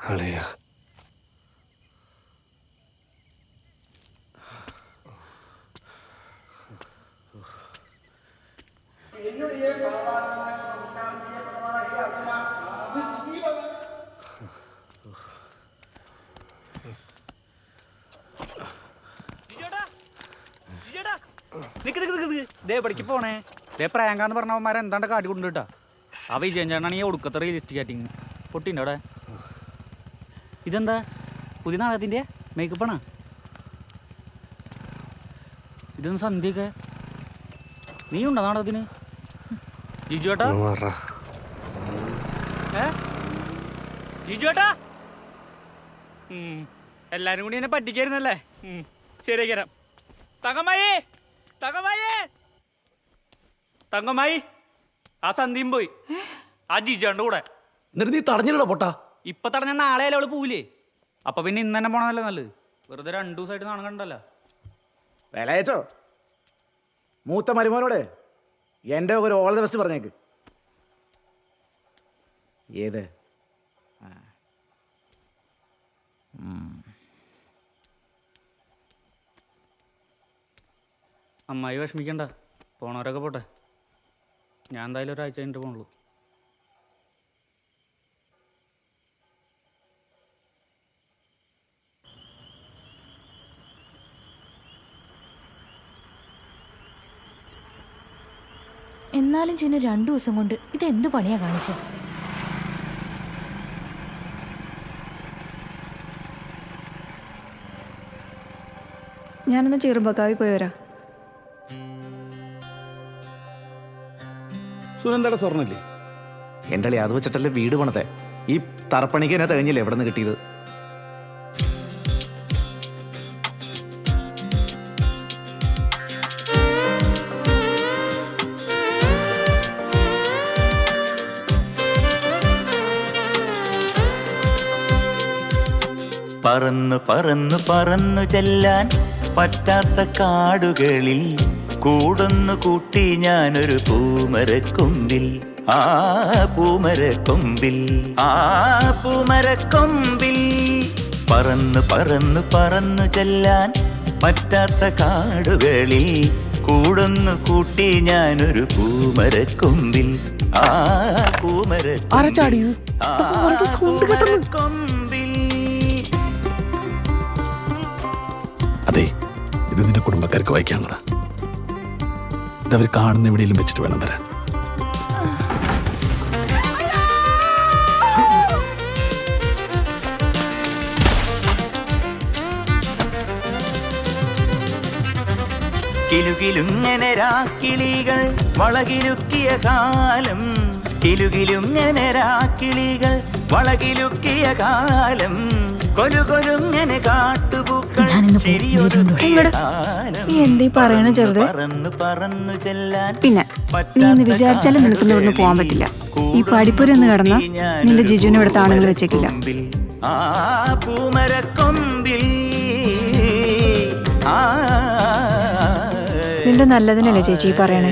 Speaker 4: അളിയ.
Speaker 3: പഠിക്ക് പോണേ പ്രാങ്കാന്ന് പറഞ്ഞവന്മാരെ എന്താണ്ട് കാട്ടി കൊണ്ടുട്ടാ. ആ വിജയൻ ചേട്ടനാണ് ഈ ഒടുക്കത്തെ റിയലിസ്റ്റിക് ആറ്റിങ്. പൊട്ടിൻ്റെ അവിടെ ഇതെന്താ പുതിയ നാടകത്തിൻ്റെ മേക്കപ്പാണാ? ഇതൊന്ന് സന്ധ്യയൊക്കെ നീ ഉണ്ടോ നാടകത്തിന്? ജിജു ഏട്ടാ, ജിജു ഏട്ടാ, എല്ലാരും കൂടി എന്നെ പറ്റിക്കായിരുന്നല്ലേ? ശരിയാക്കാം. തങ്കമ്മായി, തങ്കമ്മായി, തങ്കമ്മായി, ആ സന്ധ്യയും പോയി ആ ജിജുണ്ട് കൂടെ.
Speaker 5: എന്നിട്ട് നീ തടഞ്ഞില്ലടോ പൊട്ടാ.
Speaker 3: ഇപ്പൊ തടഞ്ഞ നാളെ അല്ലേ അവള് പോവില്ലേ? അപ്പൊ പിന്നെ ഇന്ന് തന്നെ പോണതല്ലേ നല്ലത്. വെറുതെ 2 ദിവസമായിട്ട് നാണം കണ്ടല്ലോ.
Speaker 13: വേലയച്ചോ, മൂത്ത മരുമോനോട് എൻ്റെ ഒരു ഓൾ ദ ബെസ്റ്റ് പറഞ്ഞേക്ക്. ഏത്
Speaker 3: അമ്മായി വിഷമിക്കണ്ട, പോണവരൊക്കെ പോട്ടെ. ഞാൻ എന്തായാലും ഒരാഴ്ച കഴിഞ്ഞിട്ട് പോണുള്ളൂ.
Speaker 7: എന്നാലും ചിന്നു 2 ദിവസം കൊണ്ട് ഇതെന്ത് പണിയാ കാണിച്ചത്?
Speaker 19: ഞാനൊന്ന് ചെറുപ്പക്കാവി പോയി വരാം.
Speaker 13: സുനന്ദയുടെ സ്വർണ്ണല്ലേ എൻ്റെ അളി? അത് വെച്ചിട്ടല്ലേ വീട് പണത്തെ. ഈ തറപ്പണിക്ക് എന്നെ തികഞ്ഞില്ലേ എവിടെ നിന്ന് കിട്ടിയത്?
Speaker 11: പറന്നു പറന്നു പറന്നു ചെല്ലാൻ പറ്റാത്ത കാടുകളിൽ കൂടുന്നു കൂട്ടി ഞാനൊരു പൂമരക്കൊമ്പിൽ. ആ പൂമരക്കൊമ്പിൽ, ആ പൂമരക്കൊമ്പിൽ പറന്നു പറന്നു പറന്നു ചെല്ലാൻ പറ്റാത്ത കാടുകളിൽ കൂടുന്നു കൂട്ടി ഞാനൊരു പൂമരക്കൊമ്പിൽ. ആ പൂമരക്കൊമ്പിൽ, ആ പൂമരക്കൊമ്പിൽ.
Speaker 10: അതെ, ഇത് നിന്റെ കുടുംബക്കാർക്ക് വായിക്കാനുള്ളതാ. ഇതവർ കാണുന്ന എവിടെയെങ്കിലും വെച്ചിട്ട് വേണം വരാൻ.
Speaker 11: കിലുകിലുങ്ങനെ രാക്കിളികൾ വളകിലുക്കിയ കാലം, കിലുകിലുങ്ങനെ രാക്കിളികൾ വളകിലുക്കിയ കാലം, കൊലുകൊലുങ്ങനെ കാട്ടുപൂക്കൾ
Speaker 19: എന്തീ പറയണ ചെറുത്? പിന്നെ നീ ഇന്ന് വിചാരിച്ചാലും നിനക്കൊന്നും ഇവിടുന്ന് പോകാൻ പറ്റില്ല. ഈ പഠിപ്പുരന്ന് കിടന്ന നിന്റെ ജിജുവിനെ ഇവിടുത്തെ ആണുങ്ങൾ വെച്ചേക്കില്ല.
Speaker 11: ആ പൂമരക്കൊമ്പിൽ, ആ
Speaker 19: നിന്റെ നല്ലതിനല്ലേ ചേച്ചി പറയണേ?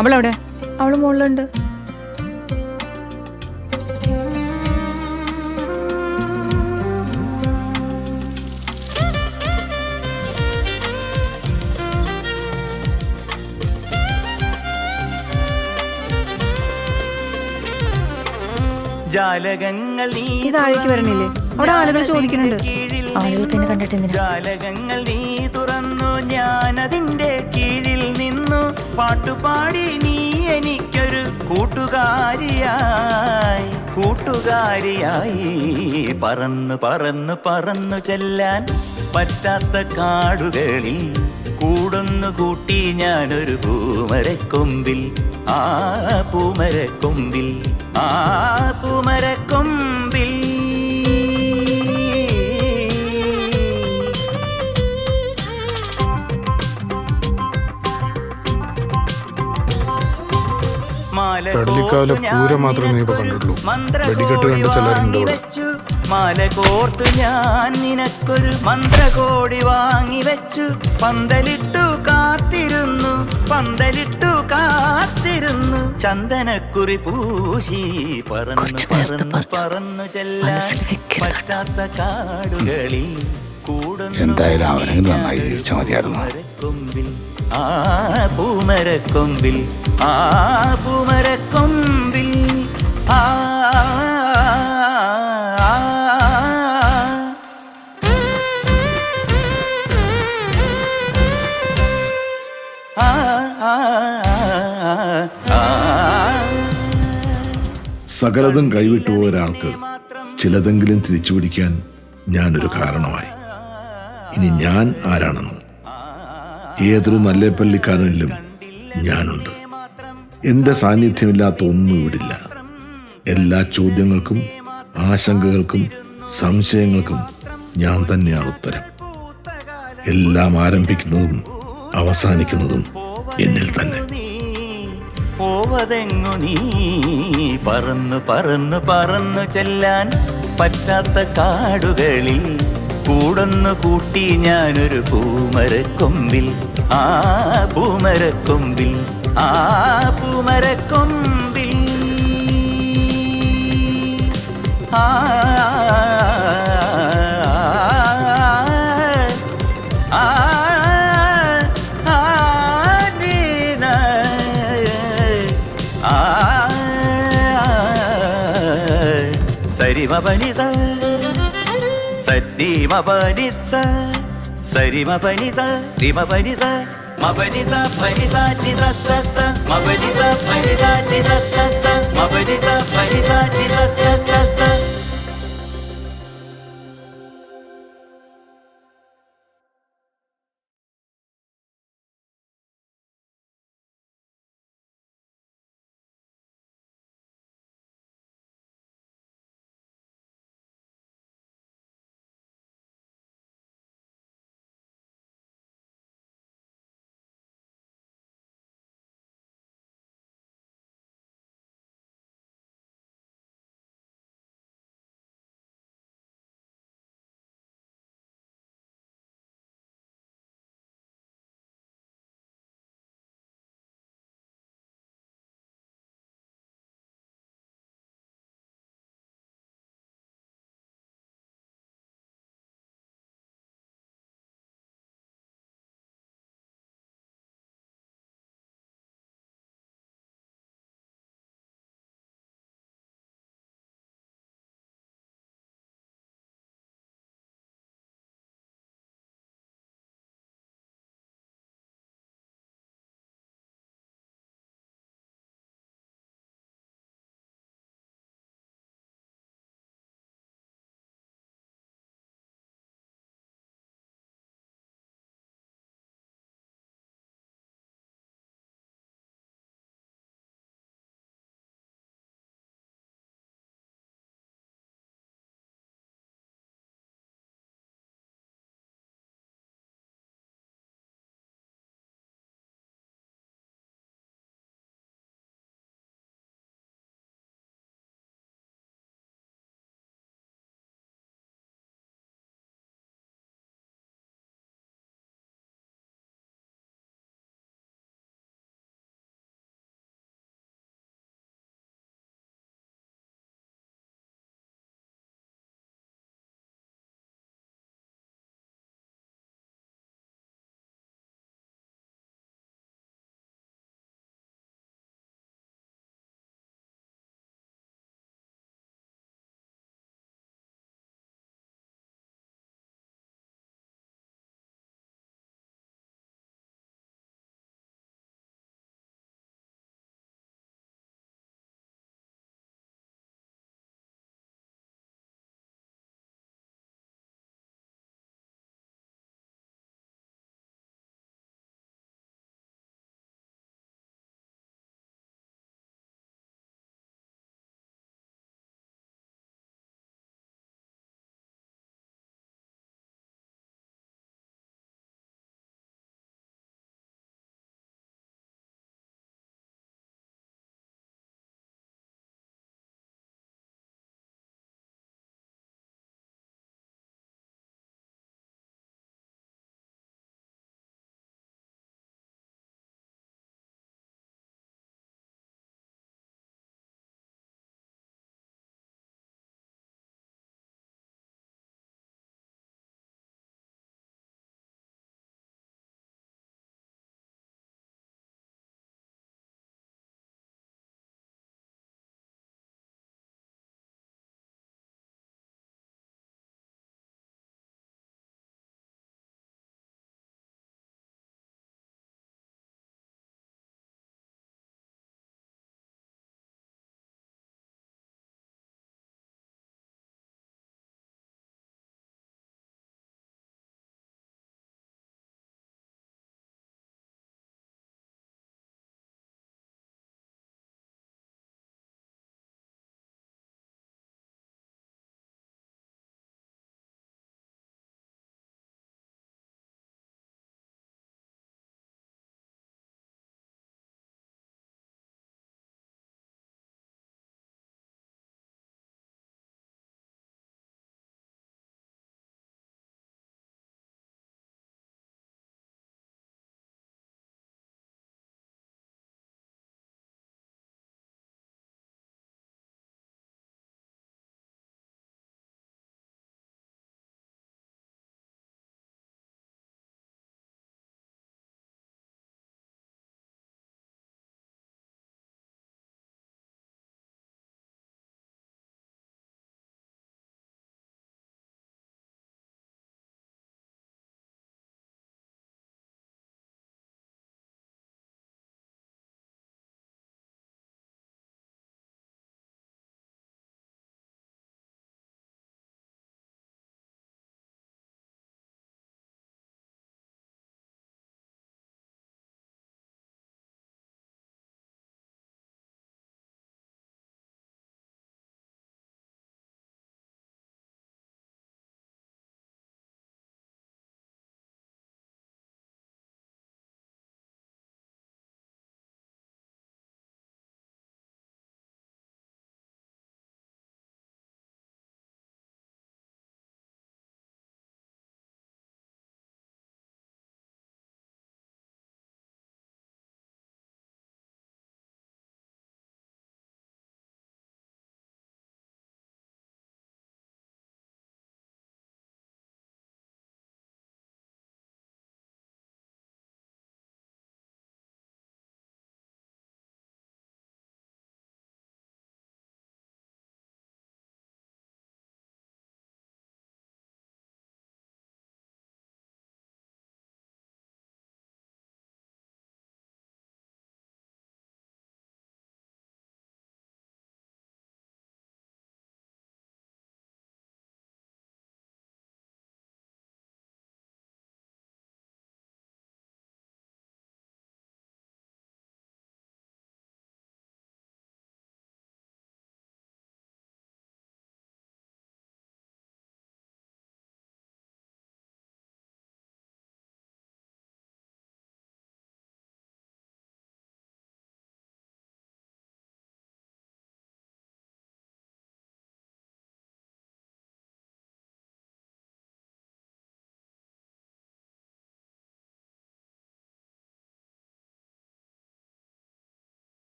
Speaker 19: അവളെവിടെ? അവള് മുകളിലുണ്ട്.
Speaker 11: ജാലകങ്ങൾ നീ
Speaker 19: താഴേക്ക് വരണില്ലേ? അവിടെ ആളുകൾ ചോദിക്കുന്നുണ്ട്. ആളുകൾക്ക് എന്നെ കണ്ടിട്ട് എന്തിനാ?
Speaker 11: ജാലകങ്ങൾ നീ തുറന്നു, ഞാനതിന്റെ കീഴിൽ നിന്നു. പാട്ടുപാടി നീ എനിക്കൊരു കൂട്ടുകാരിയായി, കൂട്ടുകാരിയായി. പറന്നു പറന്നു പറന്നു ചെല്ലാൻ പറ്റാത്ത കാടുകളിൽ കൂടുന്നു കൂട്ടി ഞാനൊരു പൂമരക്കൊമ്പിൽ. ആ പൂമരക്കൊമ്പിൽ, ആ പൂമരക്കൊമ്പിൽ.
Speaker 1: പെടലിക്കാവിലെ പൂരം മാത്രമേ നീ ഇപ്പൊ കണ്ടിട്ടുള്ളൂ. വെടിക്കെട്ട് കണ്ട് ചിലരുണ്ട് ഇവിടെ.
Speaker 11: മാല കോർത്തു ഞാൻ നിനക്കൊരു മന്ത്രകോടി വാങ്ങി വെച്ചു പന്തലിട്ടു കാത്തിരുന്നു ചന്ദനക്കുറി പൂശി പറന്നു പറന്നു പറന്നു ചെല്ലാൻ പറ്റാത്ത കാടുകളിൽ
Speaker 10: എന്തായാലും അവനെ നന്നായി ജീവിച്ചാൽ മതിയായിരുന്നു.
Speaker 11: പൂമരക്കൊമ്പിൽ പൂമരക്കൊമ്പിൽ
Speaker 10: സകലതും കൈവിട്ടുപോയ ഒരാൾക്ക് ചിലതെങ്കിലും തിരിച്ചു പിടിക്കാൻ ഞാനൊരു കാരണമായി. ഇനി ഞാൻ ആരാണെന്നും ഏതൊരു നല്ല പള്ളിക്കാരനിലും ഞാനുണ്ട്. എൻ്റെ സാന്നിധ്യമില്ലാത്ത ഒന്നും ഇവിടില്ല. എല്ലാ ചോദ്യങ്ങൾക്കും ആശങ്കകൾക്കും സംശയങ്ങൾക്കും ഞാൻ തന്നെയാണ് ഉത്തരം. എല്ലാം ആരംഭിക്കുന്നതും അവസാനിക്കുന്നതും എന്നിൽ തന്നെ.
Speaker 11: പോവതെങ്ങു നീ പറന്നു പറന്നു പറന്നു ചെല്ലാൻ പറ്റാത്ത കാടുകളിൽ കൂടൊന്നു കൂട്ടി ഞാനൊരു പൂമരക്കൊമ്പിൽ പൂമരക്കൊമ്പിൽ പൂമരക്കൊമ്പിൽ സരിമപനിസ സരിമപനിസ സരിമപനിസ റിമപനിസ മപനിസ പനിസ നിസ സ മപനിസ പനിസ നിസ സ